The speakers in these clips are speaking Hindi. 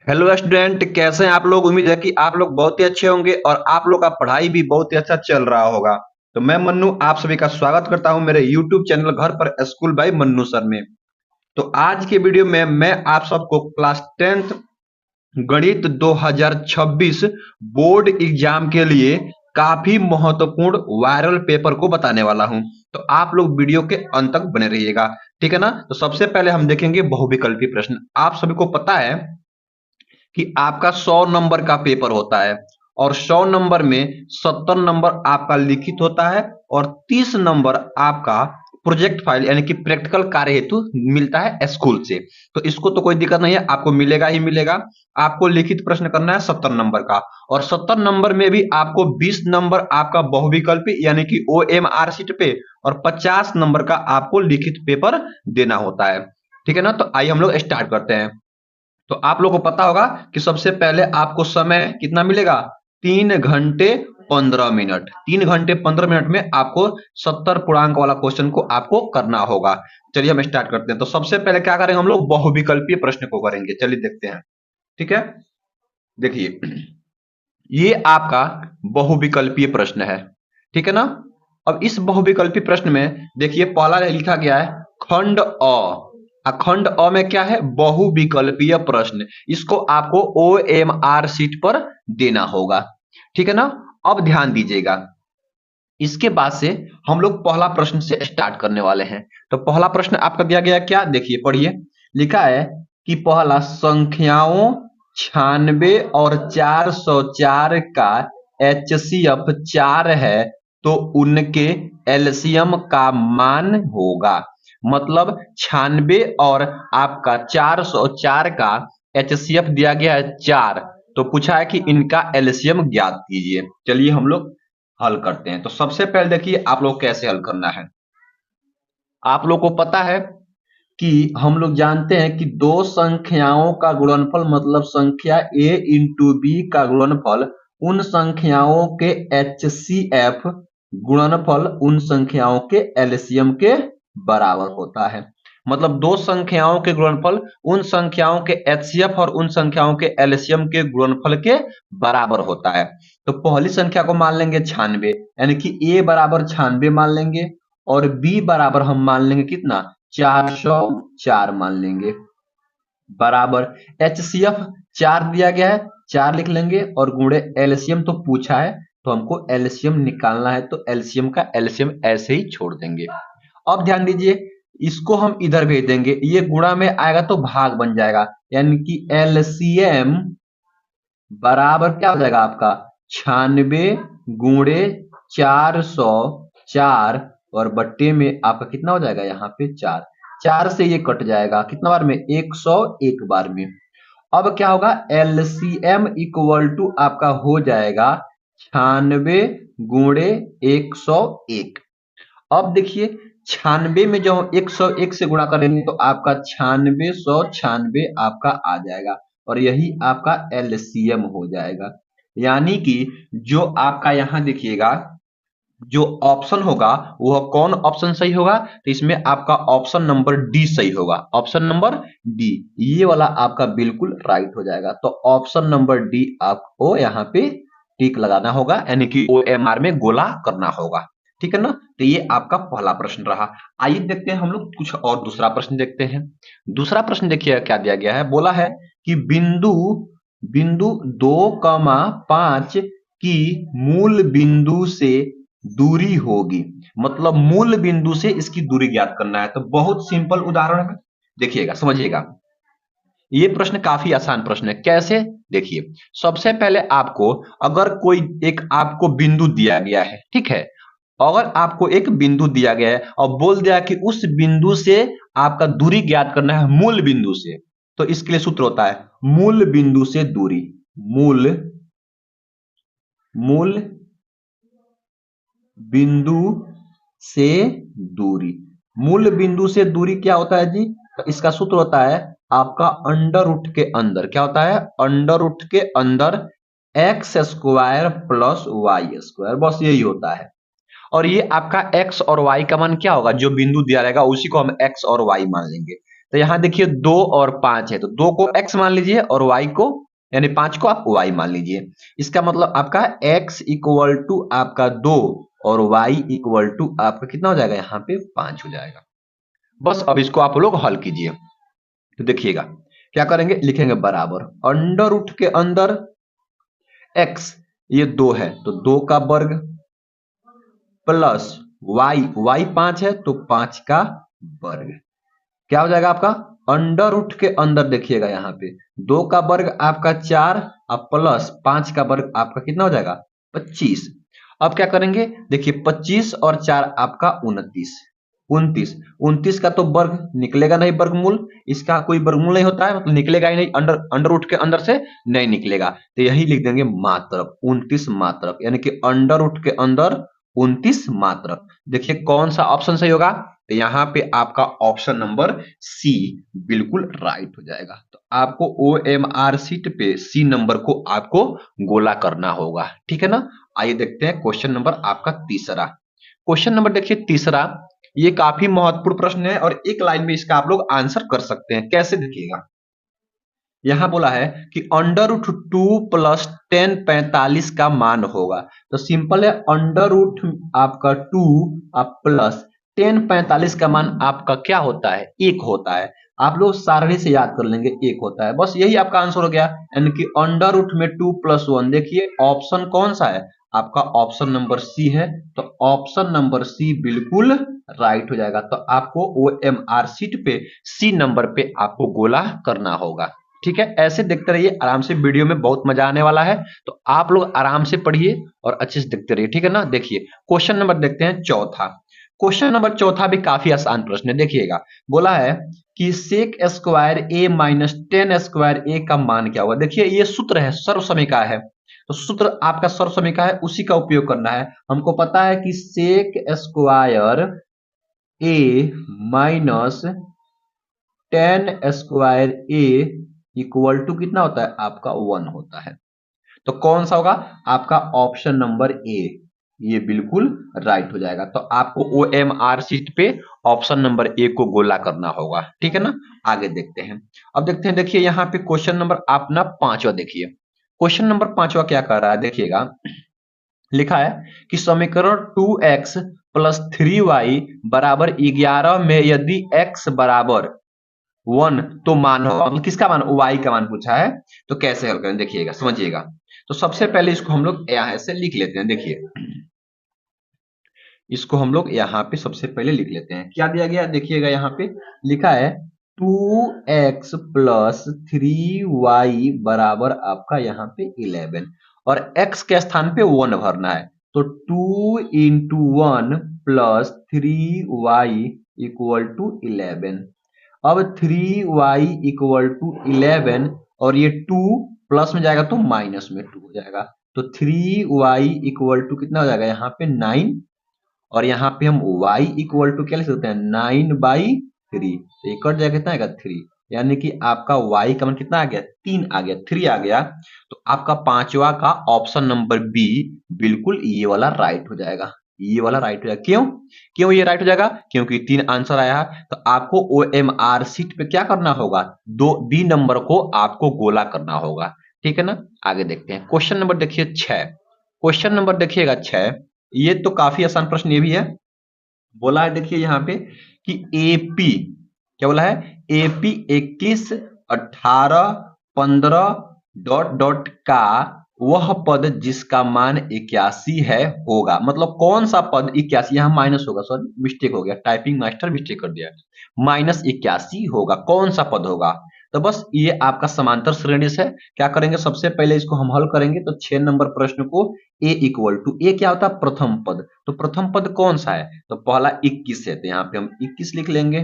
हेलो स्टूडेंट, कैसे हैं आप लोग। उम्मीद है कि आप लोग बहुत ही अच्छे होंगे और आप लोग का पढ़ाई भी बहुत ही अच्छा चल रहा होगा। तो मैं मन्नू आप सभी का स्वागत करता हूं मेरे यूट्यूब चैनल घर पर स्कूल बाय मन्नू सर में। तो आज के वीडियो में मैं आप सबको क्लास 10th गणित 2026 बोर्ड एग्जाम के लिए काफी महत्वपूर्ण वायरल पेपर को बताने वाला हूं। तो आप लोग वीडियो के अंत तक बने रहिएगा, ठीक है ना। तो सबसे पहले हम देखेंगे बहुविकल्पी प्रश्न। आप सभी को पता है कि आपका 100 नंबर का पेपर होता है और 100 नंबर में 70 नंबर आपका लिखित होता है और 30 नंबर आपका प्रोजेक्ट फाइल यानी कि प्रैक्टिकल कार्य हेतु मिलता है स्कूल से। तो इसको तो कोई दिक्कत नहीं है, आपको मिलेगा ही मिलेगा। आपको लिखित प्रश्न करना है 70 नंबर का और 70 नंबर में भी आपको 20 नंबर आपका बहुविकल्पी यानी कि OMR शीट पे और 50 नंबर का आपको लिखित पेपर देना होता है, ठीक है ना। तो आइए हम लोग स्टार्ट करते हैं। तो आप लोगों को पता होगा कि सबसे पहले आपको समय कितना मिलेगा, 3 घंटे 15 मिनट। 3 घंटे 15 मिनट में आपको 70 पूर्णांक वाला क्वेश्चन को आपको करना होगा। चलिए हम स्टार्ट करते हैं। तो सबसे पहले क्या करेंगे, हम लोग बहुविकल्पीय प्रश्न को करेंगे। चलिए देखते हैं, ठीक है। देखिए, ये आपका बहुविकल्पीय प्रश्न है, ठीक है ना। अब इस बहुविकल्पी प्रश्न में देखिए पहला लिखा गया है खंड अखंड अ में क्या है, बहुविकल्पीय प्रश्न। इसको आपको OMR शीट पर देना होगा, ठीक है ना। अब ध्यान दीजिएगा, इसके बाद से हम लोग पहला प्रश्न से स्टार्ट करने वाले हैं। तो पहला प्रश्न आपका दिया गया क्या, देखिए पढ़िए। लिखा है कि पहला संख्याओं 96 और 404 का HCF 4 है तो उनके एलसीएम का मान होगा। मतलब 96 और आपका 404 का HCF दिया गया है 4, तो पूछा है कि इनका एलसीएम ज्ञात कीजिए। चलिए हम लोग हल करते हैं। तो सबसे पहले देखिए आप लोग कैसे हल करना है। आप लोग को पता है कि हम लोग जानते हैं कि दो संख्याओं का गुणनफल मतलब संख्या a इंटू बी का गुणनफल उन संख्याओं के HCF गुणनफल उन संख्याओं के एलसीएम के बराबर होता है। मतलब दो संख्याओं के गुणनफल उन संख्याओं के HCF और उन संख्याओं के एलसीएम के गुणनफल के बराबर होता है। तो पहली संख्या को मान लेंगे 96 यानी कि a बराबर 96 मान लेंगे और b बराबर हम मान लेंगे कितना, 404 मान लेंगे, बराबर HCF 4 दिया गया है 4 लिख लेंगे और गुणे एलसीएम तो पूछा है तो हमको एलसीएम निकालना है, तो एलसीएम का एलसीएम ऐसे ही छोड़ देंगे। अब ध्यान दीजिए, इसको हम इधर भेज देंगे, ये गुणा में आएगा तो भाग बन जाएगा यानी कि एलसीएम बराबर क्या हो जाएगा आपका 96 गुणे 404 और बट्टे में आपका कितना हो जाएगा यहाँ पे 4। 4 से ये कट जाएगा कितना बार में, 101 बार में। अब क्या होगा, एलसीएम इक्वल टू आपका हो जाएगा 96 गुणे 101। अब देखिए 96 में जब हम 101 से गुणा करेंगे तो आपका 9696 आपका आ जाएगा और यही आपका एलसीएम हो जाएगा। यानी कि जो आपका यहाँ देखिएगा जो ऑप्शन होगा वह कौन ऑप्शन सही होगा, तो इसमें आपका ऑप्शन नंबर डी सही होगा। ऑप्शन नंबर डी ये वाला आपका बिल्कुल राइट हो जाएगा। तो ऑप्शन नंबर डी आपको यहाँ पे टिक लगाना होगा यानी कि OMR में गोला करना होगा, ठीक है ना। तो ये आपका पहला प्रश्न रहा। आइए देखते हैं हम लोग कुछ और दूसरा प्रश्न देखते हैं। दूसरा प्रश्न देखिए क्या दिया गया है, बोला है कि बिंदु बिंदु 2,5 की मूल बिंदु से दूरी होगी। मतलब मूल बिंदु से इसकी दूरी ज्ञात करना है। तो बहुत सिंपल उदाहरण है, देखिएगा समझिएगा। ये प्रश्न काफी आसान प्रश्न है। कैसे, देखिए सबसे पहले आपको अगर कोई एक आपको बिंदु दिया गया है, ठीक है। अगर आपको एक बिंदु दिया गया है और बोल दिया कि उस बिंदु से आपका दूरी ज्ञात करना है मूल बिंदु से, तो इसके लिए सूत्र होता है मूल बिंदु से दूरी। मूल मूल बिंदु से दूरी। मूल बिंदु से दूरी क्या होता है जी, तो इसका सूत्र होता है आपका अंडर रूट के अंदर, क्या होता है अंडर रूट के अंदर X square plus Y square, बस यही होता है। और ये आपका एक्स और वाई का मान क्या होगा, जो बिंदु दिया रहेगा उसी को हम एक्स और वाई मान लेंगे। तो यहाँ देखिए 2 और 5 है, तो 2 को x मान लीजिए और y को, यानी 5 को आप y मान लीजिए। इसका मतलब आपका x इक्वल टू आपका 2 और y इक्वल टू आपका कितना हो जाएगा, यहाँ पे 5 हो जाएगा। बस अब इसको आप लोग हल कीजिए। तो देखिएगा क्या करेंगे, लिखेंगे बराबर अंडर रूट के अंदर x, ये 2 है तो 2 का वर्ग प्लस y 5 है तो 5 का वर्ग, क्या हो जाएगा आपका अंडर रूट के अंदर, देखिएगा यहाँ पे 2 का वर्ग आपका 4 और प्लस 5 का वर्ग आपका कितना हो जाएगा 25। अब क्या करेंगे, देखिए 25 और 4 आपका 29, 29 का तो वर्ग निकलेगा नहीं, वर्गमूल इसका कोई वर्गमूल नहीं होता है, मतलब निकलेगा ही नहीं, अंडर अंडर रूट के अंदर से नहीं निकलेगा, तो यही लिख देंगे मात्रक, 29 मात्रक, यानी कि अंडर रूट के अंदर 29 मात्रक। देखिए कौन सा ऑप्शन सही होगा, तो यहाँ पे आपका ऑप्शन नंबर सी बिल्कुल राइट हो जाएगा। तो आपको OMR शीट पे सी नंबर को आपको गोला करना होगा, ठीक है ना। आइए देखते हैं क्वेश्चन नंबर आपका तीसरा। क्वेश्चन नंबर देखिए तीसरा, ये काफी महत्वपूर्ण प्रश्न है और एक लाइन में इसका आप लोग आंसर कर सकते हैं, कैसे देखिएगा। यहां बोला है कि अंडर रूट 2 प्लस 10 45 का मान होगा, तो सिंपल है अंडर रूट आपका 2 प्लस 10 45 का मान आपका क्या होता है, 1 होता है। आप लोग सारणी से याद कर लेंगे 1 होता है, बस यही आपका आंसर हो गया, यानी कि अंडर रूट में 2 प्लस 1। देखिए ऑप्शन कौन सा है, आपका ऑप्शन नंबर सी है, तो ऑप्शन नंबर सी बिल्कुल राइट हो जाएगा। तो आपको OMR शीट पे सी नंबर पे आपको गोला करना होगा, ठीक है। ऐसे देखते रहिए आराम से, वीडियो में बहुत मजा आने वाला है, तो आप लोग आराम से पढ़िए और अच्छे से देखते रहिए, ठीक है ना। देखिए क्वेश्चन नंबर देखते हैं चौथा। क्वेश्चन नंबर चौथा भी काफी आसान प्रश्न है, देखिएगा बोला है कि sec square A minus 10 square ए का मान क्या होगा। देखिए ये सूत्र है, सर्वसमीका है, तो सूत्र आपका सर्वसमीका है, उसी का उपयोग करना है। हमको पता है कि sec square A minus 10 square A equal to कितना होता है, आपका 1 होता है। तो कौन सा होगा, आपका ऑप्शन नंबर ए, ये बिल्कुल राइट हो जाएगा। तो आपको OMR शीट पे ऑप्शन नंबर ए को गोला करना होगा, ठीक है ना। आगे देखते हैं, अब देखते हैं, देखिए यहाँ पे क्वेश्चन नंबर अपना पांचवा देखिए। क्वेश्चन नंबर पांचवा क्या कर रहा है, देखिएगा लिखा है कि समीकरण 2x प्लस 3y बराबर 11 में यदि x बराबर 1 तो मान होगा, मतलब किसका मान, y का मान पूछा है। तो कैसे हल करें, देखिएगा समझिएगा। तो सबसे पहले इसको हम लोग यहाँ से लिख लेते हैं, देखिए इसको हम लोग यहाँ पे सबसे पहले लिख लेते हैं, क्या दिया गया देखिएगा, यहाँ पे लिखा है 2x प्लस 3y बराबर आपका यहाँ पे 11 और x के स्थान पे 1 भरना है, तो 2 into 1 plus 3y equal to 11। अब 3y इक्वल टू 11 और ये 2 प्लस में जाएगा तो माइनस में 2 हो जाएगा, तो 3y इक्वल टू कितना हो जाएगा यहाँ पे 9, और यहाँ पे हम y इक्वल टू क्या लिख सकते हैं 9/3, तो ये कट जाएगा कितना आएगा 3, यानी कि आपका y का मान कितना आ गया 3 आ गया, 3 आ गया। तो आपका पांचवा का ऑप्शन नंबर बी बिल्कुल ये वाला राइट हो जाएगा, ये वाला राइट हो जाएगा। क्यों क्यों ये राइट हो जाएगा, क्योंकि 3 आंसर आया है। तो आपको OMR शीट पे क्या करना होगा, दो बी नंबर को आपको गोला करना होगा, ठीक है ना। आगे देखते हैं क्वेश्चन नंबर देखिए 6। क्वेश्चन नंबर देखिएगा 6, ये तो काफी आसान प्रश्न ये भी है। बोला है देखिए यहाँ पे कि एपी, क्या बोला है, एपी 21 18 15 डॉट डॉट का वह पद जिसका मान 81 है होगा, मतलब कौन सा पद 81, यहाँ माइनस होगा, सॉरी मिस्टेक हो गया, टाइपिंग मास्टर मिस्टेक कर दिया, -81 होगा, कौन सा पद होगा। तो बस ये आपका समांतर श्रेणी से क्या करेंगे, सबसे पहले इसको हम हल करेंगे। तो 6 नंबर प्रश्न को ए इक्वल टू, ए क्या होता है प्रथम पद, तो प्रथम पद कौन सा है, तो पहला 21 है, तो यहाँ पे हम 21 लिख लेंगे,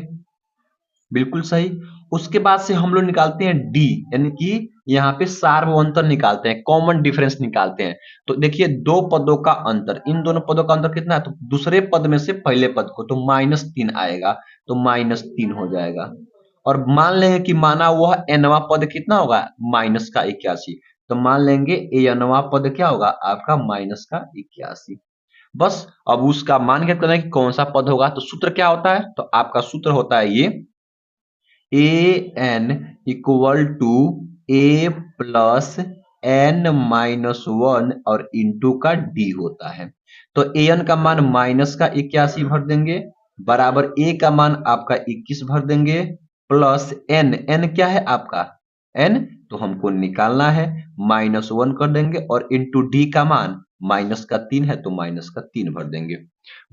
बिल्कुल सही। उसके बाद से हम लोग निकालते हैं डी, यानी कि यहाँ पे सार्वअंतर निकालते हैं, कॉमन डिफरेंस निकालते हैं। तो देखिए दो पदों का अंतर, इन दोनों पदों का अंतर कितना है, तो दूसरे पद में से पहले पद को, तो -3 आएगा, तो -3 हो जाएगा। और मान लेंगे कि माना वह एनवा पद कितना होगा, माइनस का 81, तो मान लेंगे एनवा पद क्या होगा आपका -81। बस अब उसका मान ज्ञात करना है कि कौन सा पद होगा, तो सूत्र क्या होता है, तो आपका सूत्र होता है ये A N equal to A plus N minus one और इंटू का डी होता है। तो ए एन का मान माइनस का 81 भर देंगे, बराबर ए का मान आपका 21 भर देंगे, प्लस एन, एन क्या है आपका एन, तो हमको निकालना है, माइनस वन कर देंगे और इंटू डी का मान माइनस का 3 है तो माइनस का 3 भर देंगे।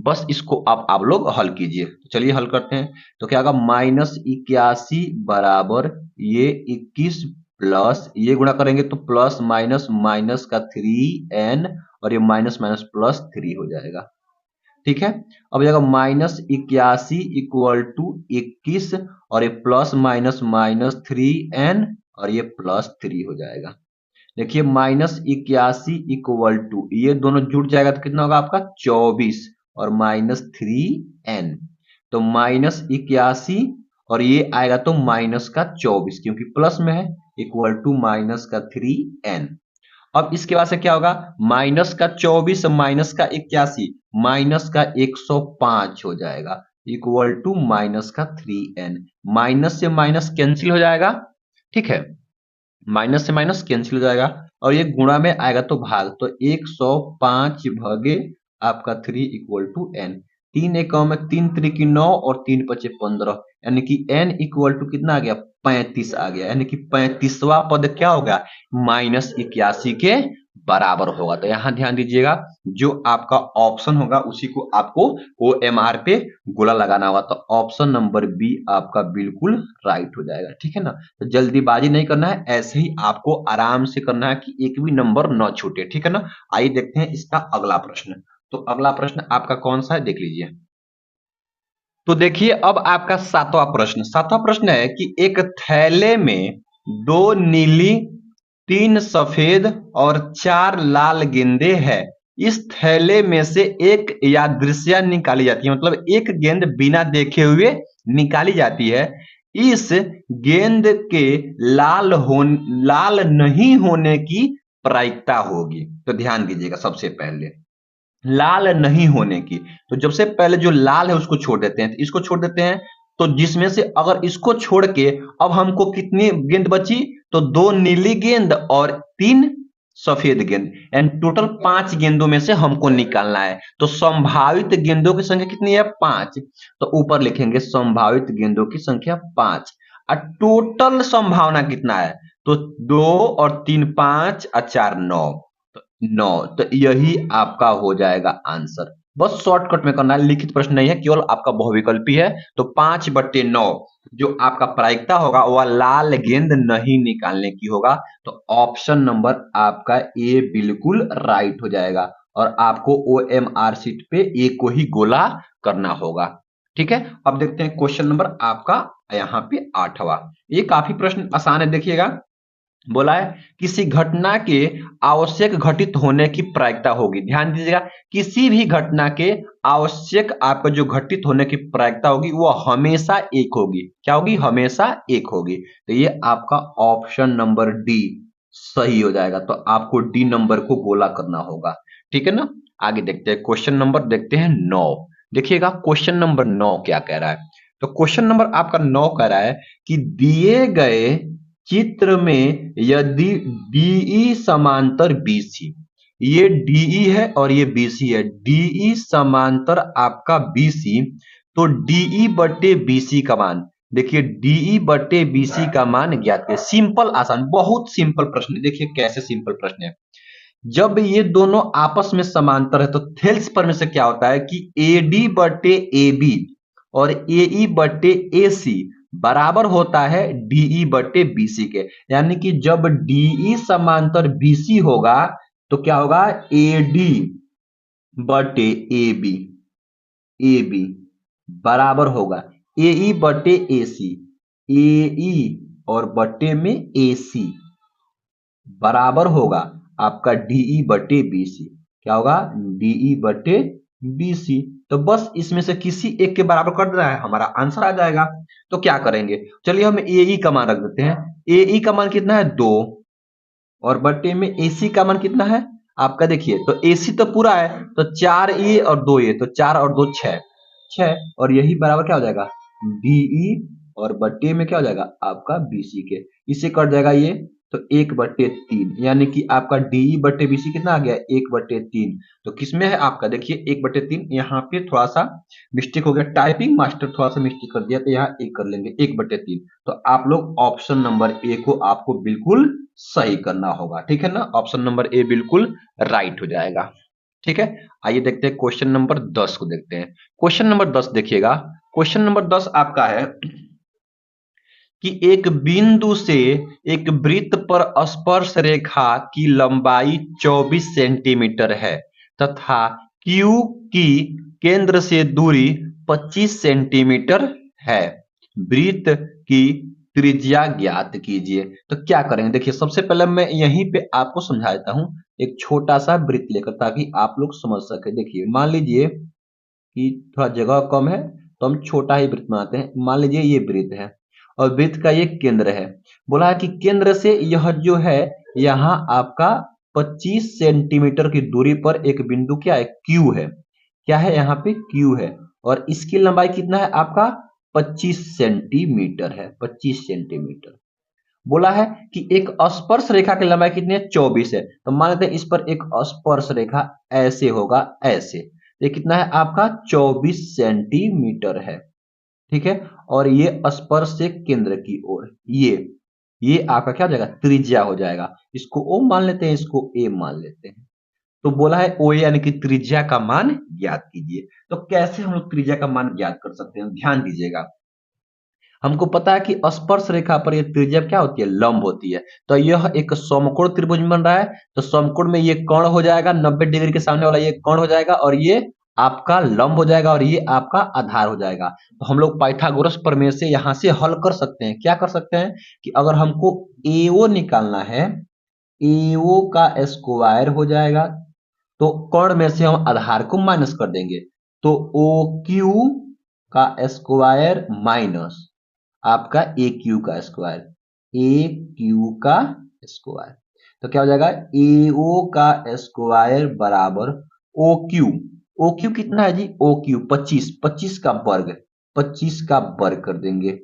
बस इसको आप लोग हल कीजिए। तो चलिए हल करते हैं। तो क्या होगा, माइनस 81 बराबर ये 21 प्लस ये गुणा करेंगे तो प्लस माइनस माइनस का 3n और ये माइनस माइनस प्लस 3 हो जाएगा। ठीक है, अब जाएगा माइनस 81 इक्वल टू 21 और ये प्लस माइनस माइनस 3n और ये प्लस 3 हो जाएगा। देखिए माइनस 81 इक्वल टू ये दोनों जुड़ जाएगा तो कितना होगा आपका 24 और माइनस 3n, तो माइनस 81 और ये आएगा तो माइनस का 24 क्योंकि प्लस में है, इक्वल टू माइनस का 3n। अब इसके बाद से क्या होगा, माइनस का 24 माइनस का 81 माइनस का 105 हो जाएगा, इक्वल टू माइनस का 3n। माइनस से माइनस कैंसिल हो जाएगा, ठीक है, माइनस से माइनस कैंसिल हो जाएगा और ये गुणा में आएगा तो भाग, तो 105 भागे आपका 3 इक्वल टू n। 3 एकम में 3 त्रिकी 9 और 3 पचे 15, यानी कि n इक्वल टू कितना आ गया 35 आ गया, यानी कि 35वां पद क्या होगा माइनस 81 के बराबर होगा। तो यहां ध्यान दीजिएगा, जो आपका ऑप्शन होगा उसी को आपको OMR पे गोला लगाना होगा, तो ऑप्शन नंबर बी आपका बिल्कुल राइट हो जाएगा। ठीक है ना, तो जल्दीबाजी नहीं करना है, ऐसे ही आपको आराम से करना है कि एक भी नंबर न छूटे। ठीक है ना, आइए देखते हैं इसका अगला प्रश्न। तो अगला प्रश्न आपका कौन सा है देख लीजिए। तो देखिए अब आपका सातवां प्रश्न है कि एक थैले में 2 नीली, 3 सफेद और 4 लाल गेंदे है। इस थैले में से एक यादृच्छिक निकाली जाती है, मतलब एक गेंद बिना देखे हुए निकाली जाती है। इस गेंद के लाल नहीं होने की प्रायिकता होगी। तो ध्यान दीजिएगा, सबसे पहले लाल नहीं होने की, तो जब से पहले जो लाल है उसको छोड़ देते हैं, तो इसको छोड़ देते हैं, तो जिसमें से अगर इसको छोड़ के अब हमको कितनी गेंद बची, तो 2 नीली गेंद और 3 सफेद गेंद, एंड टोटल 5 गेंदों में से हमको निकालना है। तो संभावित गेंदों की संख्या कितनी है 5, तो ऊपर लिखेंगे संभावित गेंदों की संख्या 5 और टोटल संभावना कितना है, तो 2 और 3 5 और 4 9, 9, तो यही आपका हो जाएगा आंसर। बस शॉर्टकट में करना है, लिखित प्रश्न नहीं है, केवल आपका बहुविकल्पी है। तो 5/9 जो आपका प्रायिकता होगा वह लाल गेंद नहीं निकालने की होगा। तो ऑप्शन नंबर आपका ए बिल्कुल राइट हो जाएगा और आपको OMR शीट पे ए को ही गोला करना होगा। ठीक है, अब देखते हैं क्वेश्चन नंबर आपका यहाँ पे 8वां। ये काफी प्रश्न आसान है, देखिएगा बोला है किसी घटना के आवश्यक घटित होने की प्रायिकता होगी। ध्यान दीजिएगा, किसी भी घटना के आवश्यक आपका जो घटित होने की प्रायिकता होगी वो हमेशा एक होगी। क्या होगी, हमेशा एक होगी। तो ये आपका ऑप्शन नंबर डी सही हो जाएगा। तो आपको डी नंबर को गोला करना होगा। ठीक है ना, आगे देखते हैं क्वेश्चन नंबर, देखते हैं 9। देखिएगा क्वेश्चन नंबर 9 क्या कह रहा है। तो क्वेश्चन नंबर आपका 9 कह रहा है कि दिए गए चित्र में यदि DE समांतर BC, ये DE है और ये BC है, DE समांतर आपका BC, तो DE बटे BC का मान, देखिए DE बटे BC का मान ज्ञात है। सिंपल आसान, बहुत सिंपल प्रश्न है। देखिए कैसे सिंपल प्रश्न है, जब ये दोनों आपस में समांतर है तो थेल्स पर में से क्या होता है कि AD बटे AB और AE बटे AC बराबर होता है DE बटे BC के, यानी कि जब DE समांतर BC होगा तो क्या होगा AD बटे AB बराबर होगा AE बटे AC, AE और बटे में AC बराबर होगा आपका DE बटे BC। क्या होगा DE बटे BC। तो बस इसमें से किसी एक के बराबर कर देना है, हमारा आंसर आ जाएगा। तो क्या करेंगे, चलिए हम AE का मान रख देते हैं। AE का मान कितना है 2 और बटे में AC का मान कितना है आपका, देखिए तो AC तो पूरा है तो 4A और 2A, तो 4 और 2 6, और यही बराबर क्या हो जाएगा DE और बट्टे में क्या हो जाएगा आपका बीसी के, इससे कट जाएगा ये, तो 1/3 यानी कि आपका डी बट्टे बीसी कितना आ गया 1/3। तो किसमें है आपका देखिए 1/3, यहाँ पे थोड़ा सा मिस्टेक हो गया, टाइपिंग मास्टर थोड़ा सा मिस्टेक कर दिया, तो यहाँ एक कर लेंगे 1/3। तो आप लोग ऑप्शन नंबर ए को आपको बिल्कुल सही करना होगा, ठीक है ना, ऑप्शन नंबर ए बिल्कुल राइट हो जाएगा। ठीक है, आइए देखते हैं क्वेश्चन नंबर 10 को देखते हैं। क्वेश्चन नंबर 10 देखिएगा, क्वेश्चन नंबर 10 आपका है कि एक बिंदु से एक वृत्त पर स्पर्श रेखा की लंबाई 24 सेंटीमीटर है तथा Q की केंद्र से दूरी 25 सेंटीमीटर है। वृत्त की त्रिज्या ज्ञात कीजिए। तो क्या करेंगे देखिए, सबसे पहले मैं यहीं पे आपको समझा देता हूं एक छोटा सा वृत्त लेकर, ताकि आप लोग समझ सके। देखिए मान लीजिए कि थोड़ा जगह कम है तो हम छोटा ही वृत्त बनाते हैं। मान लीजिए ये वृत्त है और वृत्त का ये केंद्र है, बोला है कि केंद्र से यह जो है यहाँ आपका 25 सेंटीमीटर की दूरी पर एक बिंदु क्या है Q है, क्या है यहाँ पे Q है, और इसकी लंबाई कितना है आपका 25 सेंटीमीटर है, 25 सेंटीमीटर। बोला है कि एक स्पर्श रेखा की लंबाई कितनी है 24 है, तो मान लेते हैं इस पर एक स्पर्श रेखा ऐसे होगा, ऐसे, ये कितना है आपका 24 सेंटीमीटर है, ठीक है। और ये स्पर्श से केंद्र की ओर ये आपका क्या हो जाएगा त्रिज्या हो जाएगा, इसको ओ मान लेते हैं, इसको ए मान लेते हैं। तो बोला है ओ यानी कि त्रिज्या का मान ज्ञात कीजिए। तो कैसे हम लोग त्रिज्या का मान ज्ञात कर सकते हैं, ध्यान दीजिएगा। हमको पता है कि स्पर्श रेखा पर ये त्रिज्या क्या होती है लंब होती है। तो यह एक समकोण त्रिभुज बन रहा है, तो समकोण में ये कोण हो जाएगा 90 डिग्री के सामने वाला ये कोण हो जाएगा, और ये आपका लंब हो जाएगा, और ये आपका आधार हो जाएगा। तो हम लोग पाइथागोरस प्रमेय से यहां से हल कर सकते हैं। क्या कर सकते हैं कि अगर हमको एओ निकालना है, एओ का स्क्वायर हो जाएगा, तो कोण में से हम आधार को माइनस कर देंगे, तो ओ क्यू का स्क्वायर माइनस आपका ए क्यू का स्क्वायर, ए क्यू का स्क्वायर, तो क्या हो जाएगा ए ओ का स्क्वायर बराबर ओ क्यू। ओ क्यू कितना है जी, ओ क्यू 25, 25 का वर्ग, 25 का वर्ग कर देंगे,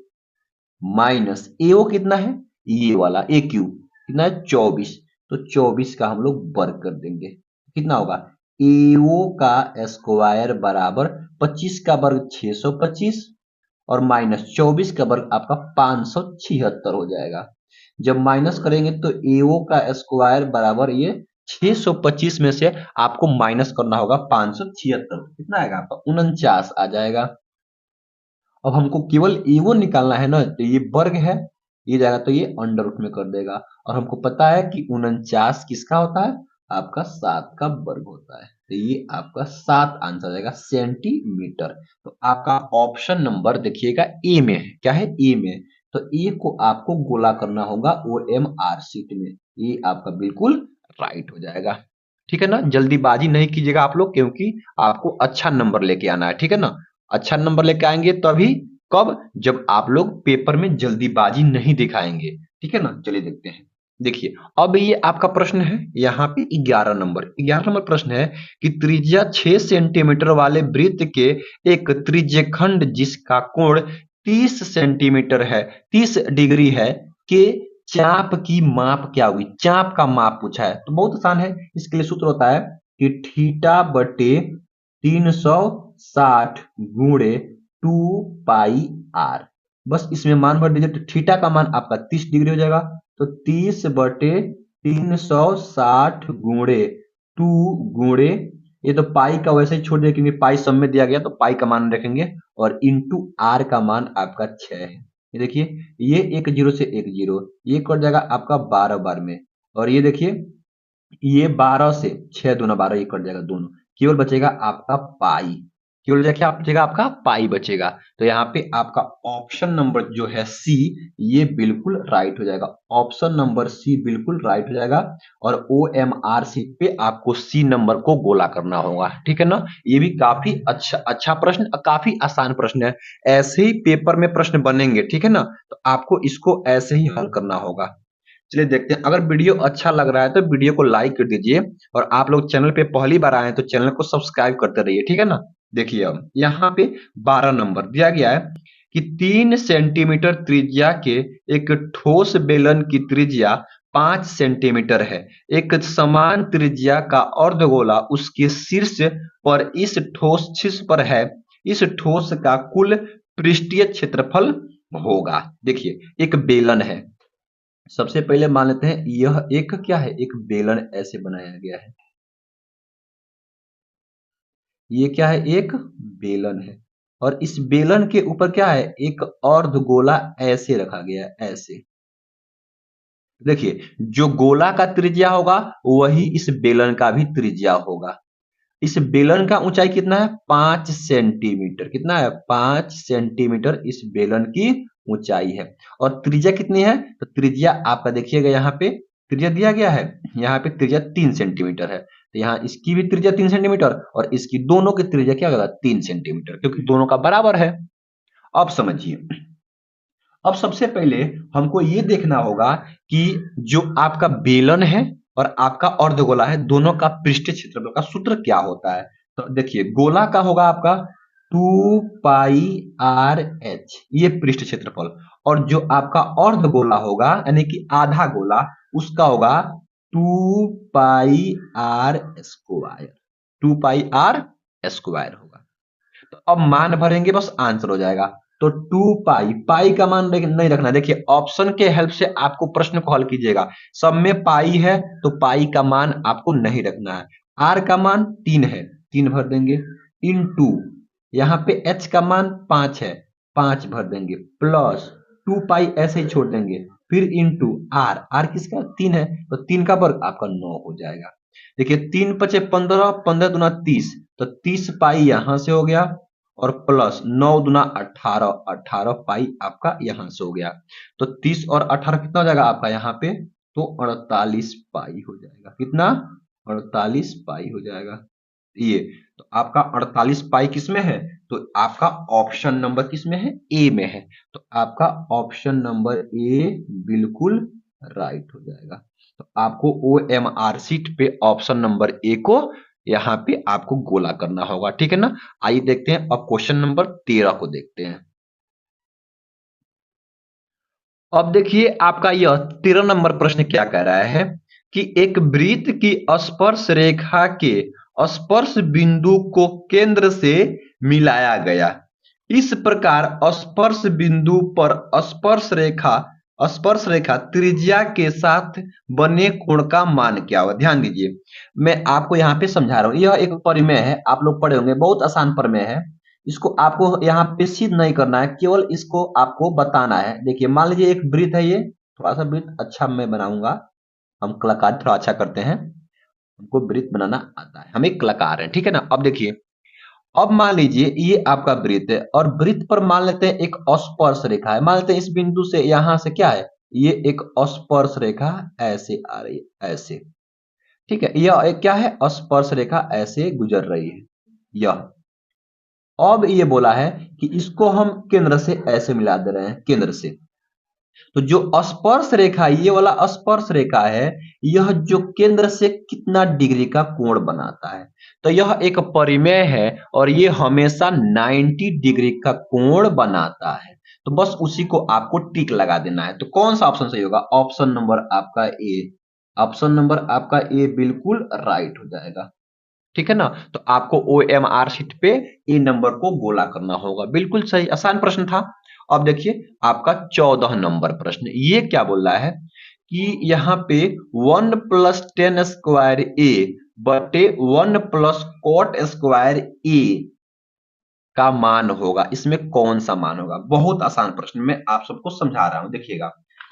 माइनस ए ओ कितना है ये वाला ए क्यू कितना है 24, तो 24 का हम लोग वर्ग कर देंगे, कितना होगा ए ओ का स्क्वायर बराबर 25 का वर्ग 625 और माइनस 24 का वर्ग आपका 576 हो जाएगा। जब माइनस करेंगे तो एओ का स्क्वायर बराबर ये 625 में से आपको माइनस करना होगा 576, कितना आएगा आपका 49 आ जाएगा। अब हमको केवल एओ निकालना है ना, तो ये वर्ग है, ये जाएगा तो ये अंडर रूट में कर देगा, और हमको पता है कि 49 किसका होता है आपका 7 का वर्ग होता है, तो ये आपका 7 आंसर आएगा सेंटीमीटर। तो आपका ऑप्शन नंबर देखिएगा ए में है, क्या है ए में, तो ए को आपको गोला करना होगा OMR शीट में, ये आपका बिल्कुल राइट हो जाएगा। ठीक है ना, जल्दीबाजी नहीं कीजिएगा आप लोग, क्योंकि आपको अच्छा नंबर लेके आना है, ठीक है ना। अच्छा नंबर लेके आएंगे तभी, कब, जब आप लोग पेपर में जल्दीबाजी नहीं दिखाएंगे, ठीक है ना। चलिए देखते हैं, देखिए अब ये आपका प्रश्न है यहाँ पे 11 नंबर प्रश्न है कि त्रिज्या 6 सेंटीमीटर वाले वृत्त के एक त्रिज्यखंड जिसका कोण 30 सेंटीमीटर है, 30 डिग्री है, के चाप की माप क्या होगी, चाप का माप पूछा है। तो बहुत आसान है, इसके लिए सूत्र होता है कि थीटा बटे 360 गुणे 2 पाई आर, बस इसमें मान भर दीजिए, तो थीटा का मान आपका 30 डिग्री हो जाएगा, तो 30 बटे 360 गुणे 2 गुणे, ये तो पाई का वैसे ही छोड़ दिया क्योंकि पाई सब में दिया गया, तो पाई का मान रखेंगे, और इंटू आर का मान आपका 6 है। ये देखिए ये एक जीरो से एक जीरो, ये कट जाएगा आपका 12 बार में, और ये देखिए ये 12 से 6 दूना 12, ये कट जाएगा दोनों, केवल बचेगा आपका पाई, केवल क्या बचेगा आपका पाई बचेगा। तो यहाँ पे आपका ऑप्शन नंबर जो है सी, ये बिल्कुल राइट हो जाएगा, ऑप्शन नंबर सी बिल्कुल राइट हो जाएगा, और OMR शीट पे आपको सी नंबर को गोला करना होगा, ठीक है ना। ये भी काफी अच्छा प्रश्न, काफी आसान प्रश्न है, ऐसे ही पेपर में प्रश्न बनेंगे, ठीक है ना, तो आपको इसको ऐसे ही हल करना होगा। चलिए देखते हैं, अगर वीडियो अच्छा लग रहा है तो वीडियो को लाइक कर दीजिए, और आप लोग चैनल पे पहली बार आए हैं तो चैनल को सब्सक्राइब करते रहिए, ठीक है ना। देखिए अब यहाँ पे 12 नंबर दिया गया है कि 3 सेंटीमीटर त्रिज्या के एक ठोस बेलन की त्रिज्या 5 सेंटीमीटर है। एक समान त्रिज्या का अर्धगोला उसके शीर्ष पर इस ठोस का कुल पृष्ठीय क्षेत्रफल होगा। देखिए, एक बेलन है। सबसे पहले मान लेते हैं यह एक क्या है, एक बेलन ऐसे बनाया गया है। ये क्या है, एक बेलन है और इस बेलन के ऊपर क्या है, एक अर्धगोला ऐसे रखा गया है, ऐसे। देखिए, जो गोला का त्रिज्या होगा वही इस बेलन का भी त्रिज्या होगा। इस बेलन का ऊंचाई कितना है, 5 सेंटीमीटर। कितना है, 5 सेंटीमीटर इस बेलन की ऊंचाई है। और त्रिज्या कितनी है, तो त्रिज्या आपका देखिएगा यहाँ पे त्रिज्या दिया गया है, यहाँ पे त्रिज्या 3 सेंटीमीटर है। तो यहाँ इसकी भी त्रिज्या 3 सेंटीमीटर और इसकी दोनों की त्रिज्या क्या होगा, 3 सेंटीमीटर, क्योंकि दोनों का बराबर है। अब समझिए, अब सबसे पहले हमको ये देखना होगा कि जो आपका बेलन है और आपका अर्धगोला है, दोनों का पृष्ठीय क्षेत्रफल का सूत्र क्या होता है। तो देखिए, गोला का होगा आपका 2 पाई आर एच, ये पृष्ठ क्षेत्रफल। और जो आपका अर्धगोला होगा यानी कि आधा गोला, उसका होगा 2 pi R square. 2 pi R square होगा। तो अब मान भरेंगे, बस आंसर हो जाएगा। तो 2 पाई, पाई का मान नहीं रखना। देखिए, ऑप्शन के हेल्प से आपको प्रश्न को हल कीजिएगा। सब में पाई है तो पाई का मान आपको नहीं रखना है। आर का मान 3 है, 3 भर देंगे, इनटू यहाँ पे एच का मान 5 है, 5 भर देंगे, प्लस 2 पाई ऐसे ही छोड़ देंगे, फिर इनटू आर, आर किसका 3 है, तो 3 का वर्ग आपका 9 हो जाएगा। देखिए, 3 पचे 15, 15 दूना 30, तो 30 पाई यहां से हो गया और प्लस 9 दूना 18, 18 पाई आपका यहां से हो गया। तो 30 और 18 कितना हो जाएगा आपका यहाँ पे, तो 48 पाई हो जाएगा। कितना, 48 पाई हो जाएगा। ये तो आपका 48 पाई किसमें है, तो आपका ऑप्शन नंबर किसमें है, ए में है। तो आपका ऑप्शन नंबर ए बिल्कुल राइट हो जाएगा। तो आपको OMR शीट पे ऑप्शन नंबर ए को यहाँ पे आपको गोला करना होगा, ठीक है ना। आइए देखते हैं अब क्वेश्चन नंबर 13 को देखते हैं। अब देखिए, आपका यह 13 नंबर प्रश्न क्या कह रहा है कि एक वृत्त की स्पर्श रेखा के स्पर्श बिंदु को केंद्र से मिलाया गया। इस प्रकार स्पर्श बिंदु पर स्पर्श रेखा त्रिज्या के साथ बने कोण का मान क्या होगा। ध्यान दीजिए, मैं आपको यहाँ पे समझा रहा हूँ। यह एक प्रमेय है, आप लोग पढ़े होंगे, बहुत आसान प्रमेय है। इसको आपको यहाँ पे सिद्ध नहीं करना है, केवल इसको आपको बताना है। देखिए, मान लीजिए एक वृत्त है, ये थोड़ा सा वृत्त अच्छा मैं बनाऊंगा, हम कलाकार थोड़ा अच्छा करते हैं, हमको वृत्त बनाना आता है, हम एक कलाकार हैं, ठीक है ना। अब देखिए, अब मान लीजिए ये आपका वृत्त है और वृत्त पर मान लेते हैं एक स्पर्श रेखा है। मान लेते हैं इस बिंदु से यहां से क्या है, ये एक स्पर्श रेखा ऐसे आ रही है, ऐसे, ठीक है। यह एक क्या है, स्पर्श रेखा ऐसे गुजर रही है यह। अब ये बोला है कि इसको हम केंद्र से ऐसे मिला दे रहे हैं, केंद्र से। तो जो स्पर्श रेखा, ये वाला स्पर्श रेखा है, यह जो केंद्र से कितना डिग्री का कोण बनाता है, तो यह एक परिमेय है और ये हमेशा 90 डिग्री का कोण बनाता है। तो बस उसी को आपको टिक लगा देना है। तो कौन सा ऑप्शन सही होगा, ऑप्शन नंबर आपका ए। ऑप्शन नंबर आपका ए बिल्कुल राइट हो जाएगा, ठीक है ना। तो आपको OMR शीट पे ए नंबर को गोला करना होगा, बिल्कुल सही, आसान प्रश्न था। अब देखिए, आपका 14 नंबर प्रश्न, ये क्या बोल रहा है कि यहाँ पे 1 + tan स्क्वायर ए बटे 1 + cot स्क्वायर ए का मान होगा। इसमें कौन सा मान होगा, बहुत आसान प्रश्न, मैं आप सबको समझा रहा हूं। देखिएगा,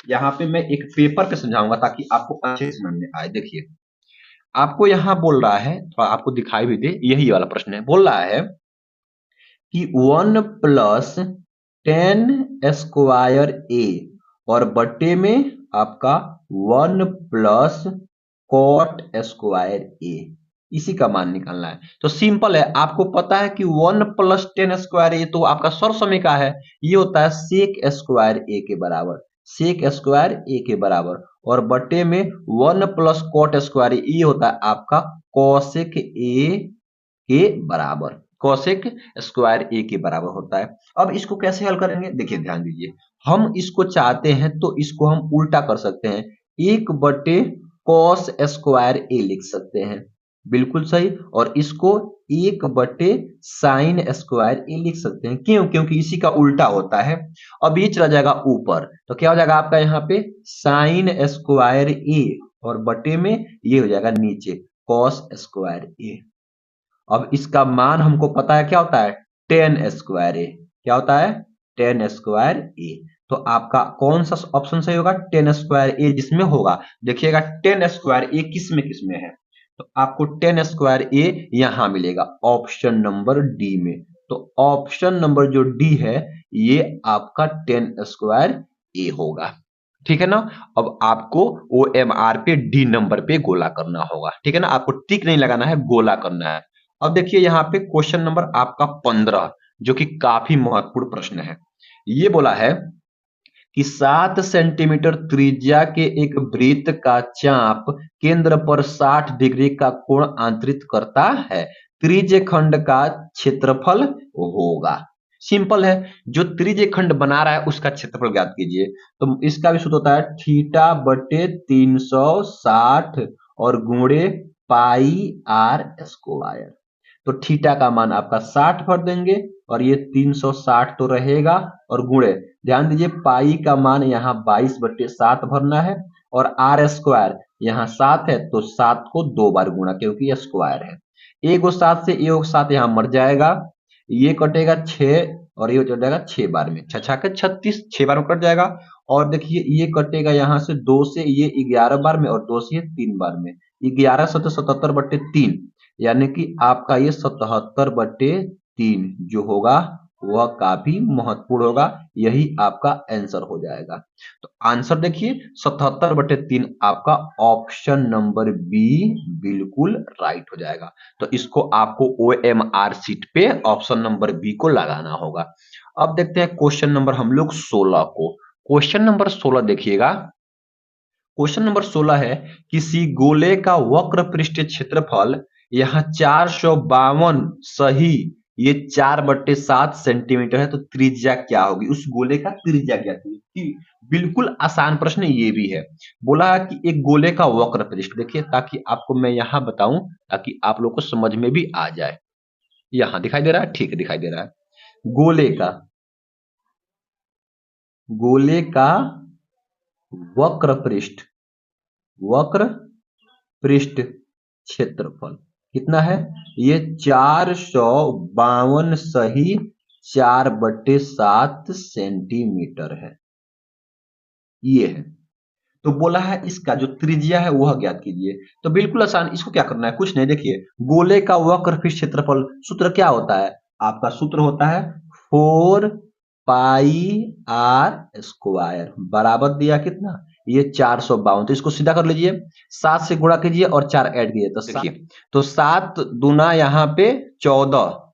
यहाँ पे मैं एक पेपर पे समझाऊंगा ताकि आपको अच्छे समझ में आए। देखिए, आपको यहां बोल रहा है, थोड़ा आपको दिखाई भी दे, यही वाला प्रश्न है। बोल रहा है कि 1 + tan स्क्वायर ए और बटे में आपका 1 + cot स्क्वायर ए, इसी का मान निकालना है। तो सिंपल है, आपको पता है कि 1 + tan स्क्वायर ए तो आपका सर्वसमय का है, ये होता है sec स्क्वायर ए के बराबर, sec स्क्वायर ए के बराबर, और बटे में 1 + cot स्क्वायर ए होता है आपका cosec ए के बराबर। कोसेक स्क्वायर ए के बराबर होता है। अब इसको कैसे हल करेंगे, देखिए ध्यान दीजिए, हम इसको चाहते हैं तो इसको हम उल्टा कर सकते हैं, 1 बटे कॉस स्क्वायर ए लिख सकते हैं, बिल्कुल सही। और इसको 1 बटे साइन स्क्वायर ए लिख सकते हैं, क्यों, क्योंकि इसी का उल्टा होता है। अब ये चला जाएगा ऊपर, तो क्या हो जाएगा आपका यहाँ पे साइन स्क्वायर ए, और बटे में ये हो जाएगा नीचे कॉस स्क्वायर ए। अब इसका मान हमको पता है क्या होता है, टेन स्क्वायर ए। क्या होता है, टेन स्क्वायर ए। तो आपका कौन सा ऑप्शन सही होगा, टेन स्क्वायर ए जिसमें होगा। देखिएगा टेन स्क्वायर ए किस में है, तो आपको टेन स्क्वायर ए यहां मिलेगा ऑप्शन नंबर डी में। तो ऑप्शन नंबर जो डी है ये आपका टेन स्क्वायर ए होगा, ठीक है ना। अब आपको ओ एम आर पे डी नंबर पे गोला करना होगा, ठीक है ना, आपको टिक नहीं लगाना है, गोला करना है। अब देखिए यहाँ पे क्वेश्चन नंबर आपका 15, जो कि काफी महत्वपूर्ण प्रश्न है। ये बोला है कि 7 सेंटीमीटर त्रिज्या के एक वृत्त का चाप केंद्र पर 60 डिग्री का कोण आंतरित करता है, त्रिज्य खंड का क्षेत्रफल होगा। सिंपल है, जो त्रिज्य खंड बना रहा है उसका क्षेत्रफल ज्ञात कीजिए। तो इसका भी सूत्र होता है थीटा बटे 360 और गुणे पाई आर स्क्वायर। तो थीटा का मान आपका 60 भर देंगे, और ये 360 तो रहेगा, और गुणे, ध्यान दीजिए पाई का मान यहाँ 22/7 भरना है, और आर स्क्वायर यहाँ 7 है, तो 7 को 2 बार गुणा, क्योंकि ये स्क्वायर है। एक 7 से एक 7 यहाँ मर जाएगा, ये कटेगा 6, और ये कट जाएगा 6 बार में, 6 के 36, 6 बार में कट जाएगा। और देखिए ये कटेगा यहाँ से 2 से ये 11 बार में, और 2 से ये 3 बार में, 11 7 77/3, यानी कि आपका ये 77/3 जो होगा वह काफी महत्वपूर्ण होगा, यही आपका आंसर हो जाएगा। तो आंसर देखिए 77/3 आपका ऑप्शन नंबर बी बिल्कुल राइट हो जाएगा। तो इसको आपको OMR शीट पे ऑप्शन नंबर बी को लगाना होगा। अब देखते हैं क्वेश्चन नंबर हम लोग 16 को। क्वेश्चन नंबर 16 देखिएगा, क्वेश्चन नंबर 16 है, किसी गोले का वक्र पृष्ठ क्षेत्रफल यहाँ 452 सही, ये 4/7 सेंटीमीटर है, तो त्रिज्या क्या होगी, उस गोले का त्रिज्या क्या होगी। बिल्कुल आसान प्रश्न ये भी है। बोला है कि एक गोले का वक्र पृष्ठ, देखिए ताकि आपको मैं यहाँ बताऊं, ताकि आप लोग को समझ में भी आ जाए। यहाँ दिखाई दे रहा है, ठीक है दिखाई दे रहा है। गोले का, गोले का वक्र पृष्ठ, वक्र पृष्ठ क्षेत्रफल कितना है, ये 452 सही 4/7 सेंटीमीटर है, ये है। तो बोला है इसका जो त्रिज्या है वह ज्ञात कीजिए। तो बिल्कुल आसान, इसको क्या करना है, कुछ नहीं, देखिए गोले का वक्र पृष्ठ क्षेत्रफल सूत्र क्या होता है, आपका सूत्र होता है 4 पाई आर स्क्वायर, बराबर दिया कितना, ये 452, तो इसको सीधा कर लीजिए, 7 से गुणा कीजिए और 4 ऐड कीजिए, तो देखिए, तो 7 दूना यहाँ पे 14,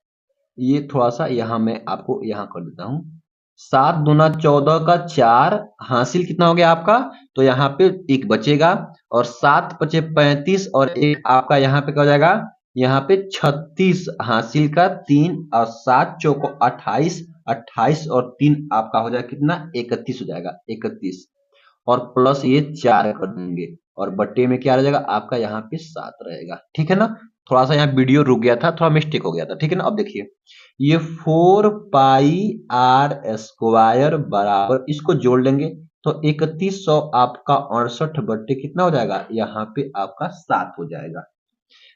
ये थोड़ा सा यहाँ मैं आपको यहाँ कर देता हूँ, 7 दूना 14 का 4 हासिल कितना हो गया आपका, तो यहाँ पे एक बचेगा, और 7 पचे 35, और एक आपका यहाँ पे क्या हो जाएगा, यहाँ पे 36 हासिल का 3, और 7 चौको 28, 28 और 3 आपका हो जाएगा कितना, 31 हो जाएगा, 31, और प्लस ये 4 कर देंगे, और बट्टे में क्या रह जाएगा आपका, यहाँ पे 7 रहेगा, ठीक है ना। थोड़ा सा यहाँ वीडियो रुक गया था, थोड़ा मिस्टेक हो गया था, ठीक है ना। अब देखिए ये 4 पाई आर स्क्वायर बराबर, इसको जोड़ लेंगे तो 3100 आपका 68 बट्टे कितना हो जाएगा, यहाँ पे आपका 7 हो जाएगा।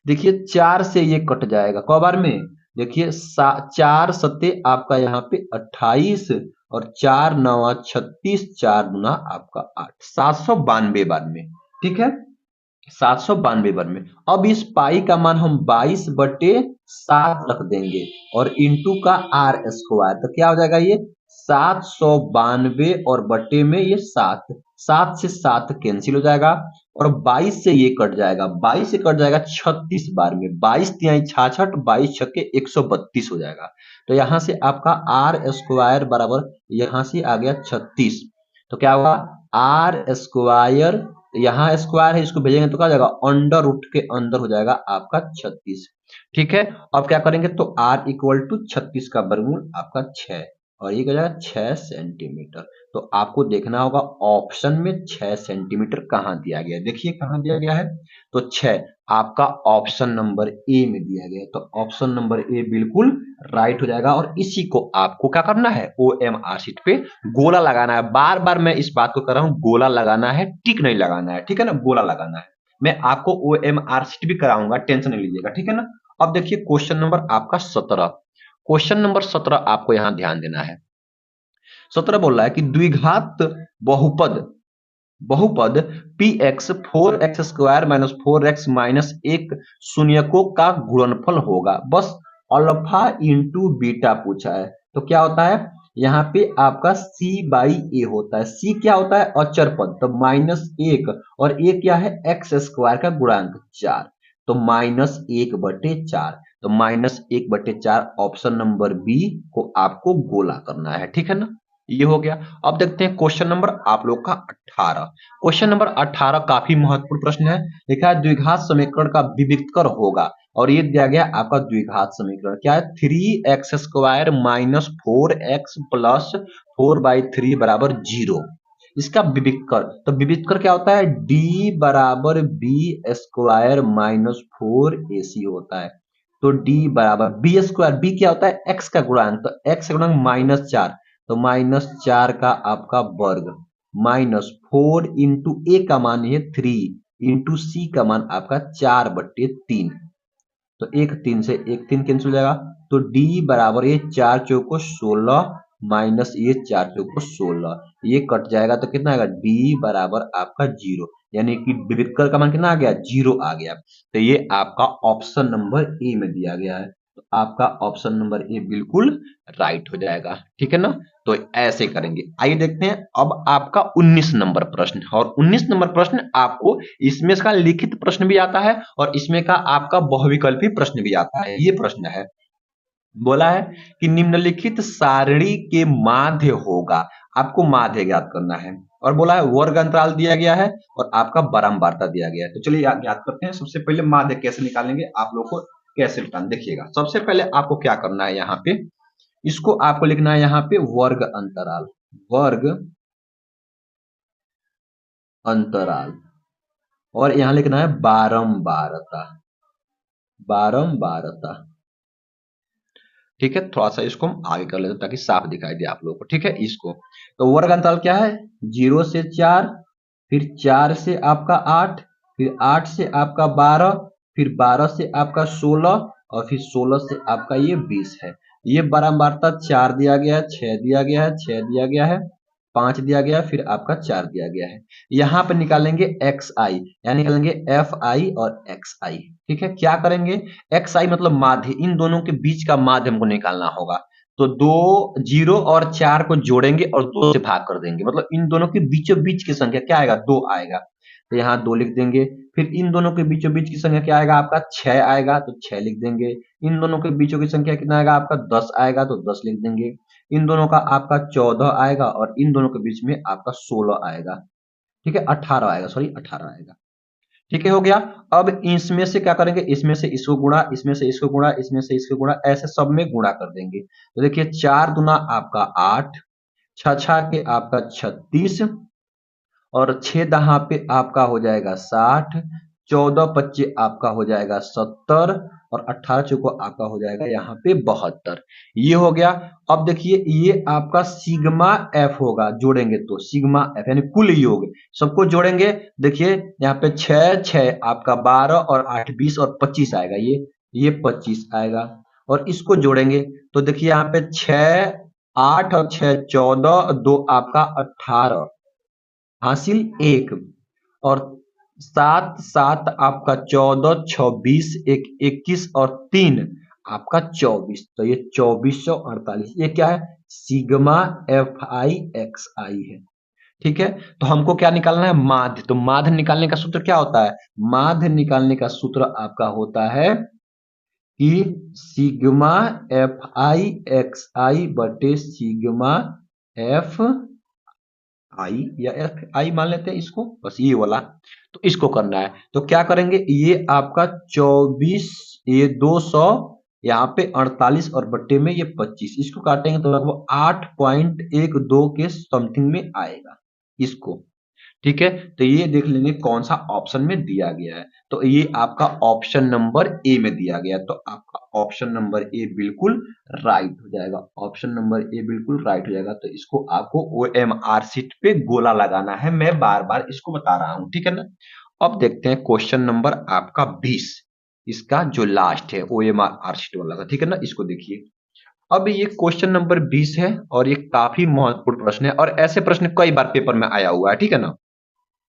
देखिए 4 से ये कट जाएगा क बार में, देखिए 4 सत्ते आपका यहाँ पे 28, और 4 नवा 36, 4 गुना आपका 8, 792 बार में, ठीक है, 792 बार में। अब इस पाई का मान हम 22/7 रख देंगे, और इंटू का आर स्क्वायर, तो क्या हो जाएगा ये 792, और बटे में ये 7, 7 से 7 कैंसिल हो जाएगा, और 22 से ये कट जाएगा, 22 से कट जाएगा 36 बार में, 22 तिहाई 66, 22 छक्के 132 हो जाएगा। तो यहाँ से आपका आर स्क्वायर बराबर यहाँ से आ गया 36, तो क्या होगा आर स्क्वायर, यहाँ स्क्वायर है, इसको भेजेंगे तो क्या हो जाएगा, अंडर रूट के अंदर हो जाएगा आपका 36। ठीक है। अब क्या करेंगे, तो r इक्वल टू 36 का वर्गमूल आपका 6 और ये क्या हो जाएगा 6 सेंटीमीटर। तो आपको देखना होगा ऑप्शन में 6 सेंटीमीटर कहाँ दिया गया है। देखिए कहाँ दिया गया है, तो 6 आपका ऑप्शन नंबर ए में दिया गया है। तो ऑप्शन नंबर ए बिल्कुल राइट हो जाएगा। और इसी को आपको क्या करना है, OMR शीट पे गोला लगाना है। बार बार मैं इस बात को कर रहा हूँ, गोला लगाना है, टिक नहीं लगाना है, ठीक है ना, गोला लगाना है। मैं आपको OMR शीट भी कराऊंगा, टेंशन नहीं लीजिएगा, ठीक है ना। अब देखिए क्वेश्चन नंबर आपका 17। क्वेश्चन नंबर 17 आपको यहां ध्यान देना है। 17 बोल रहा है कि द्विघात बहुपद बहुपद px 4x square minus 4x minus एक शून्यकों का गुणनफल होगा। बस अल्फा इंटू बीटा पूछा है। तो क्या होता है, यहाँ पे आपका c बाई ए होता है। c क्या होता है, अचर पद, तो माइनस एक, और ए क्या है, एक्स स्क्वायर का गुणांक 4, तो माइनस एक बटे चार। तो माइनस एक बटे चार ऑप्शन नंबर बी को आपको गोला करना है, ठीक है ना। ये हो गया। अब देखते हैं क्वेश्चन नंबर आप लोग का 18। क्वेश्चन नंबर 18 काफी महत्वपूर्ण प्रश्न है। लिखा है द्विघात समीकरण का विविक्तर होगा, और ये दिया गया आपका द्विघात समीकरण क्या है, 3x square minus 4x plus 4/3 बराबर 0। इसका विविक्तर, तो विविक्तर क्या होता है, d बराबर बी स्क्वायर माइनस 4ac होता है। तो d बराबर बी स्क्वायर, बी क्या होता है, x का गुणांक, तो x का गुणांक -4, तो -4 का आपका वर्ग माइनस 4 इंटू ए का मान है 3 इंटू सी का मान आपका 4/3। तो एक तीन से एक तीन कैंसिल हो जाएगा। तो d बराबर ये 4 चौको 16 माइनस ये 4 चौको 16, ये कट जाएगा तो कितना आएगा, d बराबर आपका 0, यानी कि विविक्तर का मान कितना आ गया, 0 आ गया। तो ये आपका ऑप्शन नंबर ए में दिया गया है। तो आपका ऑप्शन नंबर ए बिल्कुल राइट हो जाएगा, ठीक है ना। तो ऐसे करेंगे। आइए देखते हैं अब आपका 19 नंबर प्रश्न, और 19 नंबर प्रश्न आपको इसमें का लिखित प्रश्न भी आता है और इसमें का आपका बहुविकल्पी प्रश्न भी आता है। ये प्रश्न है, बोला है कि निम्नलिखित सारणी के माध्य होगा। आपको माध्य ज्ञात करना है, और बोला है वर्ग अंतराल दिया गया है और आपका बारंबारता दिया गया है। तो चलिए ज्ञात करते हैं। सबसे पहले माध्य कैसे निकालेंगे, आप लोग को कैसे निकालना देखिएगा। सबसे पहले आपको क्या करना है, यहाँ पे इसको आपको लिखना है, यहाँ पे वर्ग अंतराल, वर्ग अंतराल, और यहां लिखना है बारंबारता, बारंबारता। ठीक है, थोड़ा सा इसको हम आगे कर लेते हैं ताकि साफ दिखाई दे आप लोगों को। ठीक है, इसको तो वर्ग अंतराल क्या है, 0 से 4, फिर 4 से आपका 8, फिर 8 से आपका 12, फिर 12 से आपका 16, और फिर 16 से आपका ये 20 है। ये बारंबारता 4 दिया गया है, 6 दिया गया है, 6 दिया गया है, 5 दिया गया है, फिर आपका 4 दिया गया है। यहाँ पे निकालेंगे एक्स आई, यानी निकालेंगे एफ आई और एक्स आई। ठीक है, क्या करेंगे, एक्स आई मतलब माध्य, इन दोनों के बीच का माध्य हमको निकालना होगा। तो दो, 0 और 4 को जोड़ेंगे और 2 से भाग कर देंगे, मतलब इन दोनों के बीचों बीच की संख्या क्या आएगा, 2 आएगा। तो यहाँ 2 लिख देंगे। फिर इन दोनों के बीचों बीच की संख्या क्या आएगा आपका, 6 आएगा, तो 6 लिख देंगे। इन दोनों के बीचों की संख्या कितना आएगा आपका, 10 आएगा, तो 10 लिख देंगे। इन दोनों का आपका 14 आएगा, और इन दोनों के बीच में आपका 16 आएगा। ठीक है, 18 आएगा, सॉरी 18 आएगा। ठीक है, हो गया। अब इसमें से क्या करेंगे, इसमें से इसको गुणा, इसमें से इसको गुणा, इसमें से इसको गुणा, ऐसे सब में गुणा कर देंगे। तो देखिए 4 दूना आपका 8, 6 6 के आपका 36, और 6 दहा पे आपका हो जाएगा 60, 14 25 आपका हो जाएगा 70, और 18 चौको आपका हो जाएगा यहाँ पे 72। ये हो गया। अब देखिए ये आपका सिग्मा एफ होगा, जोड़ेंगे तो सिग्मा एफ यानी कुल योग, सबको जोड़ेंगे। देखिए यहाँ पे 6 6 आपका 12 और 8 20 और 25 आएगा, ये 25 आएगा। और इसको जोड़ेंगे तो देखिए यहाँ पे 6 8 और 6 14, 2 आपका 18 हासिल 1, और 7 7 आपका 14, 26 1 21 और 3 आपका 24, तो ये 2448। ये क्या है, सिग्मा एफ आई एक्स आई है। ठीक है, तो हमको क्या निकालना है, माध्य। तो माध्य निकालने का सूत्र क्या होता है, माध्य निकालने का सूत्र आपका होता है कि सिग्मा एफ आई एक्स आई बटे सिग्मा एफ आई, या एफ आई मान लेते हैं इसको, बस ये वाला। तो इसको करना है। तो क्या करेंगे, ये आपका 24, ये 200, यहाँ पे 48 और बट्टे में ये 25, इसको काटेंगे तो लगभग 8.12 के समथिंग में आएगा इसको। ठीक है, तो ये देख लेंगे कौन सा ऑप्शन में दिया गया है। तो ये आपका ऑप्शन नंबर ए में दिया गया है, तो आपका ऑप्शन नंबर ए बिल्कुल राइट हो जाएगा। ऑप्शन नंबर ए बिल्कुल राइट हो जाएगा। तो इसको आपको OMR शीट पे गोला लगाना है, मैं बार बार इसको बता रहा हूं, ठीक है ना। अब देखते हैं क्वेश्चन नंबर आपका 20, इसका जो लास्ट है OMR शीट वाला का, ठीक है ना। इसको देखिए, अब ये क्वेश्चन नंबर 20 है और ये काफी महत्वपूर्ण प्रश्न है और ऐसे प्रश्न कई बार पेपर में आया हुआ है, ठीक है ना।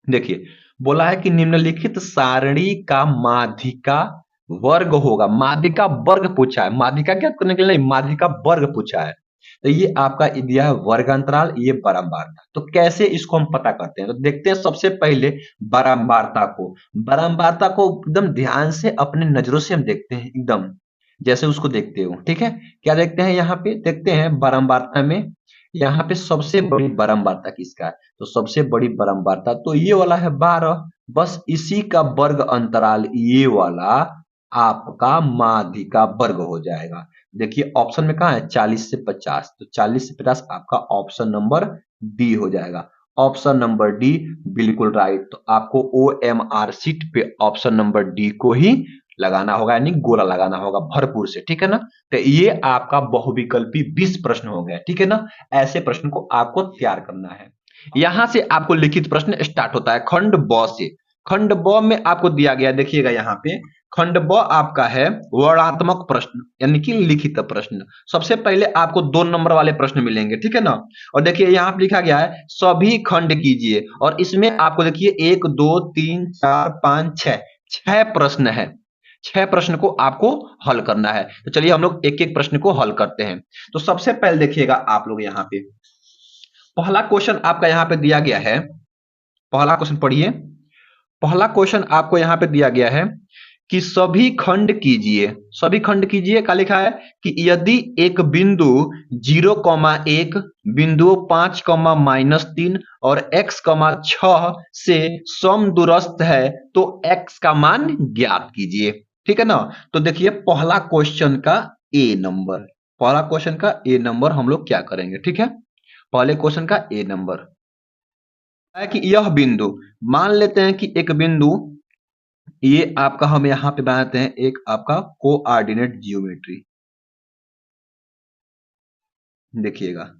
देखिए, बोला है कि निम्नलिखित सारणी का माध्यिका वर्ग होगा। माध्यिका वर्ग पूछा है, माध्यिका क्या करने के लिए नहीं, माध्यिका वर्ग पूछा है। तो ये आपका दिया है वर्ग अंतराल, ये बारंबारता। तो कैसे इसको हम पता करते हैं, तो देखते हैं सबसे पहले बारंबारता को। बारंबारता को एकदम ध्यान से अपने नजरों से हम देखते हैं, एकदम जैसे उसको देखते हो, ठीक है। क्या देखते हैं, यहाँ पे देखते हैं बारंबारता में, यहाँ पे सबसे बड़ी बारंबारता किसका है, तो सबसे बड़ी बारंबारता तो ये वाला है 12, बस इसी का वर्ग अंतराल ये वाला आपका माध्यिका वर्ग हो जाएगा। देखिए ऑप्शन में कहा है 40 से 50, तो 40 से 50 आपका ऑप्शन नंबर डी हो जाएगा। ऑप्शन नंबर डी बिल्कुल राइट। तो आपको OMR शीट पे ऑप्शन नंबर डी को ही लगाना होगा, यानी गोला लगाना होगा भरपूर से, ठीक है ना। तो ये आपका बहुविकल्पी 20 प्रश्न हो गए, ठीक है ना। ऐसे प्रश्न को आपको तैयार करना है। यहां से आपको लिखित प्रश्न स्टार्ट होता है खंड ब से। खंड ब में आपको दिया गया, देखिएगा यहाँ पे खंड ब आपका है वर्णात्मक प्रश्न, यानी कि लिखित प्रश्न। सबसे पहले आपको 2 नंबर वाले प्रश्न मिलेंगे, ठीक है ना। और देखिए यहाँ पे लिखा गया है सभी खंड कीजिए, और इसमें आपको देखिए 1 2 3 4 5 6, 6 प्रश्न है। 6 प्रश्न को आपको हल करना है। तो चलिए हम लोग एक एक प्रश्न को हल करते हैं। तो सबसे पहले देखिएगा आप लोग यहाँ पे पहला क्वेश्चन आपका यहाँ पे दिया गया है। पहला क्वेश्चन पढ़िए। पहला क्वेश्चन आपको यहाँ पे दिया गया है कि सभी खंड कीजिए। सभी खंड कीजिए का लिखा है कि यदि एक बिंदु 0,1, बिंदु 5,-3 और x,6 से समदूरस्थ है तो x का मान ज्ञात कीजिए, ठीक है ना। तो देखिए पहला क्वेश्चन का ए नंबर, पहला क्वेश्चन का ए नंबर हम लोग क्या करेंगे, ठीक है। पहले क्वेश्चन का ए नंबर है कि यह बिंदु, मान लेते हैं कि एक बिंदु ये आपका हम यहां पे बनाते हैं एक आपका कोऑर्डिनेट जियोमेट्री। देखिएगा,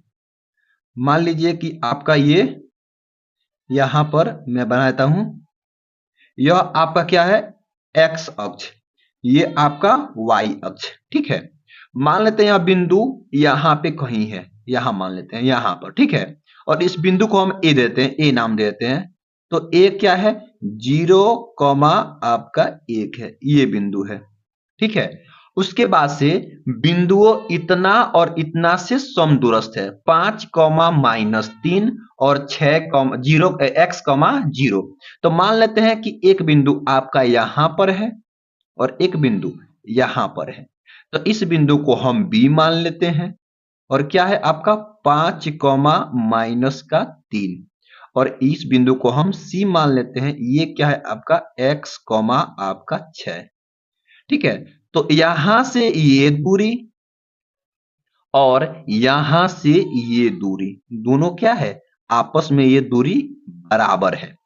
मान लीजिए कि आपका ये यहां पर मैं बना देता हूं, यह आपका क्या है एक्स अक्ष, ये आपका वाई अक्ष, ठीक है। मान लेते हैं यह बिंदु यहां पे कहीं है, यहां मान लेते हैं यहां पर, ठीक है। और इस बिंदु को हम ए देते हैं, ए नाम देते हैं। तो ए क्या है 0, आपका 1 है, ये बिंदु है, ठीक है। उसके बाद से बिंदुओं इतना और इतना से समदूरस्थ है, 5,-3 और 6,0 x,0। तो मान लेते हैं कि एक बिंदु आपका यहां पर है और एक बिंदु यहां पर है। तो इस बिंदु को हम बी मान लेते हैं, और क्या है आपका 5,-3, और इस बिंदु को हम सी मान लेते हैं, ये क्या है आपका x, आपका 6, ठीक है। तो यहां से ये दूरी और यहां से ये दूरी, दोनों क्या है आपस में ये दूरी बराबर है।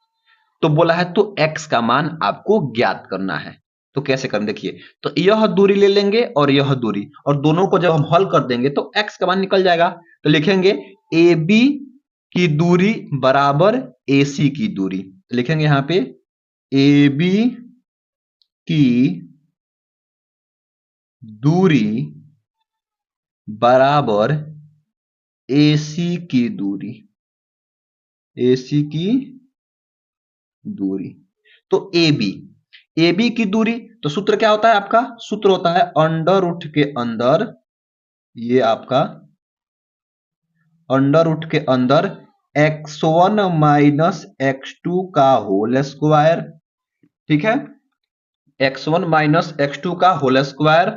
तो बोला है तो x का मान आपको ज्ञात करना है। तो कैसे करें, देखिए तो यह दूरी ले लेंगे और यह दूरी, और दोनों को जब हम हल कर देंगे तो x का मान निकल जाएगा। तो लिखेंगे AB की दूरी बराबर AC की दूरी। तो लिखेंगे यहां पे AB की दूरी बराबर AC की दूरी, AC की दूरी। तो AB की दूरी, तो सूत्र क्या होता है आपका, सूत्र होता है अंडर रूट के अंदर, ये आपका अंडर रूट के अंदर x1 माइनस x2 का होल स्क्वायर, ठीक है। x1 माइनस x2 का होल स्क्वायर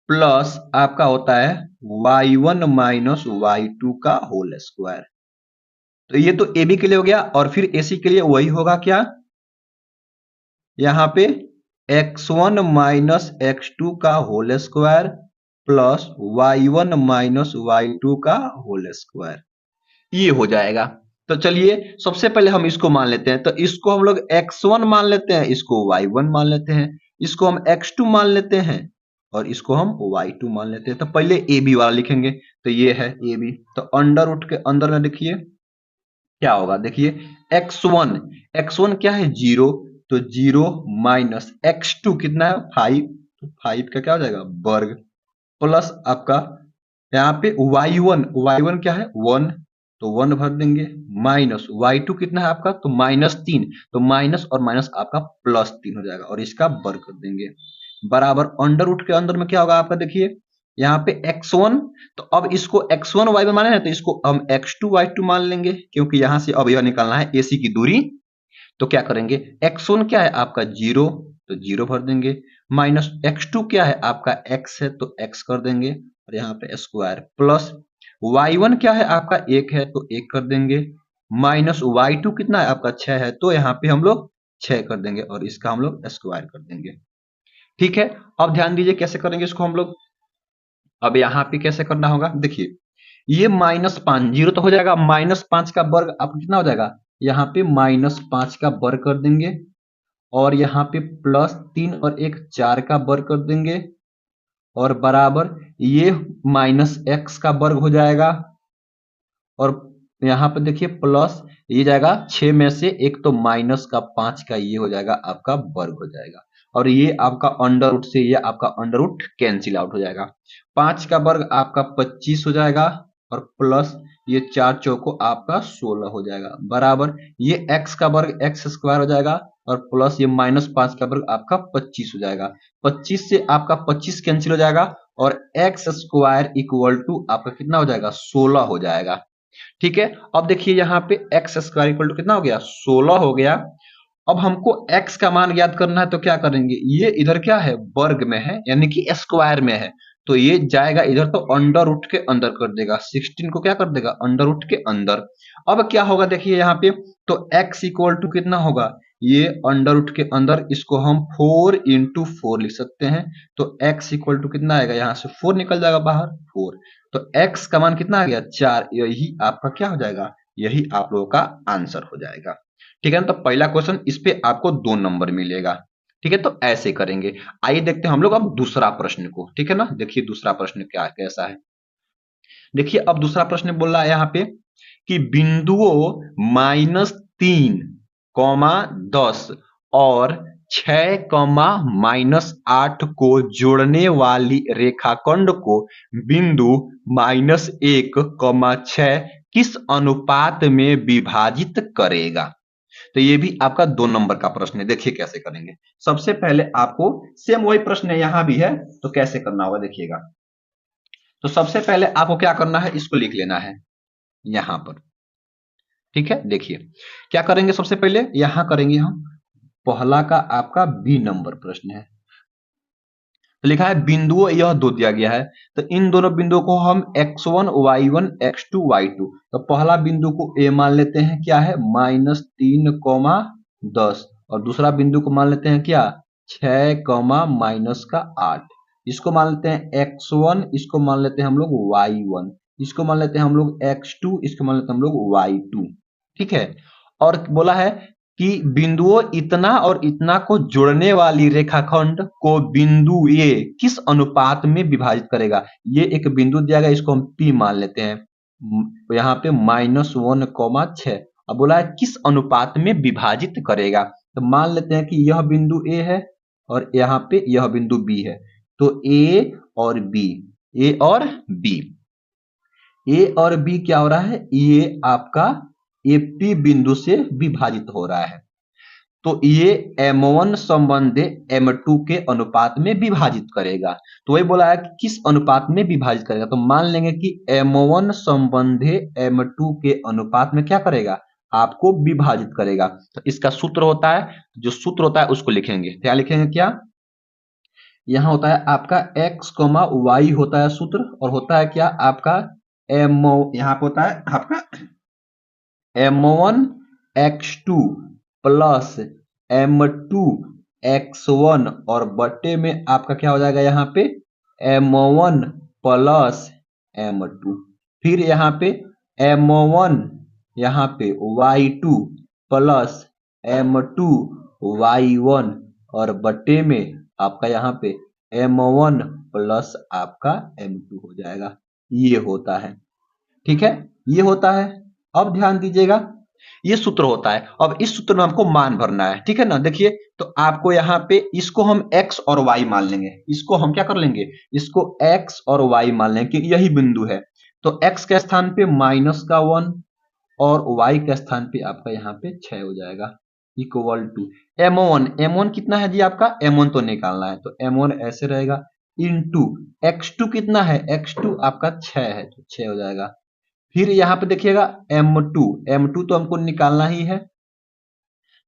प्लस आपका होता है y1 माइनस y2 का होल स्क्वायर। तो ये तो AB के लिए हो गया, और फिर AC के लिए वही होगा क्या यहाँ पे x1 माइनस x2 का whole square plus y1 minus y2 का होल स्क्वायर, ये हो जाएगा। तो चलिए सबसे पहले हम इसको मान लेते हैं, तो इसको हम लोग x1 मान लेते हैं, इसको y1 मान लेते हैं, इसको हम x2 मान लेते हैं और इसको हम y2 मान लेते हैं। तो पहले ए बी वाला लिखेंगे, तो ये है ए बी। तो अंडर रूट के अंदर में लिखिए क्या होगा, देखिए x1 क्या है 0, तो 0 माइनस x2 कितना है 5, तो 5 का क्या हो जाएगा वर्ग, प्लस आपका यहाँ पे y1 क्या है 1, तो 1 भर देंगे, माइनस y2 कितना है आपका, तो -3, तो माइनस और माइनस आपका +3 हो जाएगा और इसका वर्ग कर देंगे, बराबर अंडर रूट के अंदर में क्या होगा आपका, देखिए यहाँ पे x1, तो अब इसको x1 y1 माने हैं, तो इसको हम x2 y2 मान लेंगे, क्योंकि यहां से अब यह निकालना है AC की दूरी। तो क्या करेंगे, x1 क्या है आपका 0, तो 0 भर देंगे, माइनस x2 क्या है आपका x है, तो x कर देंगे और यहाँ पे स्क्वायर, प्लस y1 क्या है आपका 1 है, तो 1 कर देंगे, माइनस y2 कितना है आपका 6 है, तो यहाँ पे हम लोग 6 कर देंगे और इसका हम लोग स्क्वायर कर देंगे। ठीक है, अब ध्यान दीजिए कैसे करेंगे इसको हम लोग। अब यहाँ पे कैसे करना होगा, देखिए ये -5 जीरो तो हो जाएगा, -5 का वर्ग आपका कितना हो जाएगा, यहाँ पे -5 का वर्ग कर देंगे और यहाँ पे +3 और 1 4 का वर्ग कर देंगे और बराबर ये -x का वर्ग हो जाएगा और यहाँ पे देखिए प्लस ये जाएगा 6 में से एक, तो माइनस का 5 का ये हो जाएगा आपका वर्ग हो जाएगा और ये आपका अंडर रूट से ये आपका अंडर रूट कैंसिल आउट हो जाएगा। 5 का वर्ग आपका 25 हो जाएगा और प्लस ये 4 चौको आपका 16 हो जाएगा, बराबर ये x का वर्ग x स्क्वायर हो जाएगा और प्लस ये -5 का वर्ग आपका 25 हो जाएगा। 25 से आपका 25 कैंसिल हो जाएगा और x स्क्वायर इक्वल टू आपका कितना हो जाएगा 16 हो जाएगा। ठीक है, अब देखिए यहाँ पे एक्स स्क्वायर इक्वल टू कितना हो गया 16 हो गया। अब हमको x का मान ज्ञात करना है, तो क्या करेंगे, ये इधर क्या है वर्ग में है यानी कि स्क्वायर में है, तो ये जाएगा इधर, तो अंडर रूट के अंदर कर देगा, 16 को क्या कर देगा अंडर रूट के अंदर। अब क्या होगा देखिए यहाँ पे, तो x इक्वल टू कितना होगा, ये अंडर रूट के अंदर इसको हम 4 इंटू 4 लिख सकते हैं, तो x इक्वल टू कितना आएगा, यहाँ से 4 निकल जाएगा बाहर 4, तो x का मान कितना आ गया 4, यही आपका क्या हो जाएगा, यही आप लोगों का आंसर हो जाएगा। ठीक है ना, तो पहला क्वेश्चन इस पे आपको 2 नंबर मिलेगा। ठीक है, तो ऐसे करेंगे। आइए देखते हैं हम लोग अब दूसरा प्रश्न को। ठीक है ना, देखिए दूसरा प्रश्न क्या कैसा है। देखिए अब दूसरा प्रश्न बोल रहा है यहाँ पे कि बिंदुओं -3, 10 और 6, -8 को जोड़ने वाली रेखाखंड को बिंदु -1, 6 किस अनुपात में विभाजित करेगा। तो ये भी आपका 2 नंबर का प्रश्न है, देखिए कैसे करेंगे। सबसे पहले आपको सेम वही प्रश्न है यहां भी है, तो कैसे करना होगा देखिएगा। तो सबसे पहले आपको क्या करना है, इसको लिख लेना है यहां पर। ठीक है, देखिए क्या करेंगे, सबसे पहले यहां करेंगे हम, पहला का आपका बी नंबर प्रश्न है, तो लिखा है बिंदुओं यह दो दिया गया है, तो इन दोनों बिंदुओं को हम x1 y1 x2 y2, तो पहला बिंदु को a मान लेते हैं क्या है -3, 10 और दूसरा बिंदु को मान लेते हैं क्या 6, -8, इसको मान लेते हैं x1, इसको मान लेते हैं हम लोग y1, इसको मान लेते हैं हम लोग x2, इसको मान लेते हैं हम लोग y2। ठीक है, और बोला है कि बिंदुओं इतना और इतना को जोड़ने वाली रेखाखंड को बिंदु ए किस अनुपात में विभाजित करेगा। ये एक बिंदु दिया गया, इसको हम P मान लेते हैं, यहाँ पे -1, 6। अब बोला है किस अनुपात में विभाजित करेगा, तो मान लेते हैं कि यह बिंदु ए है और यहाँ पे यह बिंदु बी है, तो ए और बी, ए और बी, ए और बी क्या हो रहा है, ये आपका एपी बिंदु से विभाजित हो रहा है, तो ये M1 संबंधे M2 के अनुपात में विभाजित करेगा। तो वही बोला है कि किस अनुपात में विभाजित करेगा, तो मान लेंगे कि M1 संबंधे M2 के अनुपात में क्या करेगा, आपको विभाजित करेगा। तो इसका सूत्र होता है, जो सूत्र होता है उसको लिखेंगे, क्या लिखेंगे, क्या यहाँ होता है आपका x, y होता है सूत्र, और होता है क्या आपका यहाँ पे होता है आपका M1 x2 plus M2 x1 और बटे में आपका क्या हो जाएगा यहाँ पे m1 प्लस m2। फिर यहाँ पे m1 यहाँ पे y2 प्लस m2 y1 और बटे में आपका यहाँ पे m1 प्लस आपका m2 हो जाएगा। ये होता है, ठीक है, ये होता है। अब ध्यान दीजिएगा, ये सूत्र होता है। अब इस सूत्र में हमको मान भरना है, ठीक है ना। देखिए, तो आपको यहाँ पे इसको हम x और y मान लेंगे, इसको हम क्या कर लेंगे, इसको x और y मान लेंगे कि यही बिंदु है। तो x के स्थान पे -1 और y के स्थान पे आपका यहाँ पे 6 हो जाएगा, इक्वल टू m1 कितना है जी आपका, m1 तो निकालना है, तो m1 ऐसे रहेगा इंटू x2 कितना है, x2 आपका 6 है, तो 6 हो जाएगा। फिर यहाँ पे देखिएगा m2 तो हमको निकालना ही है,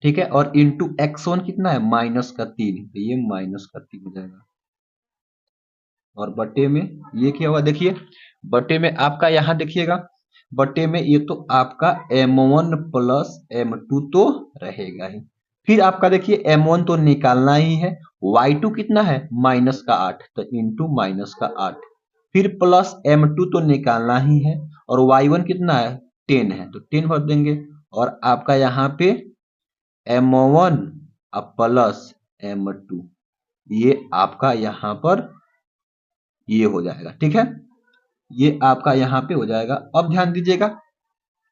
ठीक है, और इंटू x1 कितना है -3, तो ये -3 हो जाएगा। और बटे में ये क्या होगा, देखिए बटे में आपका यहाँ देखिएगा, बटे में ये तो आपका m1 प्लस m2 तो रहेगा ही। फिर आपका देखिए m1 तो निकालना ही है, y2 कितना है -8, तो इंटू -8। फिर प्लस m2 तो निकालना ही है और y1 कितना है 10 है, तो 10 भर देंगे। और आपका यहाँ पे m1 प्लस m2 ये आपका यहाँ पर ये हो जाएगा, ठीक है, ये आपका यहाँ पे हो जाएगा। अब ध्यान दीजिएगा,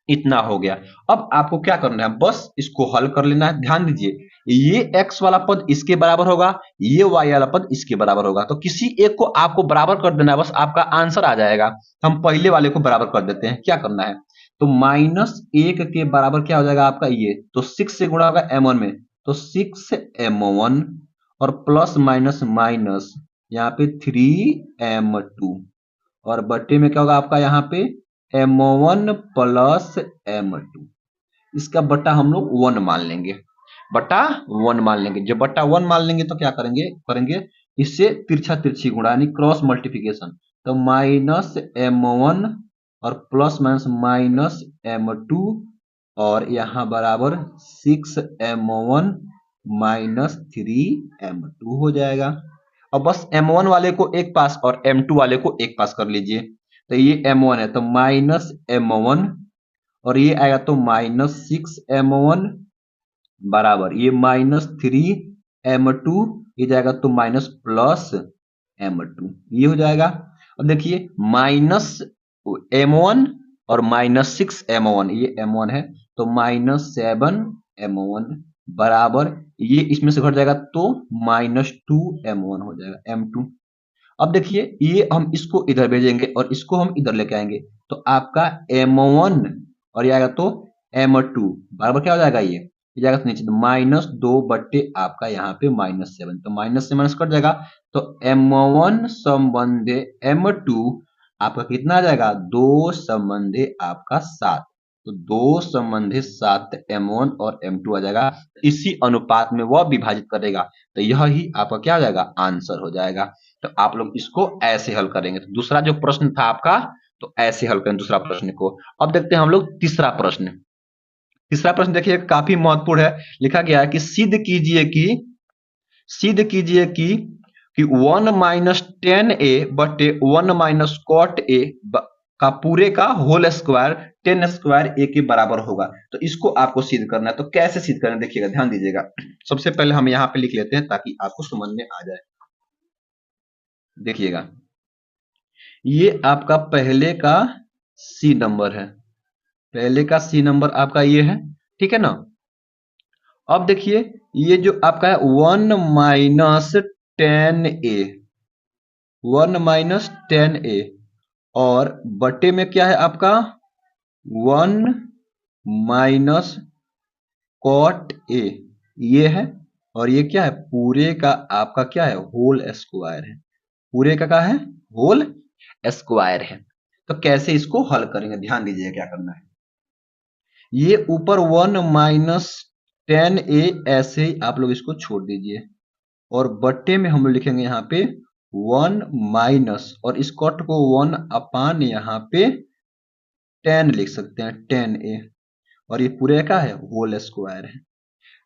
इतना हो गया। अब आपको क्या करना है, बस इसको हल कर लेना है। ध्यान दीजिए, ये x वाला पद इसके बराबर होगा, ये y वाला पद इसके बराबर होगा, तो किसी एक को आपको बराबर कर देना है, बस आपका आंसर आ जाएगा। हम पहले वाले को बराबर कर देते हैं। क्या करना है, तो -1 के बराबर क्या हो जाएगा आपका ये, तो 6 से गुणा होगा m1 में, तो 6m1 और प्लस माइनस माइनस यहाँ पे 3m2 और बटे में क्या होगा आपका यहाँ पे m1 प्लस m2। इसका बटा हम लोग 1 मान लेंगे, बटा 1 मान लेंगे। जब बटा 1 मान लेंगे तो क्या करेंगे इससे तिरछा तिरछी गुणा यानी क्रॉस मल्टीप्लिकेशन, तो -m1 और प्लस माइनस माइनस m2 और यहाँ बराबर 6m1 माइनस 3m2 हो जाएगा। अब बस m1 वाले को एक पास और m2 वाले को एक पास कर लीजिए, तो ये m1 है तो -m1 और ये आएगा तो -6m1 बराबर ये -3m2 ये जाएगा तो माइनस प्लस m2 ये हो जाएगा। अब देखिए -m1 और -6m1 ये m1 है तो -7m1 बराबर ये इसमें से घट जाएगा तो -2m1 हो जाएगा m2। अब देखिए ये हम इसको इधर भेजेंगे और इसको हम इधर लेके आएंगे, तो आपका m1 और ये आएगा तो m2 बराबर क्या हो जाएगा, ये जाएगा तो नीचे तो -2 बट्टे आपका यहाँ पे -7, तो माइनस से माइनस कट जाएगा, तो m1 संबंधे m2 आपका कितना आ जाएगा 2 संबंधे आपका 7, तो 2 संबंधे 7 m1 और m2 आ जाएगा। इसी अनुपात में वह विभाजित करेगा, तो यह ही आपका क्या हो जाएगा आंसर हो जाएगा। तो आप लोग इसको ऐसे हल करेंगे। तो दूसरा जो प्रश्न था आपका, तो ऐसे हल करें दूसरा प्रश्न को। अब देखते हैं हम लोग तीसरा प्रश्न। तीसरा प्रश्न देखिए काफी महत्वपूर्ण है। लिखा गया है कि सिद्ध कीजिए कि 1 माइनस 10a बटे 1 माइनस कॉट ए का पूरे का होल स्क्वायर 10 स्क्वायर ए के बराबर होगा। तो इसको आपको सिद्ध करना है। तो कैसे सिद्ध करना है देखिएगा, ध्यान दीजिएगा। सबसे पहले हम यहाँ पे लिख लेते हैं ताकि आपको समझ में आ जाए। देखिएगा, ये आपका पहले का सी नंबर है, पहले का सी नंबर आपका ये है, ठीक है ना। अब देखिए ये जो आपका है 1 माइनस 10a, 1 माइनस 10a और बटे में क्या है आपका 1 माइनस कॉट ए ये है, और ये क्या है पूरे का आपका क्या है होल स्क्वायर है, पूरे का क्या है होल स्क्वायर है। तो कैसे इसको हल करेंगे, ध्यान दीजिए क्या करना है। ये ऊपर 1 माइनस 10a ऐसे ही आप लोग इसको छोड़ दीजिए और बट्टे में हम लोग लिखेंगे यहाँ पे 1 माइनस और इस कॉट को 1 अपान यहाँ पे 10 लिख सकते हैं 10a और ये पूरे का है होल स्क्वायर है।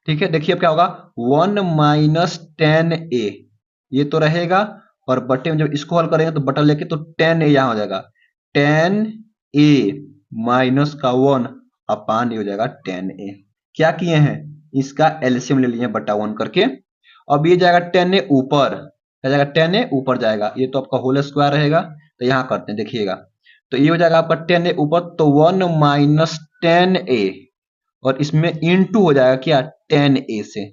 ठीक है, देखिए अब क्या होगा, 1 माइनस 10a, ये तो रहेगा, और बटे में जब इसको हल करेंगे तो बटा लेके तो 10a यहाँ हो जाएगा, 10a माइनस का 1 अपान ये हो जाएगा 10a। क्या किए हैं, इसका एलसीएम ले लिए बटा 1 करके। अब ये जाएगा 10a ऊपर, क्या जाएगा 10a ऊपर जाएगा, ये तो आपका होल स्क्वायर रहेगा, तो यहाँ करते हैं देखिएगा, तो ये हो जाएगा आपका 10a ऊपर, तो 1 माइनस 10a, और इसमें इंटू हो जाएगा क्या 10a से,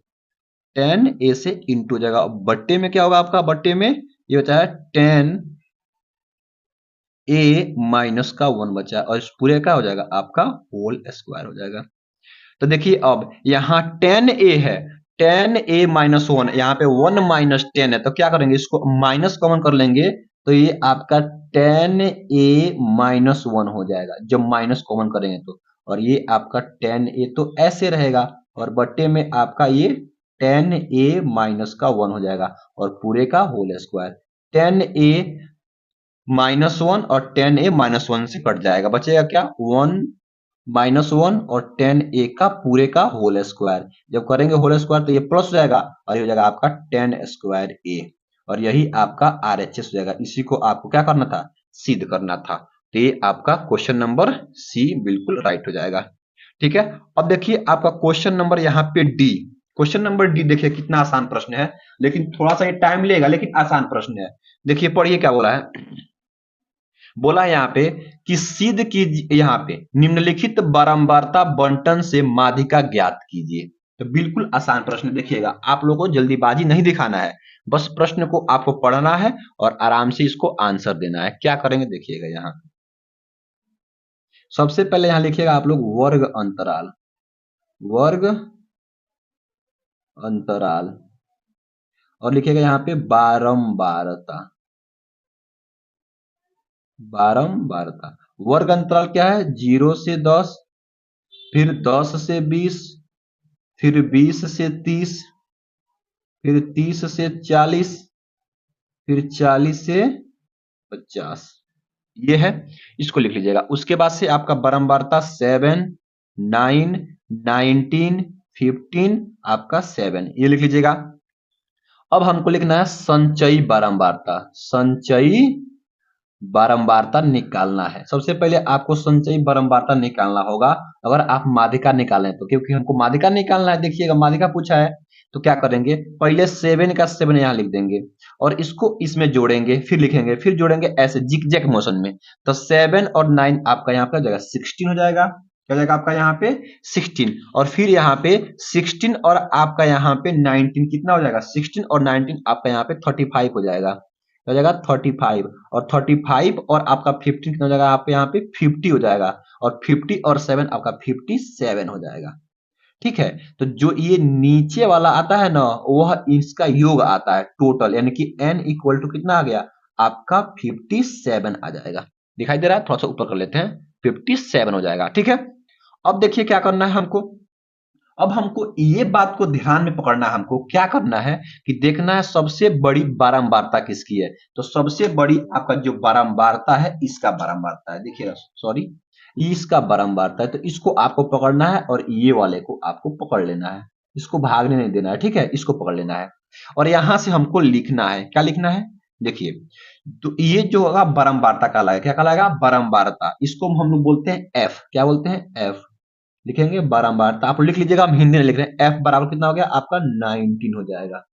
10a से इंटू हो जाएगा। बट्टे में क्या होगा आपका, बट्टे में ये होता है 10a माइनस का 1 बचा, और इस पूरे का हो जाएगा आपका होल स्क्वायर हो जाएगा। तो देखिए अब यहाँ 10a है, 10a माइनस 1, यहाँ पे 1 माइनस 10 है, तो क्या करेंगे, इसको माइनस कॉमन कर लेंगे, तो ये आपका 10a माइनस 1 हो जाएगा जब माइनस कॉमन करेंगे तो, और ये आपका 10a तो ऐसे रहेगा, और बट्टे में आपका ये 10a माइनस का 1 हो जाएगा, और पूरे का होल स्क्वायर, 10a माइनस 1 और 10a माइनस 1 से कट जाएगा, बचेगा क्या 1 माइनस 1 और 10a का पूरे का होल स्क्वायर, जब करेंगे होल स्क्वायर तो ये प्लस हो जाएगा, और ये हो जाएगा आपका 10 स्क्वायर a, और यही आपका RHS हो जाएगा। इसी को आपको क्या करना था, सिद्ध करना था। तो ये आपका क्वेश्चन नंबर सी बिल्कुल राइट हो जाएगा। ठीक है, अब देखिए आपका क्वेश्चन नंबर यहाँ पे डी, क्वेश्चन नंबर डी देखिए कितना आसान प्रश्न है, लेकिन थोड़ा सा ये टाइम लेगा, लेकिन आसान प्रश्न है। देखिए पढ़िए क्या बोला है, बोला यहाँ पे कि सिद्ध कीजिए, यहाँ पे निम्नलिखित बारंबारता बंटन से माध्यिका ज्ञात कीजिए। तो बिल्कुल आसान प्रश्न, देखिएगा आप लोगों को जल्दीबाजी नहीं दिखाना है, बस प्रश्न को आपको पढ़ना है और आराम से इसको आंसर देना है। क्या करेंगे देखिएगा, यहाँ सबसे पहले यहाँ लिखिएगा आप लोग वर्ग अंतराल, वर्ग अंतराल, और लिखिएगा यहाँ पे बारंबारता, बारंबारता। वर्ग अंतराल क्या है, 0 से 10, फिर 10 से 20, फिर 20 से 30, फिर 30 से 40, फिर 40 से 50, ये है, इसको लिख लीजिएगा। उसके बाद से आपका बारंबारता 7, 9, 19, 15, आपका 7, ये लिख लीजिएगा। अब हमको लिखना है संचयी बारंबारता, संचयी बारंबारता निकालना है। सबसे पहले आपको संचयी बारंबारता निकालना होगा, अगर आप माध्यिका निकालें तो, क्योंकि हमको माध्यिका निकालना है। देखिएगा माध्यिका पूछा है तो क्या करेंगे, पहले 7 का 7 यहाँ लिख देंगे, और इसको इसमें जोड़ेंगे, फिर लिखेंगे, फिर जोड़ेंगे, ऐसे जिगजैग मोशन में। तो 7 और 9 आपका यहाँ पे जगह 16 हो जाएगा, क्या हो जाएगा आपका यहाँ पे 16, और फिर यहाँ पे 16 और आपका यहाँ पे 19 कितना हो जाएगा, 16 और 19 आपका यहाँ पे 35 हो जाएगा, हो जाएगा 35, और 35 और आपका 15 कितना हो जाएगा, आप यहाँ पे 50 हो जाएगा, और 50 और 7 आपका 57 हो जाएगा। ठीक है, तो जो ये नीचे वाला आता है ना, वह इसका योग आता है टोटल, यानी कि n इक्वल टू कितना आ गया आपका 57 आ जाएगा। दिखाई दे रहा है, थोड़ा सा ऊपर कर लेते हैं, 57 हो जाएगा। ठीक है, अब देखिए क्या करना है हमको, अब हमको ये बात को ध्यान में पकड़ना है, हमको क्या करना है कि देखना है सबसे बड़ी बारंबारता किसकी है। तो सबसे बड़ी आपका जो बारंबारता है, इसका बारंबारता है, देखिएगा सॉरी, इसका बारंबारता है, तो इसको आपको पकड़ना है, और ये वाले को आपको पकड़ लेना है, इसको भागने नहीं देना है। ठीक है, इसको पकड़ लेना है, और यहां से हमको लिखना है, क्या लिखना है, देखिए, तो ये जो होगा बारंबारता कहलाएगा, क्या कहलाएगा, बारंबारता। इसको हम लोग बोलते हैं एफ, क्या बोलते हैं, एफ लिखेंगे बारंबारता। आप लिख लीजिएगा, हम हिंदी में लिख रहे हैं, एफ बराबर कितना हो गया आपका 19 हो जाएगा।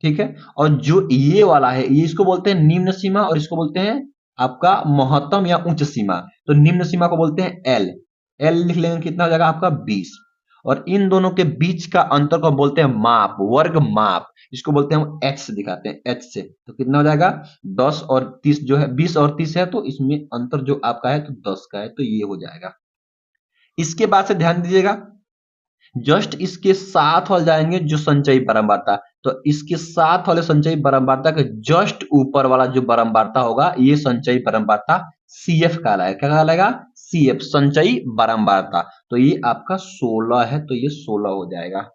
ठीक है, और जो ये वाला है, ये इसको बोलते हैं निम्न सीमा, और इसको बोलते हैं आपका महत्तम या उच्च सीमा। तो निम्न सीमा को बोलते हैं एल, एल लिख लेंगे कितना हो जाएगा आपका 20, और इन दोनों के बीच का अंतर को बोलते हैं माप, वर्ग माप, इसको बोलते हैं हम एच से दिखाते हैं, एच से। तो कितना हो जाएगा 10 और 30 जो है, 20 और 30 है, तो इसमें अंतर जो आपका है तो 10 का है, तो ये हो जाएगा। इसके बाद से ध्यान दीजिएगा, जस्ट इसके साथ वाले जाएंगे जो संचयी बारंबारता, तो इसके साथ वाले संचयी बारंबारता के जस्ट ऊपर वाला जो बारंबारता होगा, ये संचयी बारंबारता CF कहलाएगा, क्या कहलाएगा, CF संचयी बारंबारता। तो ये आपका 16 है, तो ये 16 हो जाएगा।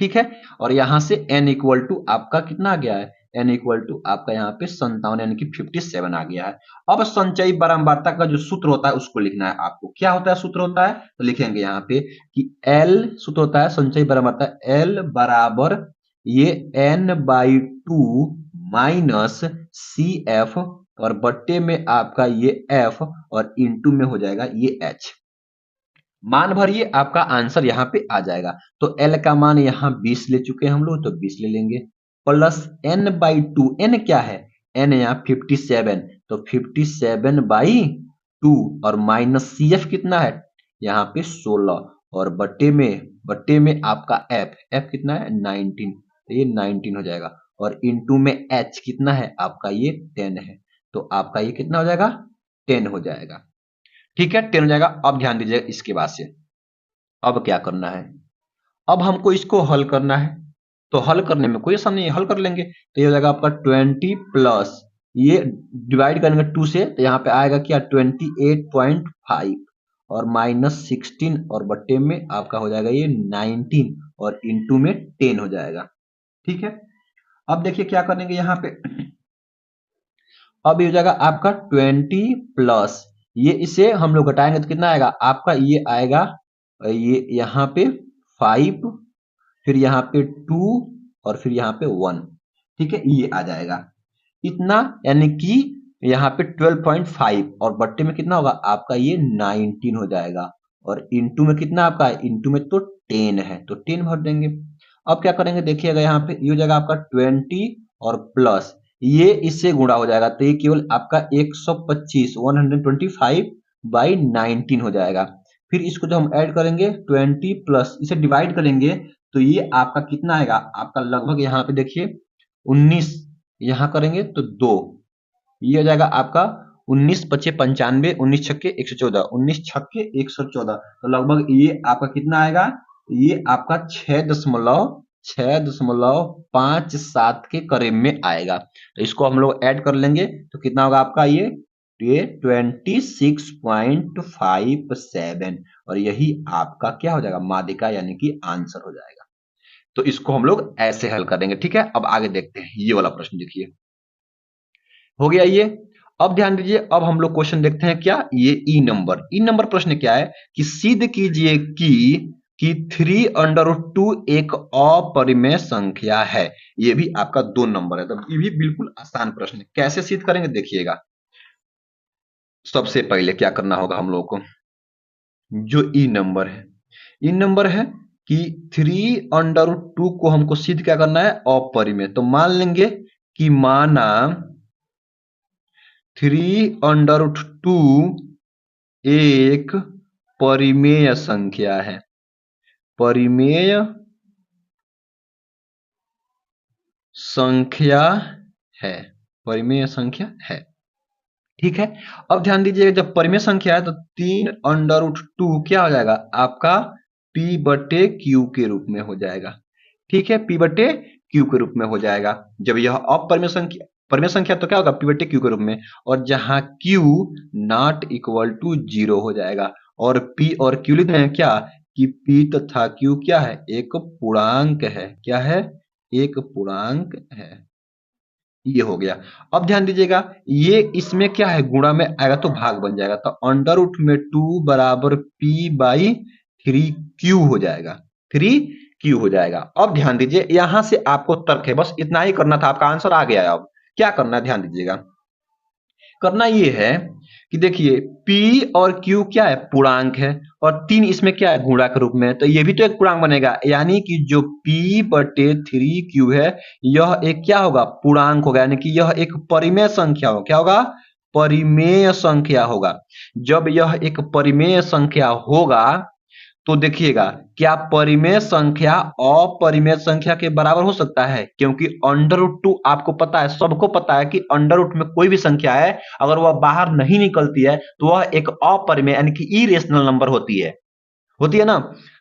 ठीक है, और यहां से n इक्वल टू आपका कितना आ गया है, n इक्वल टू आपका यहाँ पे 57 यानी कि 57 आ गया है। अब संचयी बारंबारता का जो सूत्र होता है उसको लिखना है आपको। क्या होता है सूत्र होता है, तो लिखेंगे यहाँ पे कि L सूत्र होता है संचयी बारंबारता L बराबर ये n/2 माइनस CF और बट्टे में आपका ये F और इंटू में हो जाएगा ये H। मान भरिए, आपका आंसर यहाँ पे आ जाएगा। तो L का मान यहाँ 20 ले चुके हैं हम लोग, तो 20 ले लेंगे प्लस n/2। n क्या है, n यहाँ 57, तो 57/2 और माइनस CF कितना है यहाँ पे 16 और बट्टे में आपका f कितना है 19, तो ये 19 हो जाएगा और इंटू में h कितना है आपका ये 10 है, तो आपका ये कितना हो जाएगा 10 हो जाएगा। ठीक है, 10 हो जाएगा। अब ध्यान दीजिएगा इसके बाद से अब क्या करना है, अब हमको इसको हल करना है। तो हल करने में कोई आसान नहीं है, हल कर लेंगे। तो ये हो जाएगा आपका 20 प्लस ये डिवाइड करेंगे 2 से, तो यहाँ पे आएगा क्या 28.5 और माइनस 16 और बट्टे में आपका हो जाएगा ये 19 और इंटू में 10 हो जाएगा। ठीक है, अब देखिए क्या करेंगे यहाँ पे, अब ये हो जाएगा आपका 20 प्लस ये इसे हम लोग घटाएंगे तो कितना आएगा आपका, ये आएगा ये यहाँ पे 5, फिर यहाँ पे 2 और फिर यहाँ पे 1। ठीक है, ये आ जाएगा इतना, यानी कि यहाँ पे 12.5 और बट्टे में कितना होगा आपका ये 19 हो जाएगा और इंटू में कितना आपका, इंटू में तो 10 है तो 10 भर देंगे। अब क्या करेंगे देखिएगा यहाँ पे ये हो जाएगा आपका 20 और प्लस ये इससे गुणा हो जाएगा, तो ये केवल आपका 125 हो जाएगा। फिर इसको जब हम ऐड करेंगे 20 प्लस इसे डिवाइड करेंगे तो ये आपका कितना आएगा आपका लगभग यहाँ पे देखिए 19, यहाँ करेंगे तो 2, ये हो जाएगा आपका 19 पचे 95, 19 छक्के 114, 19 छक्के 114, तो लगभग ये आपका कितना आएगा, ये आपका 6.57 के करीब में आएगा। तो इसको हम लोग ऐड कर लेंगे तो कितना होगा आपका ये 26.57 और यही आपका क्या हो जाएगा माध्यिका यानी कि आंसर हो जाएगा। तो इसको हम लोग ऐसे हल करेंगे। ठीक है, अब आगे देखते हैं, ये वाला प्रश्न देखिए हो गया ये। अब ध्यान दीजिए, अब हम लोग क्वेश्चन देखते हैं क्या, ये ई नंबर प्रश्न क्या है कि सिद्ध कीजिए कि 3√2 एक अपरिमेय संख्या है। ये भी आपका 2 नंबर है, तो ये भी बिल्कुल आसान प्रश्न है। कैसे सिद्ध करेंगे देखिएगा, सबसे पहले क्या करना होगा हम लोग को, जो ई नंबर है कि 3√2 को हमको सिद्ध क्या करना है अपरिमेय। तो मान लेंगे कि माना 3√2 एक परिमेय संख्या है, परिमेय संख्या है। ठीक है, अब ध्यान दीजिएगा जब परिमेय संख्या है तो 3√2 क्या हो जाएगा आपका p/q के रूप में हो जाएगा। ठीक है, p/q के रूप में हो जाएगा। जब यह परिमेय संख्या तो क्या होगा p/q के रूप में, और जहां q नॉट इक्वल टू 0 हो जाएगा और p और q लिखते हैं क्या कि p तथा q क्या है एक पूर्णांक है। क्या है, एक पूर्णांक है। ये हो गया। अब ध्यान दीजिएगा ये इसमें क्या है गुणा में आएगा तो भाग बन जाएगा, तो अंडर रूट में 2 बराबर p/3q हो जाएगा, 3q हो जाएगा। अब ध्यान दीजिए यहां से आपको तर्क है, बस इतना ही करना था, आपका आंसर आ गया है। अब क्या करना है ध्यान दीजिएगा, करना ये है कि देखिए p और q क्या है पूर्णांक है और 3 इसमें क्या है गुणा के रूप में, तो ये भी तो एक पूर्णांक बनेगा, यानी कि जो p/3q है यह एक क्या होगा पूर्णांक होगा, यानी कि यह एक परिमेय संख्या होगा। क्या होगा, परिमेय संख्या होगा। जब यह एक परिमेय संख्या होगा तो देखिएगा क्या परिमेय संख्या अपरिमेय संख्या के बराबर हो सकता है, क्योंकि √2 आपको पता है, सबको पता है कि √2 में कोई भी संख्या है अगर वह बाहर नहीं निकलती है तो वह एक अपरिमेय यानी कि इरेशनल नंबर होती है ना।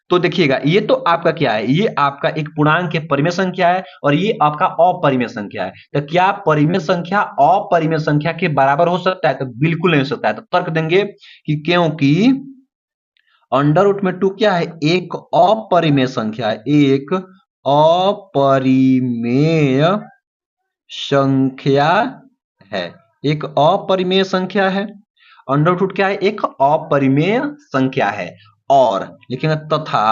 तो देखिएगा ये तो आपका क्या है, ये आपका एक पूर्णांक के परिमेय संख्या है और ये आपका अपरिमेय संख्या है। तो क्या परिमेय संख्या अपरिमेय संख्या के बराबर हो सकता है, तो बिल्कुल नहीं हो सकता है। तो तर्क देंगे कि क्योंकि √2 क्या है एक अपरिमेय संख्या है, एक अपरिमेय संख्या है, एक अपरिमेय संख्या है। अंडर रूट क्या है? एक अपरिमेय संख्या है। और लिखेंगे तथा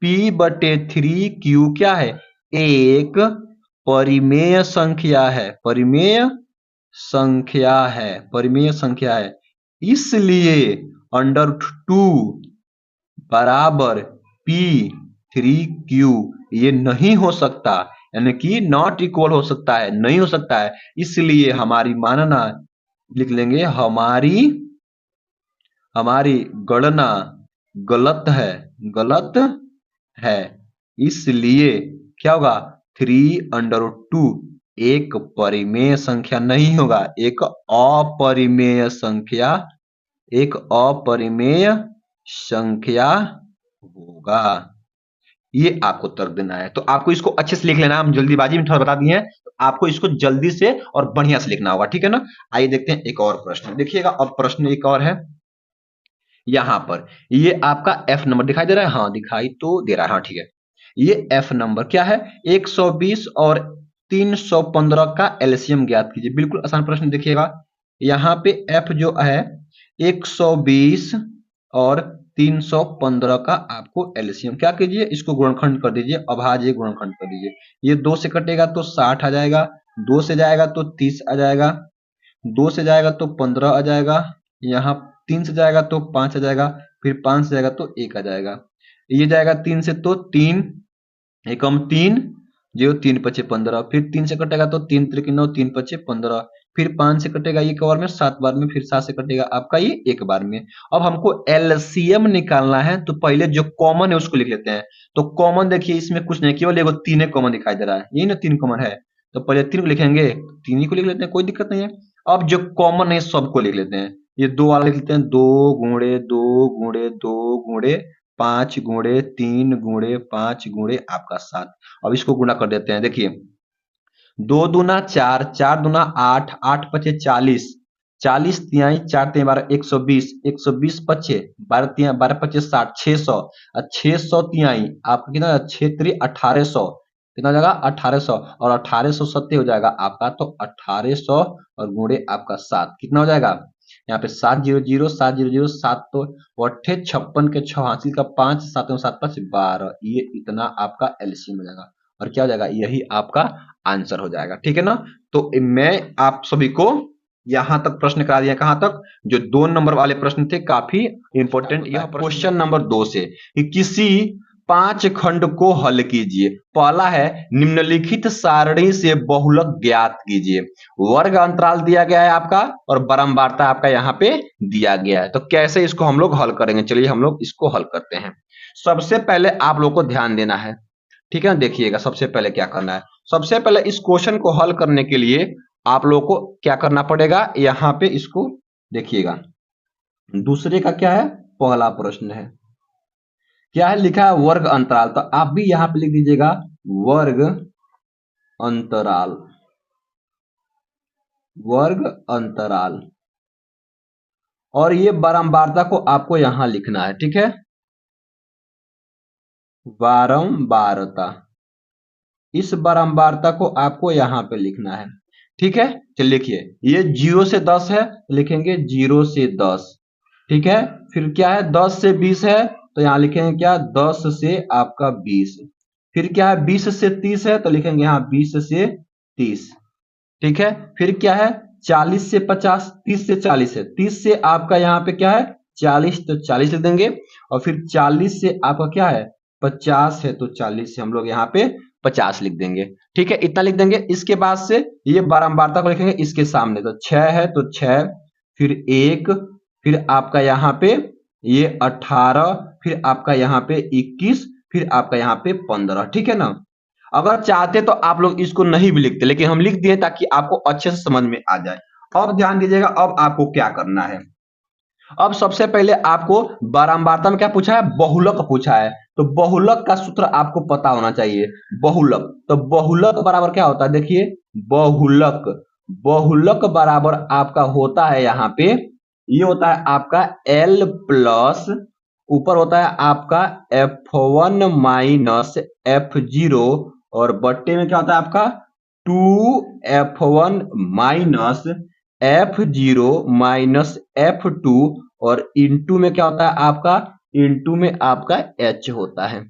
P/3 क्या है? एक परिमेय संख्या है, परिमेय संख्या है, परिमेय संख्या है। इसलिए अंडर 2 बराबर P3Q ये नहीं हो सकता, यानी कि नॉट इक्वल हो सकता है, नहीं हो सकता है। इसलिए हमारी मानना लिख लेंगे, हमारी गणना गलत है, गलत है। इसलिए क्या होगा? 3/2 एक परिमेय संख्या नहीं होगा, एक अपरिमेय संख्या, एक अपरिमेय संख्या होगा। ये आपको तर्क देना है, तो आपको इसको अच्छे से लिख लेना। हम जल्दीबाजी में थोड़ा बता दिए हैं, तो आपको इसको जल्दी से और बढ़िया से लिखना होगा, ठीक है ना। आइए देखते हैं एक और प्रश्न, देखिएगा। अब प्रश्न एक और है यहां पर, ये आपका एफ नंबर दिखाई दे रहा है? हाँ दिखाई तो दे रहा है, हाँ ठीक है। ये एफ नंबर क्या है? 120 और 315 का एलसीएम ज्ञात कीजिए। बिल्कुल आसान प्रश्न, देखिएगा यहाँ पे एफ जो है 120 और 315 का आपको एलसीएम क्या कीजिए, इसको गुणनखंड कर दीजिए, अभाज्य गुणनखंड कर दीजिए। ये 2 से कटेगा तो 60 आ जाएगा, 2 से जाएगा तो 30 आ जाएगा, 2 से जाएगा तो 15 आ जाएगा, यहाँ 3 से जाएगा तो 5 आ जाएगा, फिर 5 से जाएगा तो 1 आ जाएगा। ये जाएगा 3 से तो 3 एकम 3 जो 3 पचे 15, फिर 3 से कटेगा तो 3 त्रिक 9, 3 पचे 15, फिर 5 से कटेगा एक बार में, 7 बार में, फिर 7 से कटेगा आपका ये एक बार में। अब हमको एलसीएम निकालना है, तो पहले जो कॉमन है उसको लिख लेते हैं। तो कॉमन देखिए इसमें कुछ नहीं, केवल एगो 3 कॉमन दिखाई दे रहा है, यही ना 3 कॉमन है, तो पहले 3 को लिखेंगे, 3 ही को लिख लेते हैं, कोई दिक्कत नहीं है। अब जो कॉमन है सबको लिख लेते हैं, ये 2 वाला लिख लेते हैं, 2 गुणे 2 गुणे 2 गुणे 5 गुणे 3 गुणे 5 गुणे आपका 7। अब इसको गुणा कर देते हैं, देखिए 2 दूना 4, 4 दूना 8, 8 पचे 40, 40 तिहाई 4 तिहाई 12, 120, 120 पचे 12 तिहाई 12 पचे 60, 600 और 600 तिहाई आपका कितना? 6 3 1800, कितना हो जाएगा? 1800, और 1800 सत्य हो जाएगा आपका, तो 1800 और गुणे आपका 7 कितना हो जाएगा? यहाँ पे 700 700 7 तो 56 के 6 हासिल का 5 7 7 5 12, ये इतना आपका एलसीएम हो जाएगा, और क्या हो जाएगा? यही आपका आंसर हो जाएगा, ठीक है ना। तो मैं आप सभी को यहां तक प्रश्न करा दिया, कहां तक? जो 2 नंबर वाले प्रश्न थे, काफी इंपॉर्टेंट। यह क्वेश्चन नंबर 2 से कि किसी 5 खंड को हल कीजिए। पहला है निम्नलिखित सारणी से बहुलक ज्ञात कीजिए। वर्ग अंतराल दिया गया है आपका, और बारंबारता आपका यहाँ पे दिया गया है। तो कैसे इसको हम लोग हल करेंगे? चलिए हम लोग इसको हल करते हैं। सबसे पहले आप लोग को ध्यान देना है, ठीक है, देखिएगा सबसे पहले क्या करना है। सबसे पहले इस क्वेश्चन को हल करने के लिए आप लोगों को क्या करना पड़ेगा, यहाँ पे इसको देखिएगा। दूसरे का क्या है? पहला प्रश्न है, क्या है? लिखा है वर्ग अंतराल, तो आप भी यहाँ पे लिख दीजिएगा वर्ग अंतराल, वर्ग अंतराल। और ये बारंबारता को आपको यहां लिखना है, ठीक है, बारंबारता, इस बारंबारता को आपको यहां पे लिखना है, ठीक है। चलिए लिखिए, ये 0 से 10 है, लिखेंगे 0 से 10, ठीक है। फिर क्या है? 10 से 20 है, तो यहां लिखेंगे क्या? 10 से आपका 20। फिर क्या है? 20 से 30 है, तो लिखेंगे यहां 20 से 30, ठीक है। फिर क्या है? 40 से 50, 30 से 40 है, 30 से आपका यहाँ पे क्या है? 40, तो 40 लिख देंगे। और फिर 40 से आपका क्या है? 50 है, तो 40 से हम लोग यहाँ पे 50 लिख देंगे, ठीक है, इतना लिख देंगे। इसके बाद से ये बारंबारता को लिखेंगे इसके सामने, तो 6 है तो 6, फिर 1, फिर आपका यहाँ पे ये 18, फिर आपका यहाँ पे 21, फिर आपका यहाँ पे 15, ठीक है ना। अगर चाहते तो आप लोग इसको नहीं भी लिखते, लेकिन हम लिख दिए ताकि आपको अच्छे से समझ में आ जाए। अब ध्यान दीजिएगा, अब आपको क्या करना है। अब सबसे पहले आपको बारंबारता में क्या पूछा है? बहुलक पूछा है, तो बहुलक का सूत्र आपको पता होना चाहिए। बहुलक, तो बहुलक बराबर क्या होता है? देखिए बहुलक, बहुलक बराबर आपका होता है यहाँ पे, ये होता है आपका L प्लस, ऊपर होता है आपका F1 माइनस F0, और बट्टे में क्या होता है आपका 2f1 minus f0 minus f2 और इनटू में क्या होता है आपका, इनटू में आपका h होता है।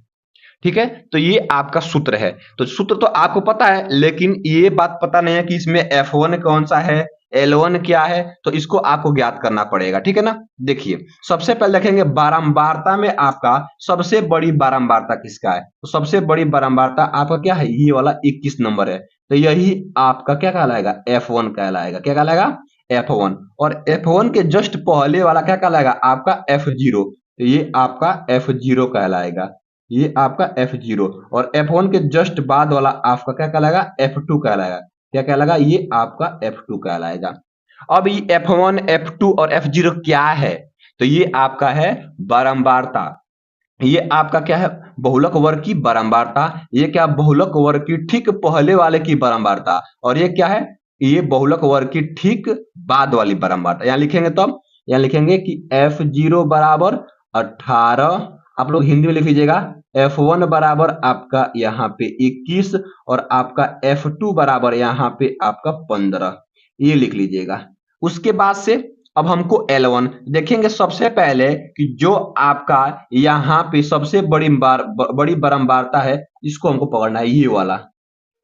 ठीक है, तो ये आपका सूत्र है। तो सूत्र तो आपको पता है, लेकिन ये बात पता नहीं है कि इसमें F1 कौन सा है, L1 क्या है, तो इसको आपको ज्ञात करना पड़ेगा। ठीक है ना। देखिए, सबसे पहले देखेंगे बारंबारता में आपका सबसे बड़ी बारंबारता किसका है। तो सबसे बड़ी बारंबारता आपका क्या है, ये वाला 21 नंबर है। तो यही आपका क्या कहलाएगा, F1 कहलाएगा। क्या कहलाएगा, F1। और F1 के जस्ट पहले वाला क्या कहलाएगा, आपका F0। तो ये आपका F0 कहलाएगा, ये आपका F0। और F1 के जस्ट बाद वाला आपका क्या कहलाएगा, F2 कहलाएगा। क्या कहलाएगा, ये आपका F2 कहलाएगा। अब ये F1, F2 और F0 क्या है, तो ये आपका है बारंबारता। ये आपका क्या है, बहुलक वर्ग की बारंबारता। ये क्या, बहुलक वर्ग की ठीक पहले वाले की बारंबारता। और ये क्या है, ये बहुलक वर्ग की ठीक बाद वाली बारंबारता। यहां लिखेंगे तब, यहां लिखेंगे कि F0 बराबर 18, आप लोग हिंदी में लिख लीजिएगा। F1 बराबर आपका यहाँ पे 21 और आपका F2 बराबर यहाँ पे आपका 15, ये लिख लीजिएगा। उसके बाद से अब हमको L1 देखेंगे। सबसे पहले कि जो आपका यहाँ पे सबसे बड़ी बारंबारता है, इसको हमको पकड़ना है, ये वाला।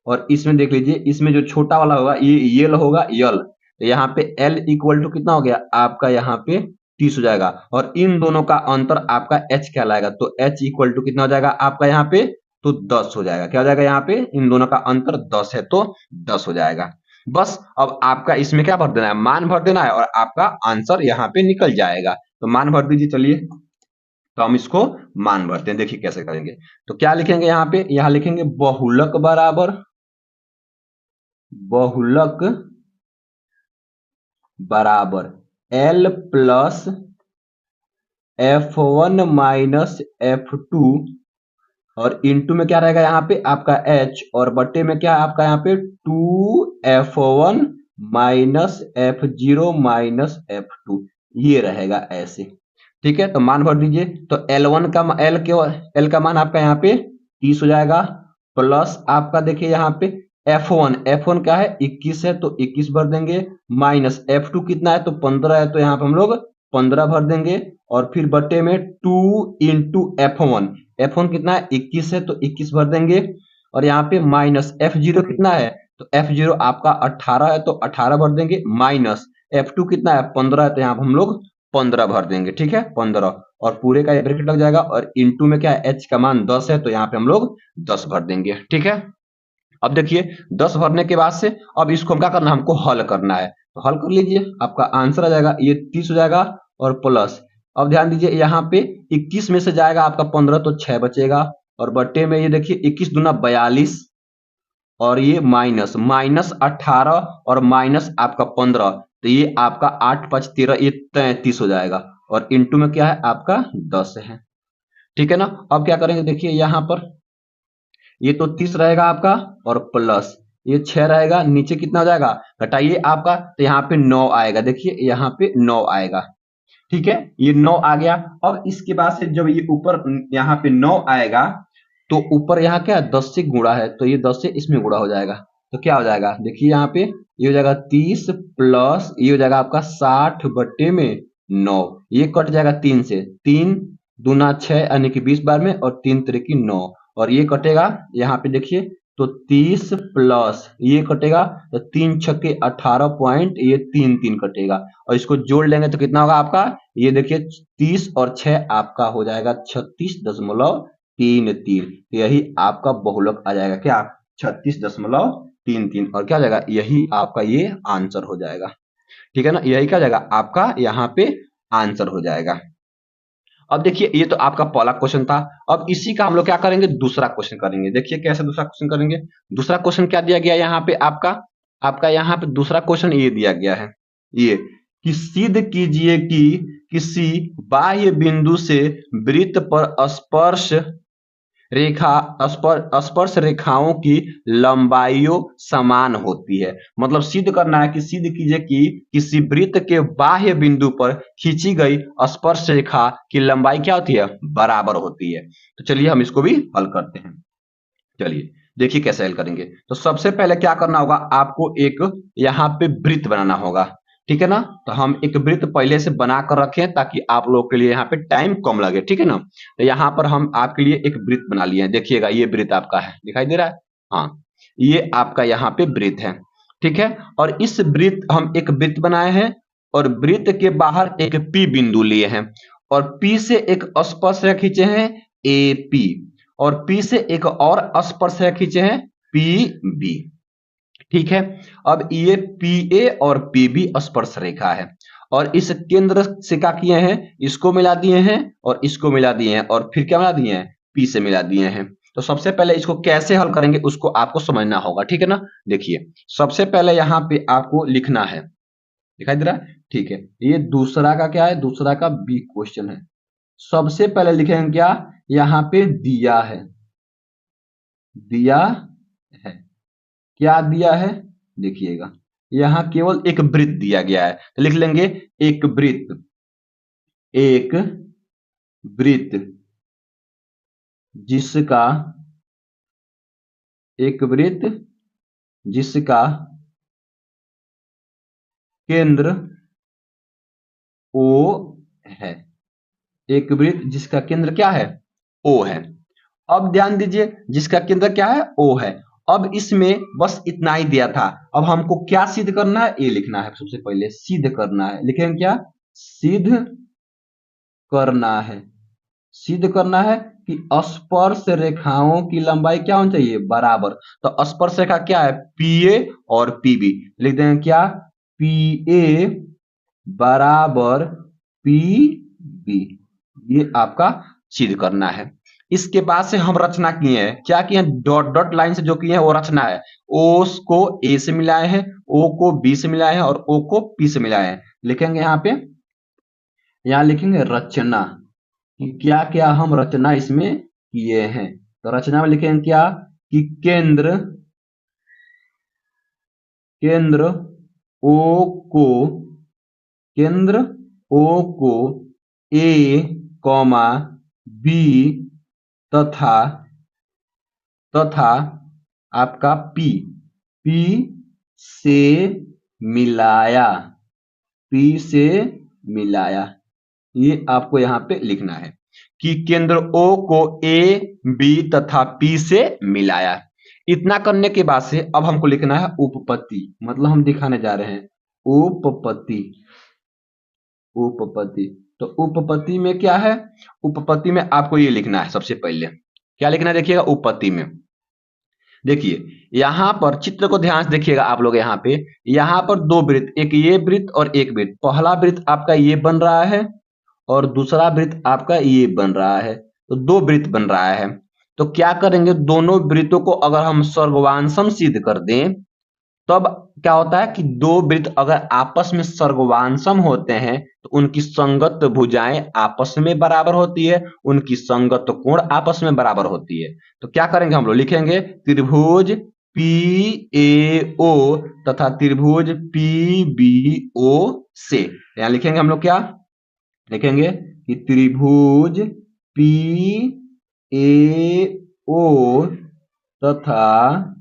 और इसमें देख लीजिए, इसमें जो छोटा वाला होगा ये यल होगा, यल। तो यहाँ पे L इक्वल टू कितना हो गया आपका, यहाँ पे 30 हो जाएगा। और इन दोनों का अंतर आपका H कहलाएगा। तो H इक्वल टू कितना हो जाएगा आपका यहाँ पे, तो 10 हो जाएगा। क्या हो जाएगा, यहाँ पे इन दोनों का अंतर 10 है, तो 10 हो जाएगा। बस अब आपका इसमें क्या भर देना है, मान भर देना है, और आपका आंसर यहाँ पे निकल जाएगा। तो मान भर दीजिए। चलिए, तो हम इसको मान भरते हैं, देखिए कैसे करेंगे। तो क्या लिखेंगे यहाँ पे, यहाँ लिखेंगे बहुलक बराबर, बहुलक बराबर L plus F1 minus F2 और इनटू में क्या रहेगा यहाँ पे आपका H, और बट्टे में क्या है आपका यहाँ पे 2F1 minus F0 minus F2, ये रहेगा ऐसे। ठीक है, तो मान भर दीजिए। तो L1 का L का मान आपका यहाँ पे 30 हो जाएगा, प्लस आपका देखिए यहाँ पे F1 क्या है, 21 है, तो 21 भर देंगे, माइनस F2 कितना है, तो 15 है, तो यहाँ पे हम लोग 15 भर देंगे। और फिर बट्टे में 2 इंटू F1 कितना है, 21 है, तो 21 भर देंगे। और यहाँ पे माइनस F0 कितना है, तो F0 आपका 18 है, तो 18 भर देंगे, माइनस F2 कितना है, 15 है, तो यहाँ पे हम लोग 15 भर देंगे। ठीक है, 15, और पूरे का ब्रैकेट लग जाएगा। और इनटू में क्या है, H का मान 10 है, तो यहाँ पे हम लोग 10 भर देंगे। ठीक है, अब देखिए 10 भरने के बाद से अब इसको हम क्या करना है, हमको हल करना है। तो हल कर लीजिए, आपका आंसर आ जाएगा, ये 30 हो जाएगा और प्लस। अब ध्यान दीजिए, यहाँ पे 21 में से जाएगा आपका 15, तो 6 बचेगा। और बट्टे में ये देखिए 21 दूना 42, और ये माइनस 18 और माइनस आपका 15, तो ये आपका 8 5 13, ये 33 हो जाएगा। और इनटू में क्या है आपका 10 है। ठीक है ना। अब क्या करेंगे, देखिए यहाँ पर ये तो 30 रहेगा आपका, और प्लस ये 6 रहेगा, नीचे कितना हो जाएगा, घटाइए आपका, तो यहाँ पे 9 आएगा। देखिए यहाँ पे 9 आएगा। ठीक है, ये 9 आ गया। अब इसके बाद से जब ये ऊपर यहाँ पे 9 आएगा, तो ऊपर यहाँ क्या 10 से गुणा है, तो ये 10 से इसमें गुणा हो जाएगा। तो क्या हो जाएगा, देखिए यहाँ पे ये हो जाएगा 30 प्लस ये हो जाएगा आपका 60 बट्टे में 9, ये कट जाएगा 3 से, 3 दूना 6 यानी कि 20 बार में, और 3 त्रिकी 9, और ये कटेगा यहाँ पे देखिए, तो 30 प्लस ये कटेगा, तो 3 छक्के 18 पॉइंट, ये 3 कटेगा। और इसको जोड़ लेंगे तो कितना होगा आपका, ये देखिए 30 और 6 आपका हो जाएगा 36.33। यही आपका बहुलक आ जाएगा, क्या 36.33, और क्या हो जाएगा, यही आपका ये आंसर हो जाएगा। ठीक है ना, यही क्या जाएगा आपका यहाँ पे आंसर हो जाएगा। अब देखिए, ये तो आपका पहला क्वेश्चन था। अब इसी का हम लोग क्या करेंगे, दूसरा क्वेश्चन करेंगे। देखिए कैसे दूसरा क्वेश्चन करेंगे। दूसरा क्वेश्चन क्या दिया गया यहाँ पे आपका यहाँ पे दूसरा क्वेश्चन ये दिया गया है, ये कि सिद्ध कीजिए कि किसी बाह्य बिंदु से वृत्त पर स्पर्श रेखाओं की लंबाइयों समान होती है। मतलब सिद्ध करना है कि सिद्ध कीजिए कि किसी वृत्त के बाह्य बिंदु पर खींची गई स्पर्श रेखा की लंबाई क्या होती है, बराबर होती है। तो चलिए हम इसको भी हल करते हैं। चलिए देखिए कैसे हल करेंगे। तो सबसे पहले क्या करना होगा, आपको एक यहाँ पे वृत्त बनाना होगा, ठीक है ना। तो हम एक वृत्त पहले से बना कर रखें ताकि आप लोग के लिए यहाँ पे टाइम कम लगे, ठीक है ना। तो यहाँ पर हम आपके लिए एक वृत्त बना लिए हैं, देखिएगा ये वृत्त आपका है, दिखाई दे रहा है। हाँ, ये आपका यहाँ पे वृत्त है, ठीक है। और इस वृत्त हम एक वृत्त बनाए हैं और वृत्त के बाहर एक पी बिंदु लिए हैं और पी से एक स्पर्शरेखा खींचे हैं ए पी और पी से एक और स्पर्शरेखा खींचे हैं पी बी, ठीक है। अब ये पी ए और पी बी स्पर्श रेखा है और इस केंद्र से क्या किए हैं, इसको मिला दिए हैं और इसको मिला दिए हैं और फिर क्या मिला दिए हैं, पी से मिला दिए हैं। तो सबसे पहले इसको कैसे हल करेंगे उसको आपको समझना होगा, ठीक है ना। देखिए सबसे पहले यहाँ पे आपको लिखना है, दिखाई दे रहा है, ठीक है। ये दूसरा का क्या है, दूसरा का बी क्वेश्चन है। सबसे पहले लिखेंगे क्या, यहाँ पे दिया है, दिया है, क्या दिया है, देखिएगा यहां केवल एक वृत्त दिया गया है तो लिख लेंगे एक वृत्त, एक वृत्त जिसका, एक वृत्त जिसका केंद्र ओ है, एक वृत्त जिसका केंद्र क्या है, ओ है। अब ध्यान दीजिए जिसका केंद्र क्या है, ओ है। अब इसमें बस इतना ही दिया था, अब हमको क्या सिद्ध करना है, ये लिखना है। सबसे पहले सिद्ध करना है, लिखेंगे क्या, सिद्ध करना है, सिद्ध करना है कि स्पर्श रेखाओं की लंबाई क्या होनी चाहिए, बराबर। तो स्पर्श रेखा क्या है, पी ए और पी बी, लिख देंगे क्या, पी ए बराबर पी बी, ये आपका सिद्ध करना है। इसके बाद से हम रचना किए हैं, क्या किए हैं, डॉट डॉट लाइन से जो किए हैं वो रचना है। ओ को ए से मिलाए हैं, ओ को बी से मिलाए हैं और ओ को पी से मिलाए हैं। लिखेंगे यहाँ पे, यहाँ लिखेंगे रचना कि क्या क्या हम रचना इसमें किए हैं। तो रचना में लिखेंगे क्या, कि केंद्र, केंद्र ओ को, केंद्र ओ को ए कॉमा बी तथा तथा आपका पी, पी से मिलाया, पी से मिलाया, ये आपको यहाँ पे लिखना है कि केंद्र O को A, B तथा P से मिलाया। इतना करने के बाद से अब हमको लिखना है उपपत्ति, मतलब हम दिखाने जा रहे हैं उपपत्ति, उपपत्ति। तो उपपत्ति में क्या है, उपपत्ति में आपको ये लिखना है, सबसे पहले क्या लिखना है, देखिएगा उपपत्ति में, देखिए यहाँ पर चित्र को ध्यान से देखिएगा आप लोग। यहाँ पर दो वृत्त, एक ये वृत्त और एक वृत्त। पहला वृत्त आपका ये बन रहा है और दूसरा वृत्त आपका ये बन रहा है, तो दो वृत्त बन रहा है। तो क्या करेंगे, दोनों वृत्तों को अगर हम सर्गवांशम सिद्ध कर दें तब क्या होता है कि दो वृत्त अगर आपस में सर्गवांशम होते हैं तो उनकी संगत भुजाएं आपस में बराबर होती है, उनकी संगत कोण आपस में बराबर होती है। तो क्या करेंगे हम लोग, लिखेंगे त्रिभुज पी ए ओ तथा त्रिभुज पी बी ओ से। यहां लिखेंगे हम लोग क्या, लिखेंगे कि त्रिभुज पी ए ओ तथा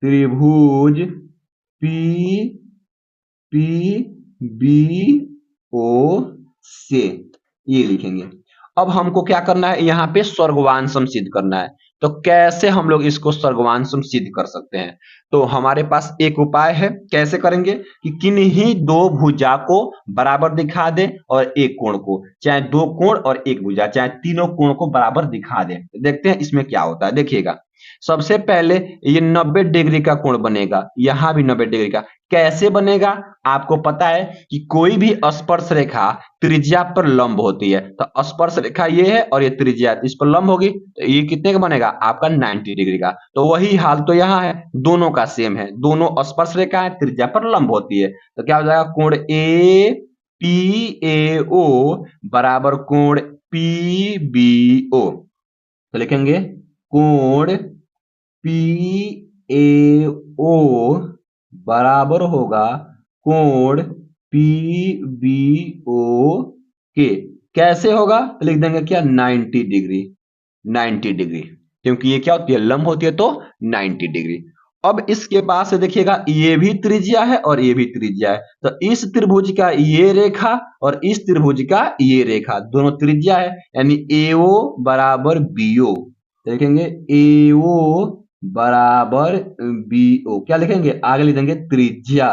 त्रिभुज पी पी बी ओ से, ये लिखेंगे। अब हमको क्या करना है, यहाँ पे सर्गवांशम सिद्ध करना है। तो कैसे हम लोग इसको सर्गवांशम सिद्ध कर सकते हैं, तो हमारे पास एक उपाय है। कैसे करेंगे कि किन्हीं दो भुजा को बराबर दिखा दें और एक कोण को, चाहे दो कोण और एक भुजा, चाहे तीनों कोण को बराबर दिखा दें। देखते हैं इसमें क्या होता है, देखिएगा सबसे पहले ये 90 डिग्री का कोण बनेगा, यहां भी 90 डिग्री का। कैसे बनेगा, आपको पता है कि कोई भी स्पर्श रेखा त्रिज्या पर लंब होती है। तो स्पर्श रेखा ये है और ये त्रिज्या इस पर लंब होगी, तो ये कितने का बनेगा, आपका 90 डिग्री का। तो वही हाल तो यहाँ है, दोनों का सेम है, दोनों स्पर्श रेखा है, त्रिज्या पर लंब होती है। तो क्या हो जाएगा, कोण ए पी ए ओ बराबर कोण पी बी ओ। तो लिखेंगे कोण पी ए ओ बराबर होगा कोण पी बी ओ के। कैसे होगा, लिख देंगे क्या, 90 डिग्री, 90 डिग्री। क्योंकि ये क्या होती है, लंब होती है, तो 90 डिग्री। अब इसके बाद से देखिएगा, ये भी त्रिज्या है और ये भी त्रिज्या है, तो इस त्रिभुज का ये रेखा और इस त्रिभुज का ये रेखा दोनों त्रिज्या है, यानी AO बराबर BO। देखेंगे AO बराबर BO, क्या लिखेंगे, आगे लिख देंगे त्रिज्या।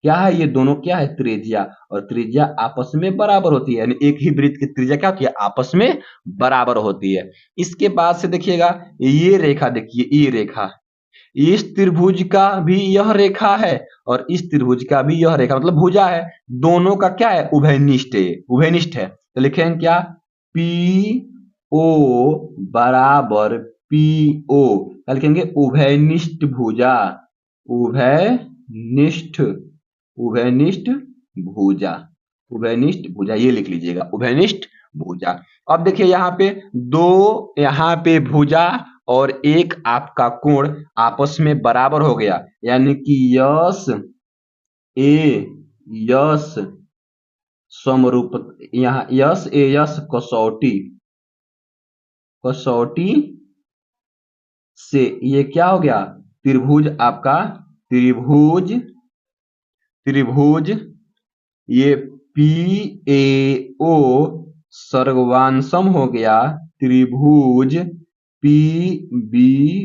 क्या है, ये दोनों क्या है, त्रिज्या, और त्रिज्या आपस में बराबर होती है, यानी एक ही वृत्त की त्रिज्या क्या होती है, आपस में बराबर होती है। इसके बाद से देखिएगा, ये रेखा देखिए, ये रेखा, इस त्रिभुज का भी यह रेखा है और इस त्रिभुज का भी यह रेखा, मतलब भुजा है, दोनों का क्या है, उभयनिष्ठ है, उभयनिष्ठ है। तो लिखेंगे क्या, PO बराबर PO, क्या लिखेंगे, उभयनिष्ठ भुजा, उभयनिष्ठ, उभयनिष्ठ भुजा, उभयनिष्ठ भुजा, ये लिख लीजिएगा, उभयनिष्ठ भुजा। अब देखिए यहाँ पे दो, यहाँ पे भुजा और एक आपका कोण आपस में बराबर हो गया, यानी कि यस ए यस समरूप, यहाँ यस ए यस कसौटी, कसौटी से ये क्या हो गया, त्रिभुज आपका, त्रिभुज, त्रिभुज ये PAO सर्गवांशम हो गया त्रिभुज PBOK,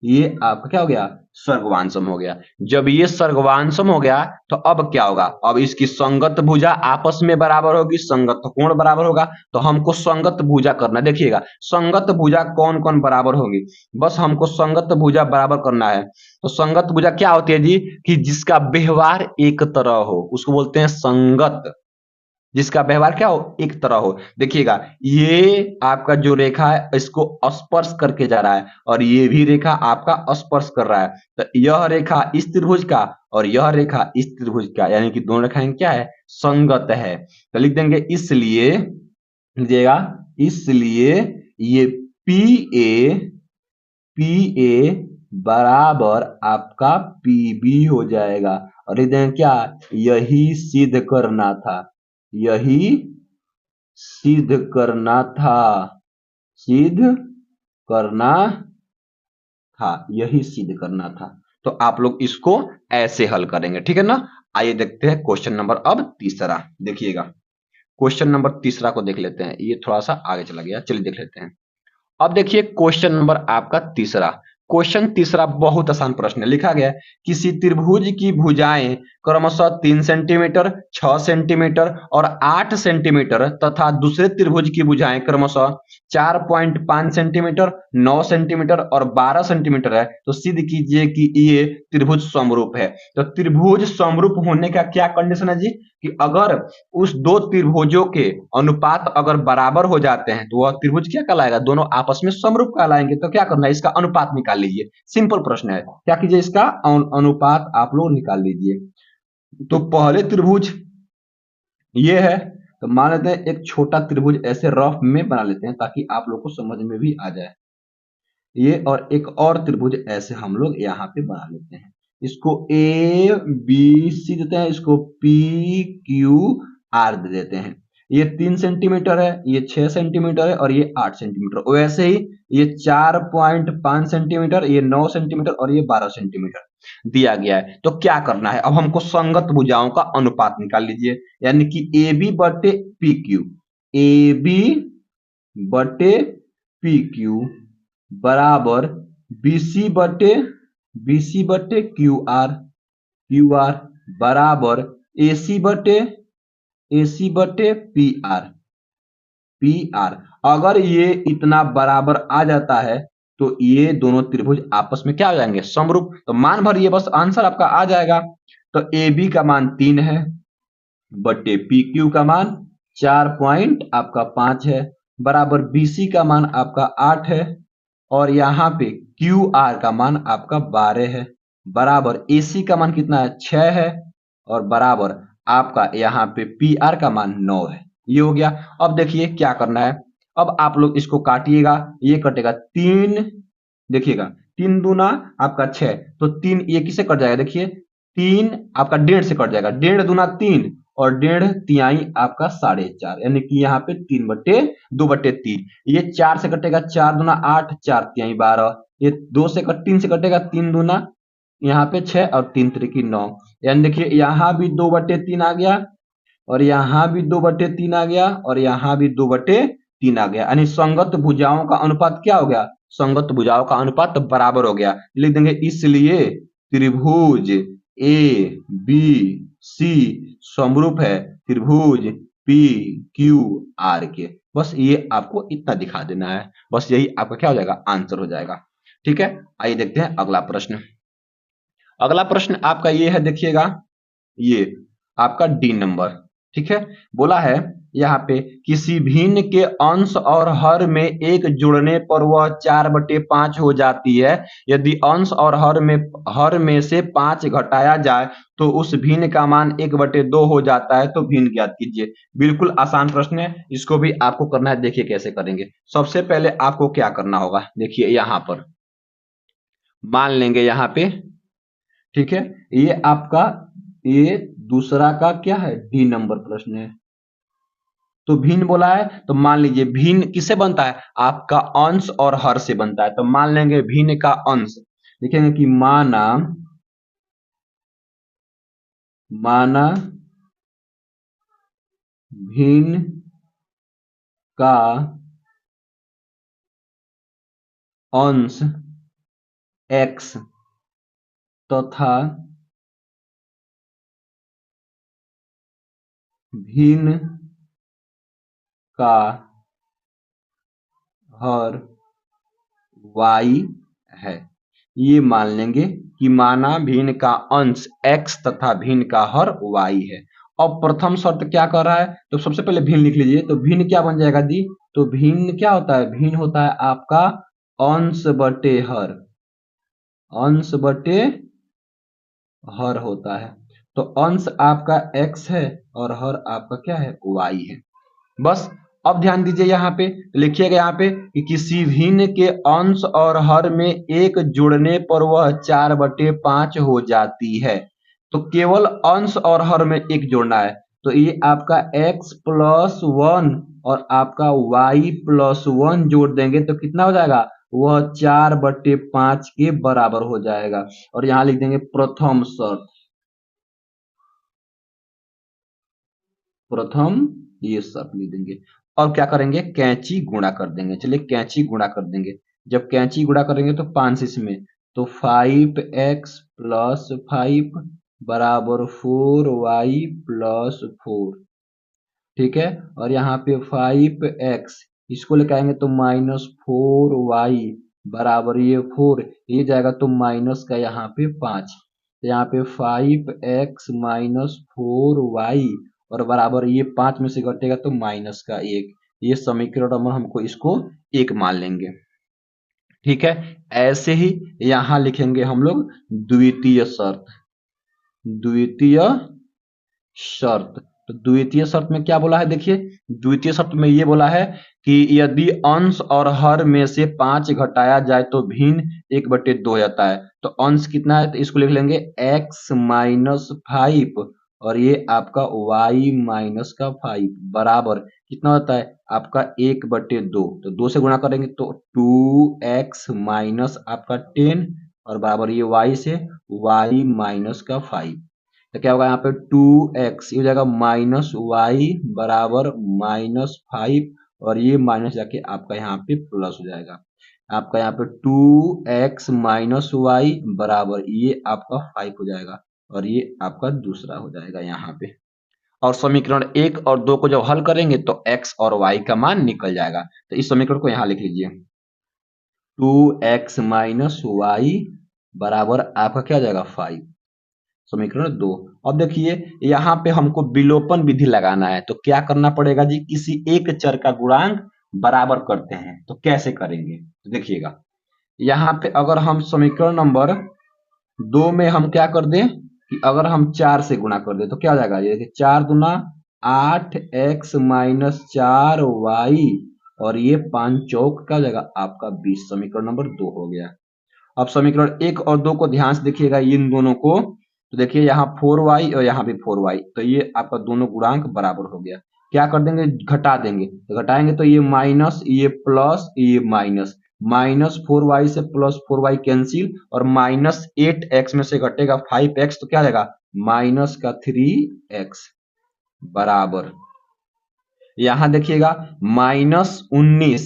ये आपका क्या हो गया, सर्गवांशम हो गया। जब ये सर्गवांशम हो गया तो अब क्या होगा, अब इसकी संगत भुजा आपस में बराबर होगी, संगत कोण बराबर होगा, तो हमको संगत भुजा करना है। देखिएगा संगत भुजा कौन कौन बराबर होगी, बस हमको संगत भुजा बराबर करना है। तो संगत भुजा क्या होती है जी, कि जिसका व्यवहार एक तरह हो उसको बोलते हैं संगत, जिसका व्यवहार क्या हो, एक तरह हो। देखिएगा ये आपका जो रेखा है इसको स्पर्श करके जा रहा है और ये भी रेखा आपका स्पर्श कर रहा है, तो यह रेखा इस त्रिभुज का और यह रेखा इस त्रिभुज का, यानी कि दोनों रेखाएं क्या है, संगत है। तो लिख देंगे इसलिए, लीजिएगा इसलिए ये PA बराबर आपका PB हो जाएगा, और लिख देंगे क्या, यही सिद्ध करना था, यही सिद्ध करना था, सिद्ध करना था, यही सिद्ध करना था। तो आप लोग इसको ऐसे हल करेंगे, ठीक है ना। आइए देखते हैं क्वेश्चन नंबर अब तीसरा, देखिएगा क्वेश्चन नंबर तीसरा को देख लेते हैं, ये थोड़ा सा आगे चला गया, चलिए देख लेते हैं। अब देखिए क्वेश्चन नंबर आपका तीसरा, क्वेश्चन तीसरा बहुत आसान प्रश्न है। लिखा गया है किसी त्रिभुज की भुजाएं क्रमशः 3 सेंटीमीटर, 6 सेंटीमीटर और 8 सेंटीमीटर तथा दूसरे त्रिभुज की भुजाएं क्रमशः 4.5 सेंटीमीटर, 9 सेंटीमीटर और 12 सेंटीमीटर है, तो सिद्ध कीजिए कि ये त्रिभुज समरूप है। तो त्रिभुज समरूप होने का क्या कंडीशन है जी, कि अगर उस दो त्रिभुजों के अनुपात अगर बराबर हो जाते हैं तो वह त्रिभुज क्या कहलाएगा, दोनों आपस में समरूप कहलाएंगे। तो क्या करना है, इसका अनुपात निकाल लीजिए, सिंपल प्रश्न है, क्या कीजिए, इसका अनुपात आप लोग निकाल लीजिए। तो पहले त्रिभुज ये है, तो मान लेते हैं एक छोटा त्रिभुज ऐसे रफ में बना लेते हैं ताकि आप लोग को समझ में भी आ जाए, ये, और एक और त्रिभुज ऐसे हम लोग यहाँ पे बना लेते हैं, इसको ABC देते हैं, इसको PQR दे देते हैं। ये 3 सेंटीमीटर है, ये 6 सेंटीमीटर है और ये 8 सेंटीमीटर। वैसे ही ये 4.5 सेंटीमीटर, ये 9 सेंटीमीटर और ये 12 सेंटीमीटर दिया गया है। तो क्या करना है, अब हमको संगत भुजाओं का अनुपात निकाल लीजिए, यानी कि AB बटे PQ, AB बटे PQ बराबर BC बटे QR, QR बराबर AC बटे PR, PR। अगर ये इतना बराबर आ जाता है तो ये दोनों त्रिभुज आपस में क्या हो जाएंगे, समरूप। तो मान भरिए, बस आंसर आपका आ जाएगा। तो AB का मान 3 है बटे PQ का मान 4.5 है, बराबर BC का मान आपका 8 है और यहाँ पे QR का मान आपका 12 है, बराबर AC का मान कितना है, 6 है, और बराबर आपका यहाँ पे PR का मान 9 है। ये हो गया। अब देखिए क्या करना है, अब आप लोग इसको काटिएगा, ये कटेगा 3, देखिएगा 3 दूना आपका 6, तो 3 ये किसे कट जाएगा, देखिए 3 आपका 1.5 से कट जाएगा, 1.5 दूना 3 और 1.5 तिहाई आपका 4.5, यानी कि यहाँ पे 2/3। ये 4 से कटेगा 4 दूना 8, 4 तिहाई 12। ये 3 से कटेगा 3 दूना यहाँ पे 6 और 3 त्रिकी 9। यानी देखिए यहाँ भी 2/3 आ गया और यहाँ भी 2/3 आ गया और यहाँ भी 2/3 आ गया, यानी संगत भुजाओं का अनुपात क्या हो गया? संगत भुजाओं का अनुपात बराबर हो गया। लिख देंगे इसलिए त्रिभुज ए बी सी समरूप है त्रिभुज पी क्यू आर के। बस ये आपको इतना दिखा देना है, बस यही आपका क्या हो जाएगा? आंसर हो जाएगा। ठीक है, आइए देखते हैं अगला प्रश्न। अगला प्रश्न आपका ये है, देखिएगा ये आपका डी नंबर। ठीक है, बोला है यहाँ पे किसी भिन्न के अंश और हर में एक जुड़ने पर वह 4/5 हो जाती है। यदि अंश और हर में से 5 घटाया जाए तो उस भिन्न का मान 1/2 हो जाता है, तो भिन्न ज्ञात कीजिए। बिल्कुल आसान प्रश्न है, इसको भी आपको करना है। देखिए कैसे करेंगे। सबसे पहले आपको क्या करना होगा, देखिए यहाँ पर मान लेंगे यहाँ पे। ठीक है, ये आपका ये दूसरा का क्या है? डी नंबर प्रश्न है। तो भिन्न बोला है तो मान लीजिए भिन्न किससे बनता है? आपका अंश और हर से बनता है। तो मान लेंगे भिन्न का अंश, लिखेंगे कि माना भिन्न का अंश x तथा भिन्न का हर y है। ये मान लेंगे कि माना भिन्न का अंश x तथा भिन्न का हर y है। अब प्रथम शर्त क्या कर रहा है? तो सबसे पहले भिन्न लिख लीजिए। तो भिन्न क्या बन जाएगा दी? तो भिन्न क्या होता है? भिन्न होता है आपका अंश बटे हर, अंश बटे हर होता है। तो अंश आपका x है और हर आपका क्या है? y है। बस अब ध्यान दीजिए यहाँ पे, लिखिएगा यहाँ पे कि किसी भिन्न के अंश और हर में एक जुड़ने पर वह 4/5 हो जाती है। तो केवल अंश और हर में एक जोड़ना है। तो ये आपका x + 1 और आपका y + 1 जोड़ देंगे तो कितना हो जाएगा? वह 4/5 के बराबर हो जाएगा। और यहाँ लिख देंगे प्रथम शर्त, प्रथम ये शर्त लिख देंगे। और क्या करेंगे? कैंची गुणा कर देंगे। चलिए कैंची गुणा कर देंगे। जब कैंची गुणा करेंगे तो 5 इसमें, तो 5x + 5 बराबर 4y + 4। ठीक है, और यहाँ पे 5x इसको लेकर आएंगे तो -4y बराबर ये 4, ये जाएगा तो माइनस का यहाँ पे 5। तो यहाँ पे 5x - 4y और बराबर ये 5 में से घटेगा तो माइनस का 1। ये समीकरण नंबर हमको इसको 1 मान लेंगे। ठीक है, ऐसे ही यहाँ लिखेंगे हम लोग द्वितीय शर्त। द्वितीय शर्त, तो द्वितीय शर्त में क्या बोला है? देखिए द्वितीय शर्त में ये बोला है कि यदि अंश और हर में से 5 घटाया जाए तो भिन्न 1/2 हो जाता है। तो अंश कितना है? तो इसको लिख लेंगे x - 5 और ये आपका y - 5 बराबर कितना होता है? आपका 1/2। तो 2 से गुणा करेंगे तो 2x माइनस आपका 10 और बराबर ये y से y - 5। तो क्या होगा यहाँ पे 2x, ये हो जाएगा -y बराबर -5 और ये माइनस जाके आपका यहाँ पे प्लस हो जाएगा। आपका यहाँ पे 2x - y बराबर ये आपका 5 हो जाएगा और ये आपका दूसरा हो जाएगा यहाँ पे। और समीकरण 1 और 2 को जब हल करेंगे तो x और y का मान निकल जाएगा। तो इस समीकरण को यहाँ लिख लीजिए, 2x - y बराबर आपका क्या हो जाएगा? 5। समीकरण 2। अब देखिए यहाँ पे हमको विलोपन विधि लगाना है। तो क्या करना पड़ेगा जी? किसी एक चर का गुणांक बराबर करते हैं। तो कैसे करेंगे? तो देखिएगा यहाँ पे अगर हम समीकरण नंबर 2 में हम क्या कर दें कि अगर हम 4 से गुणा कर दें तो क्या हो जाएगा? ये देखिए 4 दूना 8x - 4y और ये 5 चौक क्या हो जाएगा? आपका 20। समीकरण नंबर 2 हो गया। अब समीकरण 1 और 2 को ध्यान से देखिएगा, इन दोनों को तो देखिए यहाँ 4y और यहाँ भी 4y, तो ये आपका दोनों गुणांक बराबर हो गया। क्या कर देंगे, घटा देंगे, तो घटाएंगे तो ये माइनस, ये प्लस, ये माइनस, माइनस 4y से प्लस 4y कैंसिल, और माइनस 8x में से घटेगा 5x, तो क्या आएगा माइनस का 3x बराबर, यहां देखिएगा माइनस 19,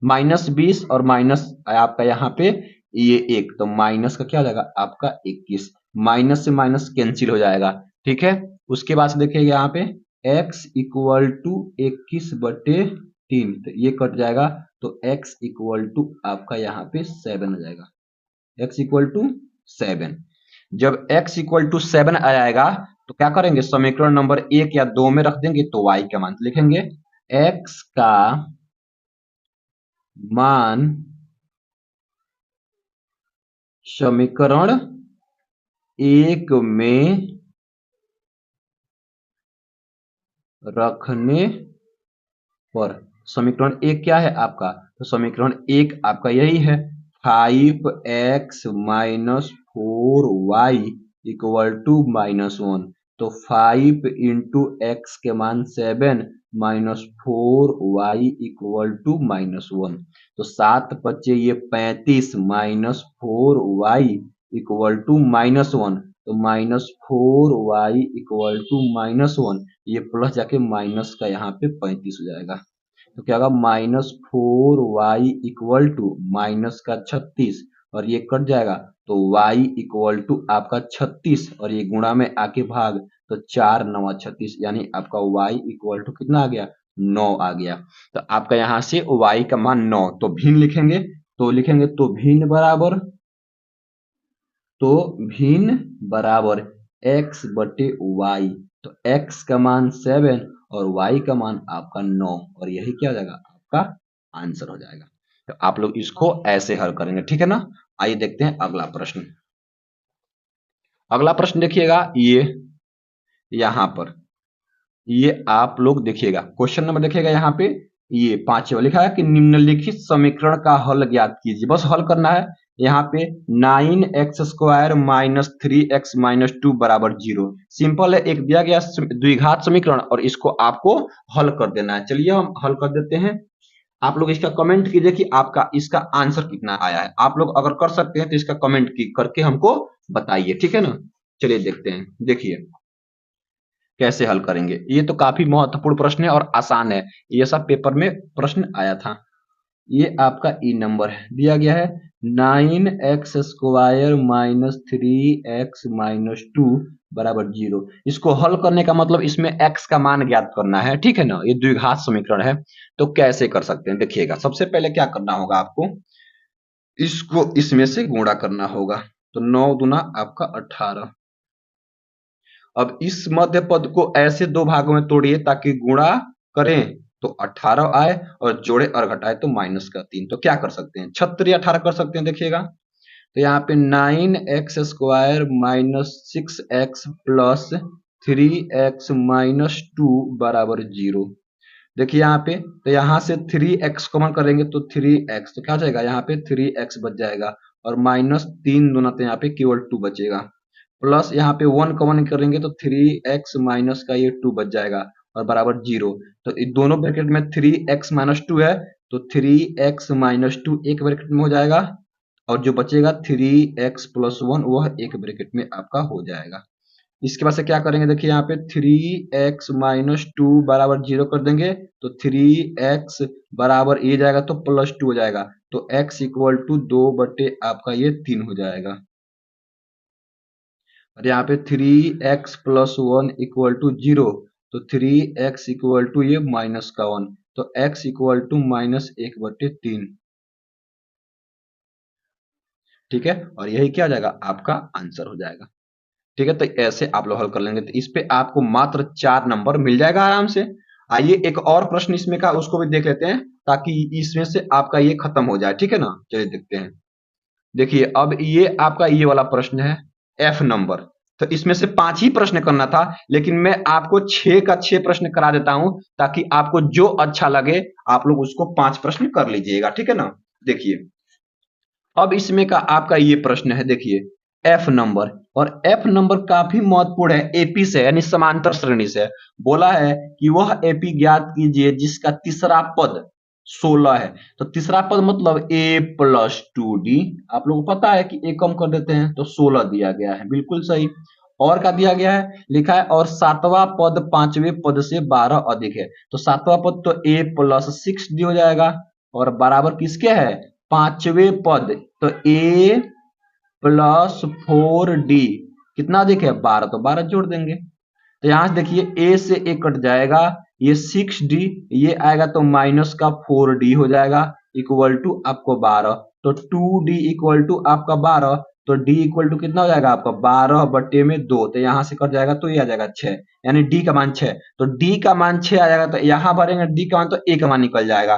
माइनस 20 और माइनस आपका यहाँ पे ये 1, तो माइनस का क्या हो जाएगा आपका 21, माइनस से माइनस कैंसिल हो जाएगा। ठीक है, उसके बाद से देखिएगा यहाँ पे x इक्वल टू 21/3, तो ये कट जाएगा, तो x इक्वल टू आपका यहाँ पे 7 हो जाएगा, x इक्वल टू 7। जब x इक्वल टू 7 आ जाएगा तो क्या करेंगे, समीकरण नंबर 1 या 2 में रख देंगे, तो y का मान लिखेंगे, x का मान समीकरण 1 में रखने पर, समीकरण 1 क्या है आपका, तो समीकरण 1 आपका यही है 5x minus 4y equal to -1, तो 5 इंटू एक्स के मान 7 माइनस 4y इक्वल टू -1, तो 7 बचे ये 35 माइनस 4y इक्वल टू -1, तो -4y इक्वल टू -1, ये प्लस जाके माइनस का यहाँ पे 35 हो जाएगा, तो क्या होगा -4y इक्वल टू माइनस का 36, और ये कट जाएगा, तो y इक्वल टू आपका 36 और ये गुणा में आके भाग, तो 4 9 36, यानी आपका y इक्वल टू कितना आ गया 9 आ गया। तो आपका यहाँ से y का मान 9, तो भिन्न लिखेंगे, तो भिन्न बराबर, x बटे y, तो x का मान 7 और y का मान आपका 9, और यही क्या हो जाएगा आपका आंसर हो जाएगा। तो आप लोग इसको ऐसे हल करेंगे, ठीक है ना। आइए देखते हैं अगला प्रश्न। अगला प्रश्न देखिएगा, ये यहां पर, ये आप लोग देखिएगा क्वेश्चन नंबर देखिएगा, यहाँ पे ये 5 लिखा है कि निम्नलिखित समीकरण का हल ज्ञात कीजिए, बस हल करना है। यहाँ पे 9x² माइनस 3x माइनस 2 बराबर 0, सिंपल है, एक दिया गया द्विघात समीकरण और इसको आपको हल कर देना है। चलिए हम हल कर देते हैं। आप लोग इसका कमेंट कीजिए कि आपका इसका आंसर कितना आया है। आप लोग अगर कर सकते हैं तो इसका कमेंट करके हमको बताइए, ठीक है ना। चलिए देखते हैं, देखिए कैसे हल करेंगे। ये तो काफी महत्वपूर्ण प्रश्न है और आसान है, ये सब पेपर में प्रश्न आया था। ये आपका ई नंबर है, दिया गया है 9x² माइनस 3x माइनस 2 बराबर 0। इसको हल करने का मतलब इसमें x का मान ज्ञात करना है, ठीक है ना। ये द्विघात समीकरण है, तो कैसे कर सकते हैं देखिएगा। सबसे पहले क्या करना होगा आपको, इसको इसमें से गुणा करना होगा, तो 9 दूना आपका 18। अब इस मध्य पद को ऐसे दो भागों में तोड़िए ताकि गुणा करें तो 18 आए और जोड़े और घटाए तो माइनस का 3। तो क्या कर सकते हैं, 36 18 कर सकते हैं, देखिएगा। तो यहाँ पे 9x² minus 6x plus 3x minus 2 बराबर 0। देखिए यहाँ पे, तो यहाँ से 3x कॉमन करेंगे तो 3x, तो क्या हो जाएगा यहाँ पे 3x बच जाएगा, और माइनस 3 दूना तो यहाँ पे केवल 2 बचेगा, प्लस यहाँ पे 1 कॉमन करेंगे तो 3x माइनस का ये 2 बच जाएगा और बराबर 0। तो इन दोनों ब्रैकेट में 3x माइनस 2 है, तो 3x माइनस 2 एक ब्रैकेट में हो जाएगा, और जो बचेगा 3x प्लस 1 वह एक ब्रैकेट में आपका हो जाएगा। इसके बाद से क्या करेंगे, देखिए यहाँ पे 3x माइनस 2 बराबर 0 कर देंगे, तो 3x बराबर ये जाएगा तो प्लस 2 हो जाएगा, तो x इक्वल टू 2 बटे आपका ये 3 हो जाएगा। और यहाँ पे 3x प्लस 1 इक्वल टू 0, तो 3x इक्वल टू ये माइनस का 1, तो x इक्वल टू -1/3, ठीक है। और यही क्या हो जाएगा आपका आंसर हो जाएगा, ठीक है। तो ऐसे आप लोग हल कर लेंगे, तो इस पे आपको मात्र 4 नंबर मिल जाएगा आराम से। आइए एक और प्रश्न इसमें का उसको भी देख लेते हैं ताकि इसमें से आपका ये खत्म हो जाए, ठीक है ना। चलिए देखते हैं, देखिए अब ये आपका ये वाला प्रश्न है F नंबर, तो इसमें से 5 ही प्रश्न करना था, लेकिन मैं आपको 6 का 6 प्रश्न करा देता हूं ताकि आपको जो अच्छा लगे आप लोग उसको 5 प्रश्न कर लीजिएगा, ठीक है ना। देखिए अब इसमें का आपका ये प्रश्न है, देखिए एफ नंबर, और एफ नंबर काफी महत्वपूर्ण है एपी से यानी समांतर श्रेणी से। बोला है कि वह एपी ज्ञात कीजिए जिसका तीसरा पद 16 है। तो तीसरा पद मतलब a प्लस 2d। आप लोगों को पता है कि a कम कर देते हैं तो 16 दिया गया है, बिल्कुल सही। और क्या दिया गया है, लिखा है और सातवां पद पांचवें पद से 12 अधिक है। तो सातवां पद तो a प्लस 6d हो जाएगा, और बराबर किसके है, पांचवें पद तो a प्लस 4d कितना अधिक है, 12, तो 12 जोड़ देंगे। तो यहां से देखिए a से a कट जाएगा, ये 6d, ये आएगा तो माइनस का 4d हो जाएगा, इक्वल टू आपको 12। तो 2d इक्वल टू आपका 12, तो d इक्वल टू कितना हो जाएगा आपका 12 बटे में 2, तो यहां से कट जाएगा तो ये आ जाएगा 6, यानी d का मान 6। तो d का मान 6 आ जाएगा, तो यहां भरेंगे d का मान तो a का मान निकल जाएगा।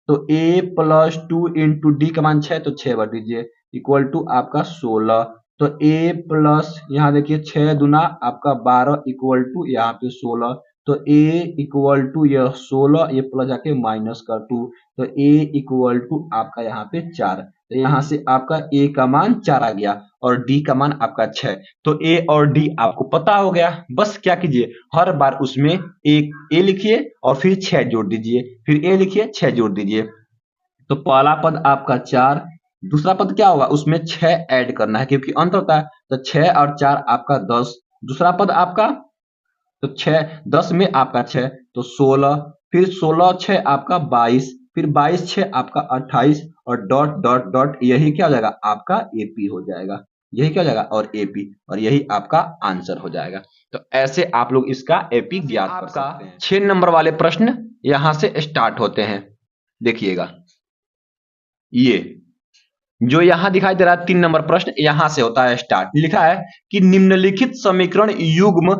तो a प्लस 2 इंटू डी का मान 6, तो 6 भर दीजिए, इक्वल टू आपका 16। तो a प्लस यहाँ देखिए 6 दुना आपका 12 इक्वल टू यहाँ पे 16। तो a इक्वल टू यह 16, ये प्लस जाके माइनस का 2, तो a इक्वल टू आपका यहाँ पे 4। तो यहाँ से आपका a का मान 4 आ गया और d का मान आपका 6। तो a और d आपको पता हो गया। बस क्या कीजिए, हर बार उसमें एक a लिखिए और फिर 6 जोड़ दीजिए, फिर a लिखिए 6 जोड़ दीजिए। तो पहला पद आपका 4, दूसरा पद क्या होगा, उसमें 6 ऐड करना है क्योंकि अंत होता है, तो 6 और 4 आपका 10। दूसरा पद आपका तो 6 10 में आपका 6 तो 16, फिर 16 6 आपका 22, फिर 22 6 आपका 28, और डॉट डॉट डॉट, यही क्या हो जाएगा आपका एपी हो जाएगा, यही क्या हो जाएगा और एपी, और यही आपका आंसर हो जाएगा। तो ऐसे आप लोग इसका एपी ज्ञात कर सकते हैं। 6 नंबर वाले प्रश्न यहां से स्टार्ट होते हैं, देखिएगा। ये जो यहां दिखाई दे रहा है 3 नंबर प्रश्न, यहां से होता है स्टार्ट। लिखा है कि निम्नलिखित समीकरण युग्म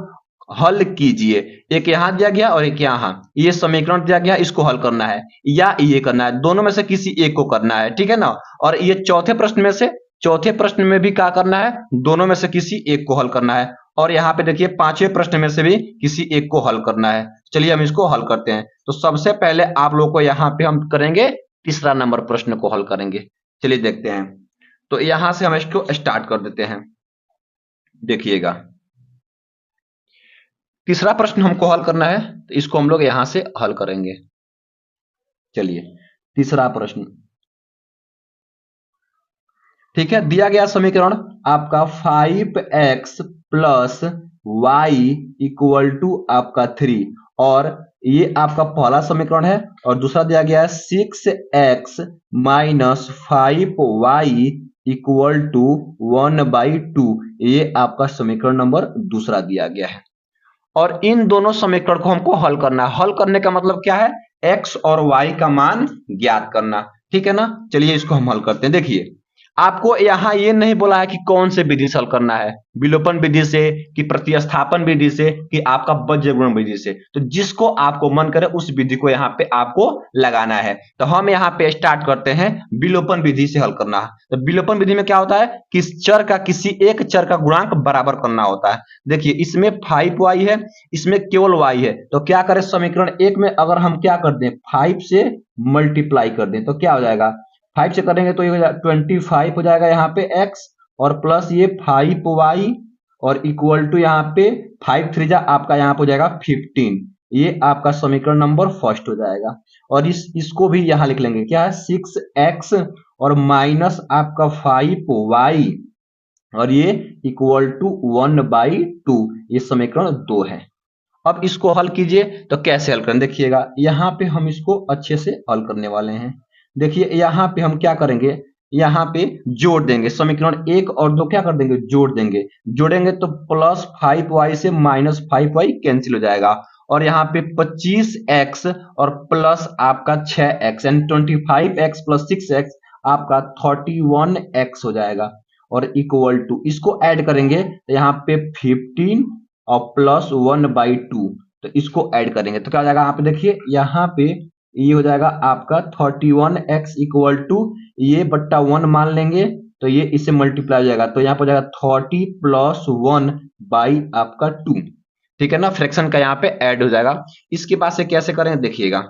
हल कीजिए। एक यहां दिया गया और एक यहां, ये समीकरण दिया गया, इसको हल करना है या ये करना है, दोनों में से किसी एक को करना है, ठीक है ना। और ये चौथे प्रश्न में भी क्या करना है, दोनों में से किसी एक को हल करना है। और यहाँ पे देखिए पांचवें प्रश्न में से भी किसी एक को हल करना है। चलिए हम इसको हल करते हैं। तो सबसे पहले आप लोग को यहाँ पे हम करेंगे तीसरा नंबर प्रश्न को हल करेंगे। चलिए देखते हैं। तो यहां से हम इसको स्टार्ट कर देते हैं, देखिएगा। तीसरा प्रश्न हमको हल करना है, तो इसको हम लोग यहां से हल करेंगे। चलिए तीसरा प्रश्न, ठीक है। दिया गया समीकरण आपका 5x plus Y equal to आपका 3, और ये आपका पहला समीकरण है, और दूसरा दिया गया है 6x minus 5y equal to 1/2, ये आपका समीकरण नंबर दूसरा दिया गया है। और इन दोनों समीकरण को हमको हल करना है। हल करने का मतलब क्या है, x और y का मान ज्ञात करना, ठीक है ना। चलिए इसको हम हल करते हैं। देखिए आपको यहाँ ये नहीं बोला है कि कौन से विधि से हल करना है, विलोपन विधि से कि प्रतिस्थापन विधि से कि आपका बीजगणित विधि से। तो जिसको आपको मन करे उस विधि को यहाँ पे आपको लगाना है। तो हम यहाँ पे स्टार्ट करते हैं विलोपन विधि से हल करना। तो विलोपन विधि में क्या होता है कि चर का किसी एक चर का गुणांक बराबर करना होता है। देखिए इसमें 5y है, इसमें केवल y है, तो क्या करें, समीकरण एक में अगर हम क्या कर दें 5 से मल्टीप्लाई कर दें तो क्या हो जाएगा, 5 से करेंगे तो ये 25 हो जाएगा यहाँ पे x, और प्लस ये 5y, और इक्वल टू यहाँ पे 5 3 जा आपका यहाँ पे हो जाएगा 15। ये आपका समीकरण नंबर फर्स्ट हो जाएगा। और इसको भी यहाँ लिख लेंगे, क्या है 6x और माइनस आपका 5y, और ये इक्वल टू 1/2, ये समीकरण 2 है। अब इसको हल कीजिए, तो कैसे हल करें देखिएगा। यहाँ पे हम इसको अच्छे से हल करने वाले हैं। देखिए यहाँ पे हम क्या करेंगे, यहाँ पे जोड़ देंगे, समीकरण 1 और 2 क्या कर देंगे, जोड़ देंगे। जोड़ेंगे तो प्लस 5y से माइनस 5y कैंसिल हो जाएगा, और यहाँ पे 25x और प्लस आपका 6x यानी 25x प्लस 6x आपका 31x हो जाएगा, और इक्वल टू इसको ऐड करेंगे तो यहाँ पे 15 और प्लस 1/2, तो इसको ऐड करेंगे तो क्या हो जाएगा, यहाँ पे देखिए यहाँ पे ये हो जाएगा आपका 31x इक्वल टू ये बट्टा 1 मान लेंगे, तो ये इससे मल्टीप्लाई हो जाएगा, तो यहाँ पर हो जाएगा 30 प्लस 1 बाई आपका 2, ठीक है ना। फ्रैक्शन का यहाँ पे ऐड हो जाएगा। इसके बाद से कैसे करेंगे देखिएगा,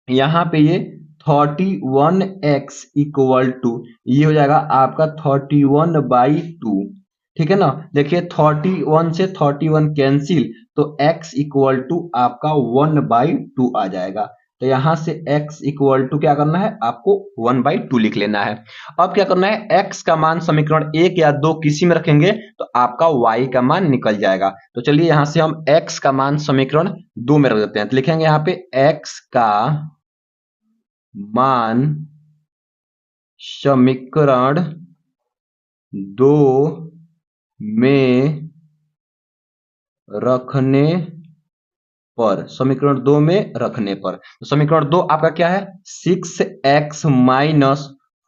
यहाँ पे ये 31x इक्वल टू ये हो जाएगा आपका 31/2, ठीक है ना। देखिए 31 से 31 कैंसिल, तो x इक्वल टू आपका 1/2 आ जाएगा। तो यहां से x इक्वल टू क्या करना है, आपको 1/2 लिख लेना है। अब क्या करना है, x का मान समीकरण 1 या 2 किसी में रखेंगे तो आपका y का मान निकल जाएगा। तो चलिए यहां से हम x का मान समीकरण 2 में रख देते हैं। तो लिखेंगे यहाँ पे x का मान समीकरण 2 में रखने समीकरण 2 में रखने पर, तो समीकरण 2 आपका क्या है, 6x minus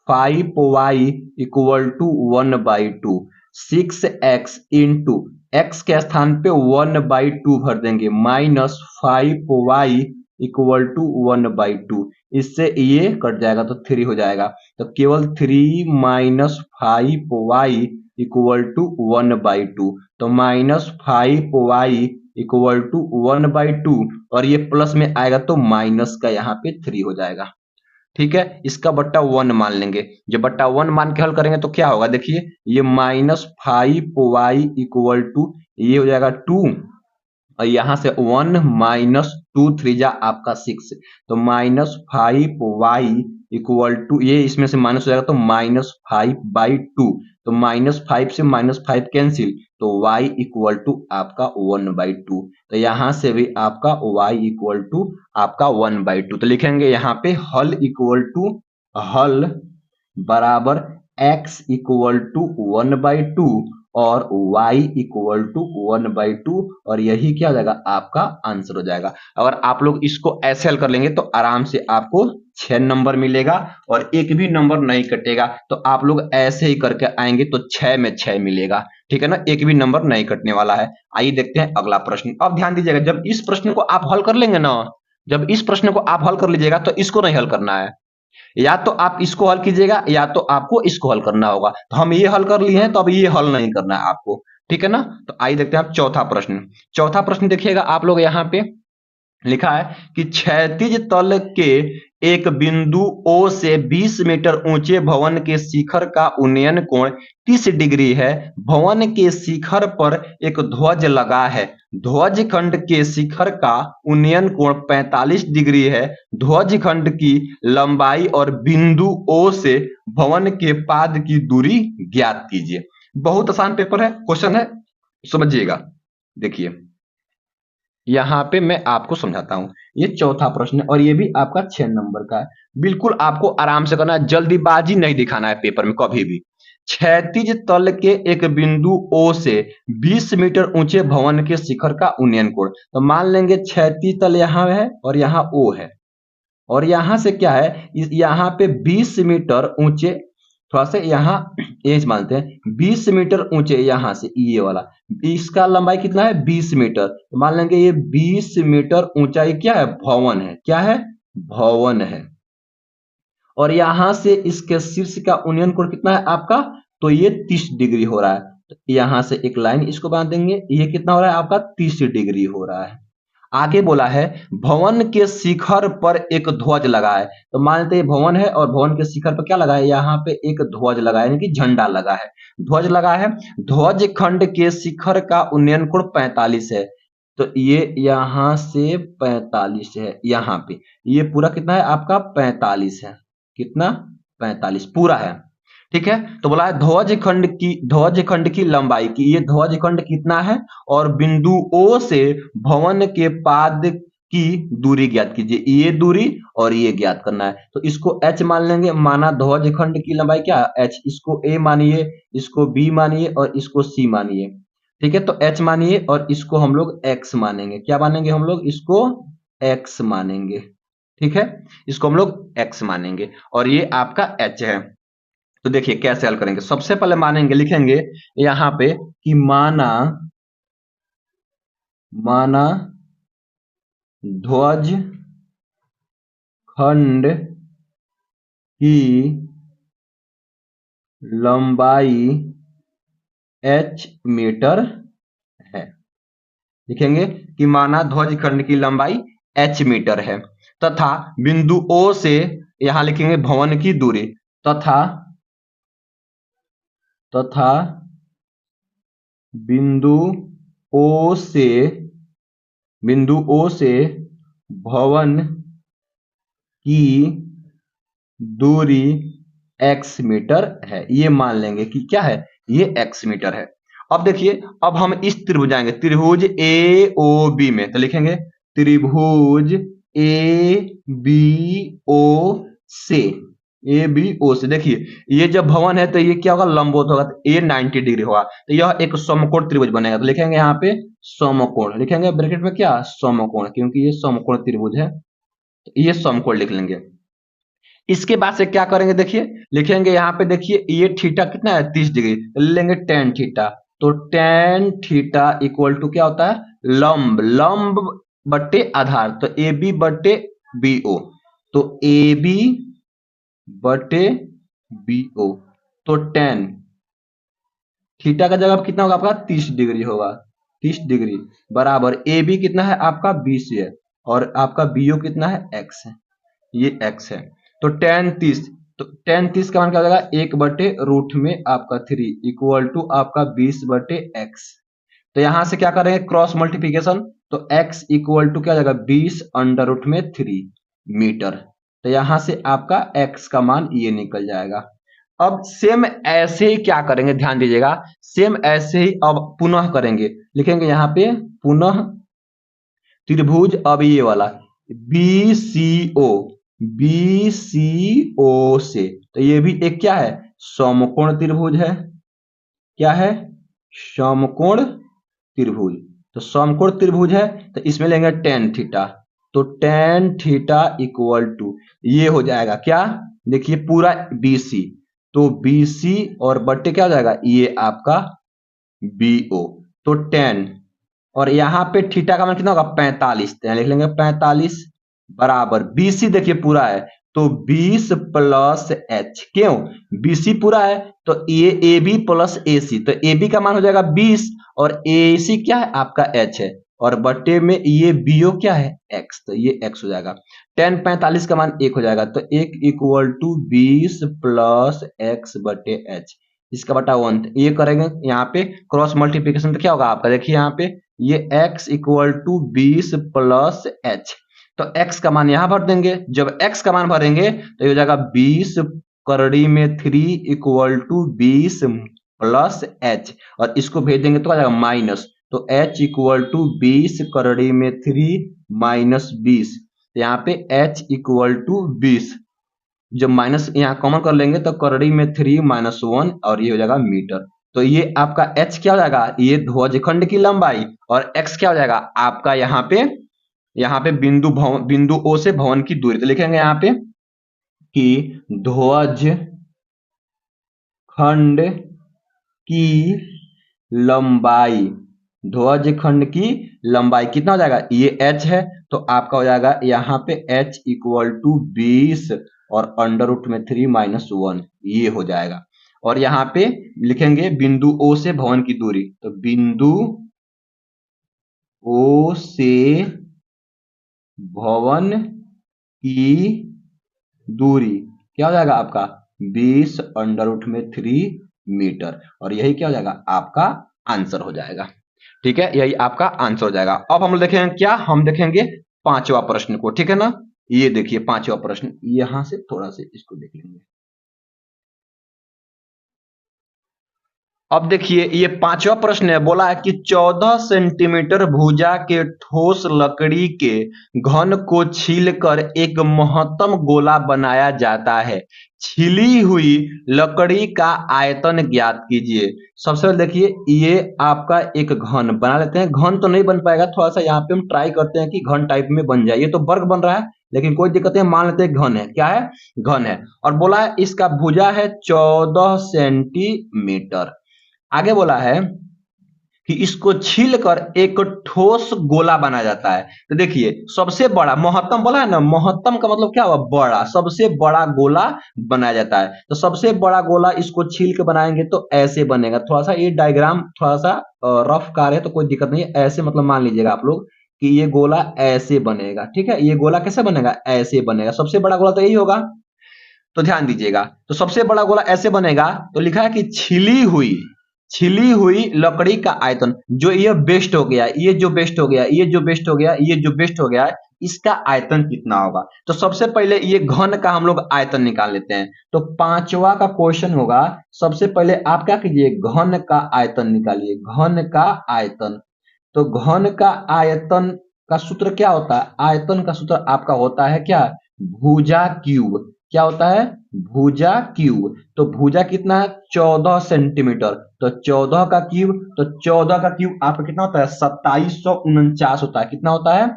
5y equal to 1/2। 6x into x के स्थान पे 1/2 भर देंगे, माइनस 5y इक्वल टू 1/2। इससे ये कट जाएगा तो 3 हो जाएगा। तो केवल 3 माइनस 5y इक्वल टू 1/2। तो माइनस 5y इक्वल टू 1/2, और ये प्लस में आएगा तो माइनस का यहाँ पे 3 हो जाएगा। ठीक है, इसका बट्टा 1 मान लेंगे। जब बट्टा 1 मान के हल करेंगे तो क्या होगा, देखिए ये माइनस 5y इक्वल टू ये हो जाएगा 2, और यहां से 1 माइनस 2 3 जा आपका 6, तो माइनस 5y इक्वल टू ये इसमें से माइनस हो जाएगा तो माइनस 5/2। तो माइनस 5 से माइनस 5 कैंसिल, तो y इक्वल टू आपका 1/2। तो यहां से भी आपका y इक्वल टू आपका 1/2। तो लिखेंगे यहाँ पे हल इक्वल टू हल बराबर x इक्वल टू 1/2 और y इक्वल टू 1/2, और यही क्या हो जाएगा, आपका आंसर हो जाएगा। अगर आप लोग इसको ऐसे हल कर लेंगे तो आराम से आपको 6 नंबर मिलेगा और एक भी नंबर नहीं कटेगा। तो आप लोग ऐसे ही करके आएंगे तो 6 में 6 मिलेगा। ठीक है ना, एक भी नंबर नहीं कटने वाला है। आइए देखते हैं अगला प्रश्न। अब ध्यान दीजिएगा, जब इस प्रश्न को आप हल कर लेंगे ना, जब इस प्रश्न को आप हल कर लीजिएगा तो इसको नहीं हल करना है। या तो आप इसको हल कीजिएगा या तो आपको इसको हल करना होगा। तो हम ये हल कर लिए हैं तो अब ये हल नहीं करना है आपको। ठीक है ना। तो आइए देखते हैं आप चौथा प्रश्न। चौथा प्रश्न देखिएगा आप लोग, यहाँ पे लिखा है कि क्षैतिज तल के एक बिंदु O से 20 मीटर ऊंचे भवन के शिखर का उन्नयन कोण 30 डिग्री है। भवन के शिखर पर एक ध्वज लगा है। ध्वज खंड के शिखर का उन्नयन कोण 45 डिग्री है। ध्वज खंड की लंबाई और बिंदु O से भवन के पाद की दूरी ज्ञात कीजिए। बहुत आसान पेपर है, क्वेश्चन है, समझिएगा। देखिए यहाँ पे मैं आपको समझाता हूं। ये चौथा प्रश्न है और ये भी आपका 6 नंबर का है। बिल्कुल आपको आराम से करना है, जल्दीबाजी नहीं दिखाना है पेपर में कभी भी। क्षैतिज तल के एक बिंदु O से 20 मीटर ऊंचे भवन के शिखर का उन्नयन कोण, तो मान लेंगे क्षैतिज तल यहाँ है और यहाँ O है, और यहां से क्या है, यहाँ पे 20 मीटर ऊंचे, थोड़ा सा यहाँ एज मानते हैं 20 मीटर ऊंचे, यहां से ये वाला, इसका लंबाई कितना है 20 मीटर, तो मान लेंगे ये 20 मीटर ऊंचाई क्या है, भवन है, क्या है, भवन है। और यहां से इसके शीर्ष का उन्नयन कोण कितना है आपका, तो ये 30 डिग्री हो रहा है। तो यहां से एक लाइन इसको बांध देंगे, ये कितना हो रहा है आपका 30 डिग्री हो रहा है। आगे बोला है भवन के शिखर पर एक ध्वज लगा है, तो मान लेते हैं भवन है और भवन के शिखर पर क्या लगा है, यहाँ पे एक ध्वज लगा है, यानी कि झंडा लगा है, ध्वज लगा है। ध्वज खंड के शिखर का उन्नयन कोण 45 है, तो ये यहां से 45 है, यहाँ पे ये पूरा कितना है आपका 45 है, कितना 45 पूरा है। ठीक है, तो बोला है ध्वज खंड की लंबाई की, ये ध्वज खंड कितना है, और बिंदु O से भवन के पाद की दूरी ज्ञात कीजिए, ये दूरी और ये ज्ञात करना है। तो इसको h मान लेंगे, माना ध्वज खंड की लंबाई क्या है h, इसको a मानिए, इसको b मानिए और इसको c मानिए। ठीक है, तो h मानिए और इसको हम लोग x मानेंगे, क्या मानेंगे हम लोग, इसको x मानेंगे। ठीक है, इसको हम लोग x मानेंगे और ये आपका h है। तो देखिए कैसे हल करेंगे, सबसे पहले मानेंगे, लिखेंगे यहाँ पे कि माना ध्वज खंड की लंबाई h मीटर है। लिखेंगे कि माना ध्वज खंड की लंबाई h मीटर है, तथा बिंदु O से यहां लिखेंगे भवन की दूरी, तथा बिंदु ओ से बिंदु ओ से भवन की दूरी x मीटर है। ये मान लेंगे कि क्या है, ये x मीटर है। अब देखिए, अब हम इस त्रिभुज आएंगे, त्रिभुज ए ओ बी में, तो लिखेंगे त्रिभुज ए बी ओ से, ए बी ओ से। देखिए, ये जब भवन है तो ये क्या होगा, लंबवत होगा, तो ये 90 डिग्री होगा, तो यह एक समकोण त्रिभुज बनेगा। तो लिखेंगे यहाँ पे समकोण, लिखेंगे ब्रैकेट में क्या, समकोण, क्योंकि ये समकोण त्रिभुज है, तो ये समकोण लिख लेंगे। इसके बाद से क्या करेंगे, देखिए लिखेंगे यहाँ पे, देखिए ये थीटा कितना है, 30 डिग्री, तो ले लेंगे टेन थीटा। तो टेन थीटा इक्वल टू क्या होता है, लंब, लंब बट्टे आधार, तो ए बी बट्टे बी ओ, तो ए बी बटे बी ओ, तो टेन थीटा का जगह कितना होगा आपका, 30 डिग्री होगा, 30 डिग्री बराबर ए बी कितना है आपका, 20 है, और आपका बी ओ कितना है, एक्स है, ये x है। तो टेन 30, तो टेन 30 का मान क्या हो जाएगा, 1/रूट में आपका 3 इक्वल टू आपका 20/x। तो यहां से क्या करेंगे, क्रॉस मल्टीप्लीकेशन, तो x इक्वल टू क्या हो जाएगा, 20√3 मीटर। तो यहां से आपका x का मान ये निकल जाएगा। अब सेम ऐसे ही क्या करेंगे, ध्यान दीजिएगा, सेम ऐसे ही अब पुनः करेंगे, लिखेंगे यहाँ पे पुनः त्रिभुज, अब ये वाला बी सी ओ, बी सी ओ से, तो ये भी एक क्या है, समकोण त्रिभुज है, क्या है, समकोण त्रिभुज। तो समकोण त्रिभुज है, तो इसमें लेंगे टेन थीटा, तो टेन थीटा इक्वल टू ये हो जाएगा क्या, देखिए पूरा बीसी, तो बीसी और बट्टे क्या हो जाएगा, ये आपका बीओ, तो टेन, और यहाँ पे थीटा का मान कितना होगा, 45, तो यहाँ लिख लेंगे 45 बराबर बीसी, देखिए पूरा है, तो 20 प्लस एच, क्यों, बीसी पूरा है, तो ये ए बी प्लस ए सी, तो ए बी का मान हो जाएगा 20, और ए सी क्या है आपका एच है, और बट्टे में ये बीओ क्या है, एक्स, तो ये एक्स हो जाएगा। टेन 45 का मान 1 हो जाएगा, तो 1 इक्वल टू 20 प्लस एक्स बटे एच, इसका बटा 1, ये करेंगे यहाँ पे क्रॉस मल्टीप्लीकेशन, तो क्या होगा आपका, देखिए यहाँ पे ये x equal to 20 plus H, तो x का मान यहां भर देंगे, जब x का मान भरेंगे तो ये हो जाएगा 20 करड़ी में 3 इक्वल टू 20 प्लस एच, और इसको भेज देंगे तो आ जाएगा माइनस, तो h इक्वल टू 20 करड़ी में 3 माइनस 20, यहाँ पे h इक्वल टू 20, जब माइनस यहाँ कॉमन कर लेंगे तो करड़ी में 3 माइनस 1, और ये हो जाएगा मीटर। तो ये आपका h क्या हो जाएगा, ये ध्वजखंड की लंबाई, और x क्या हो जाएगा आपका, यहाँ पे बिंदु O से भवन की दूरी, तो लिखेंगे यहाँ पे कि ध्वज खंड की लंबाई, ध्वज खंड की लंबाई कितना हो जाएगा, ये h है, तो आपका हो जाएगा यहाँ पे h इक्वल टू 20 और √3 माइनस 1, ये हो जाएगा। और यहाँ पे लिखेंगे बिंदु O से भवन की दूरी, तो बिंदु O से भवन की दूरी क्या हो जाएगा आपका, 20√3 मीटर, और यही क्या हो जाएगा आपका आंसर हो जाएगा। ठीक है, यही आपका आंसर हो जाएगा। अब हम देखेंगे क्या, हम देखेंगे पांचवा प्रश्न को, ठीक है ना, ये देखिए पांचवा प्रश्न, यहां से थोड़ा सा इसको देख लेंगे। अब देखिए ये पांचवा प्रश्न है, बोला है कि 14 सेंटीमीटर भुजा के ठोस लकड़ी के घन को छीलकर एक महत्तम गोला बनाया जाता है, छिली हुई लकड़ी का आयतन ज्ञात कीजिए। सबसे पहले देखिए ये आपका एक घन बना लेते हैं, घन तो नहीं बन पाएगा, थोड़ा सा यहाँ पे हम ट्राई करते हैं कि घन टाइप में बन जाए, ये तो वर्ग बन रहा है लेकिन कोई दिक्कत नहीं, मान लेते हैं घन है, क्या है, घन है, और बोला है इसका भुजा है 14 सेंटीमीटर। आगे बोला है कि इसको छीलकर एक ठोस गोला बनाया जाता है। तो देखिए सबसे बड़ा, महत्तम बोला है ना, महत्तम का मतलब क्या हुआ, बड़ा, सबसे बड़ा गोला बनाया जाता है। तो सबसे बड़ा गोला इसको छील के बनाएंगे तो ऐसे बनेगा, थोड़ा सा ये डायग्राम थोड़ा सा रफ कार है तो कोई दिक्कत नहीं है, ऐसे मतलब मान लीजिएगा आप लोग कि ये गोला ऐसे बनेगा, ठीक है, ये गोला कैसे बनेगा, ऐसे बनेगा, सबसे बड़ा गोला तो यही होगा। तो ध्यान दीजिएगा, तो सबसे बड़ा गोला ऐसे बनेगा, तो लिखा है कि छिली हुई, छिली हुई लकड़ी का आयतन, जो ये वेस्ट हो गया, ये जो वेस्ट हो गया, ये जो वेस्ट हो गया, ये जो वेस्ट हो गया है, इसका आयतन कितना होगा। तो सबसे पहले ये घन का हम लोग आयतन निकाल लेते हैं। तो पांचवा का क्वेश्चन होगा, सबसे पहले आप क्या कीजिए, घन का आयतन निकालिए, घन का आयतन। तो घन का आयतन का सूत्र क्या होता है, आयतन का सूत्र आपका होता है क्या, भुजा क्यूब। क्या होता है, भुजा क्यूब। तो भुजा कितना है, 14 सेंटीमीटर। तो 14 का क्यूब, तो 14 का क्यूब आपका कितना होता है, 2749 होता है। कितना होता है,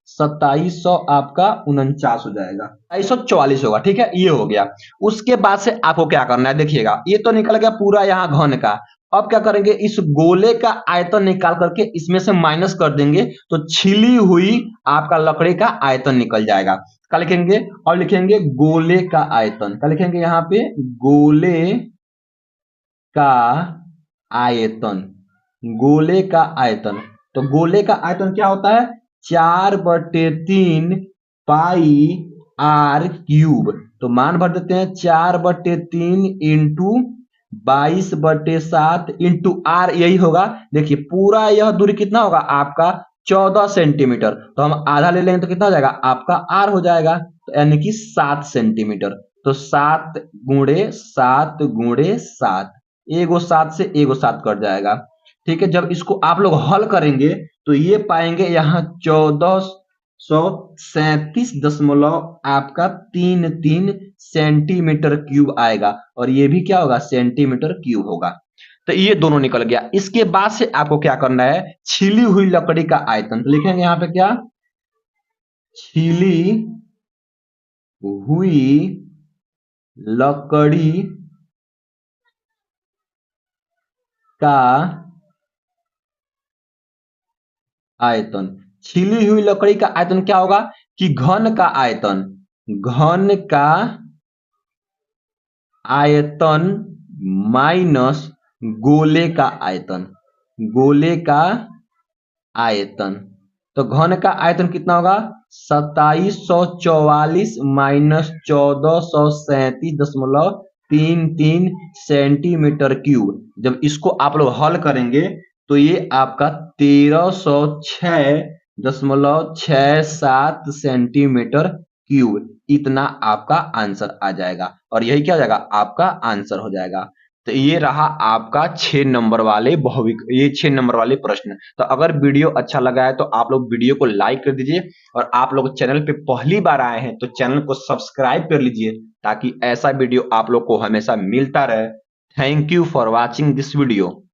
2700 आपका 49 हो जाएगा, 2744 होगा। ठीक है, ये हो गया। उसके बाद से आपको क्या करना है, देखिएगा ये तो निकल गया पूरा यहाँ घन का। अब क्या करेंगे, इस गोले का आयतन निकाल करके इसमें से माइनस कर देंगे, तो छिली हुई आपका लकड़ी का आयतन निकल जाएगा। क्या लिखेंगे, और लिखेंगे गोले का आयतन। क्या लिखेंगे यहाँ पे, गोले का आयतन, गोले का आयतन। तो गोले का आयतन क्या होता है, 4/3 पाई आर क्यूब। तो मान भर देते हैं, 4/3 इंटू 22/7 इंटू आर, यही होगा। देखिए पूरा यह दूरी कितना होगा आपका, 14 सेंटीमीटर। तो हम आधा ले लेंगे तो कितना हो जाएगा आपका, आर हो जाएगा, तो यानी कि 7 सेंटीमीटर। तो 7 × 7 × 7, एगो 7 से एगो 7 कट जाएगा। ठीक है, जब इसको आप लोग हल करेंगे तो ये पाएंगे यहाँ 1437 आपका 33 सेंटीमीटर क्यूब आएगा, और ये भी क्या होगा, सेंटीमीटर क्यूब होगा। तो ये दोनों निकल गया। इसके बाद से आपको क्या करना है, छिली हुई लकड़ी का आयतन। तो लिखेंगे यहाँ पे क्या, छिली हुई लकड़ी का आयतन। छिली हुई लकड़ी का आयतन क्या होगा, कि घन का आयतन, घन का आयतन माइनस गोले का आयतन, गोले का आयतन। तो घन का आयतन कितना होगा, 2744 माइनस 1437.33 सेंटीमीटर क्यूब। जब इसको आप लोग हल करेंगे तो ये आपका 1306.67 सेंटीमीटर क्यूब, इतना आपका आंसर आ जाएगा, और यही क्या हो जाएगा, आपका आंसर हो जाएगा। तो ये रहा आपका 6 नंबर वाले ये 6 नंबर वाले प्रश्न। तो अगर वीडियो अच्छा लगा है तो आप लोग वीडियो को लाइक कर दीजिए, और आप लोग चैनल पे पहली बार आए हैं तो चैनल को सब्सक्राइब कर लीजिए, ताकि ऐसा वीडियो आप लोग को हमेशा मिलता रहे। Thank you for watching this video.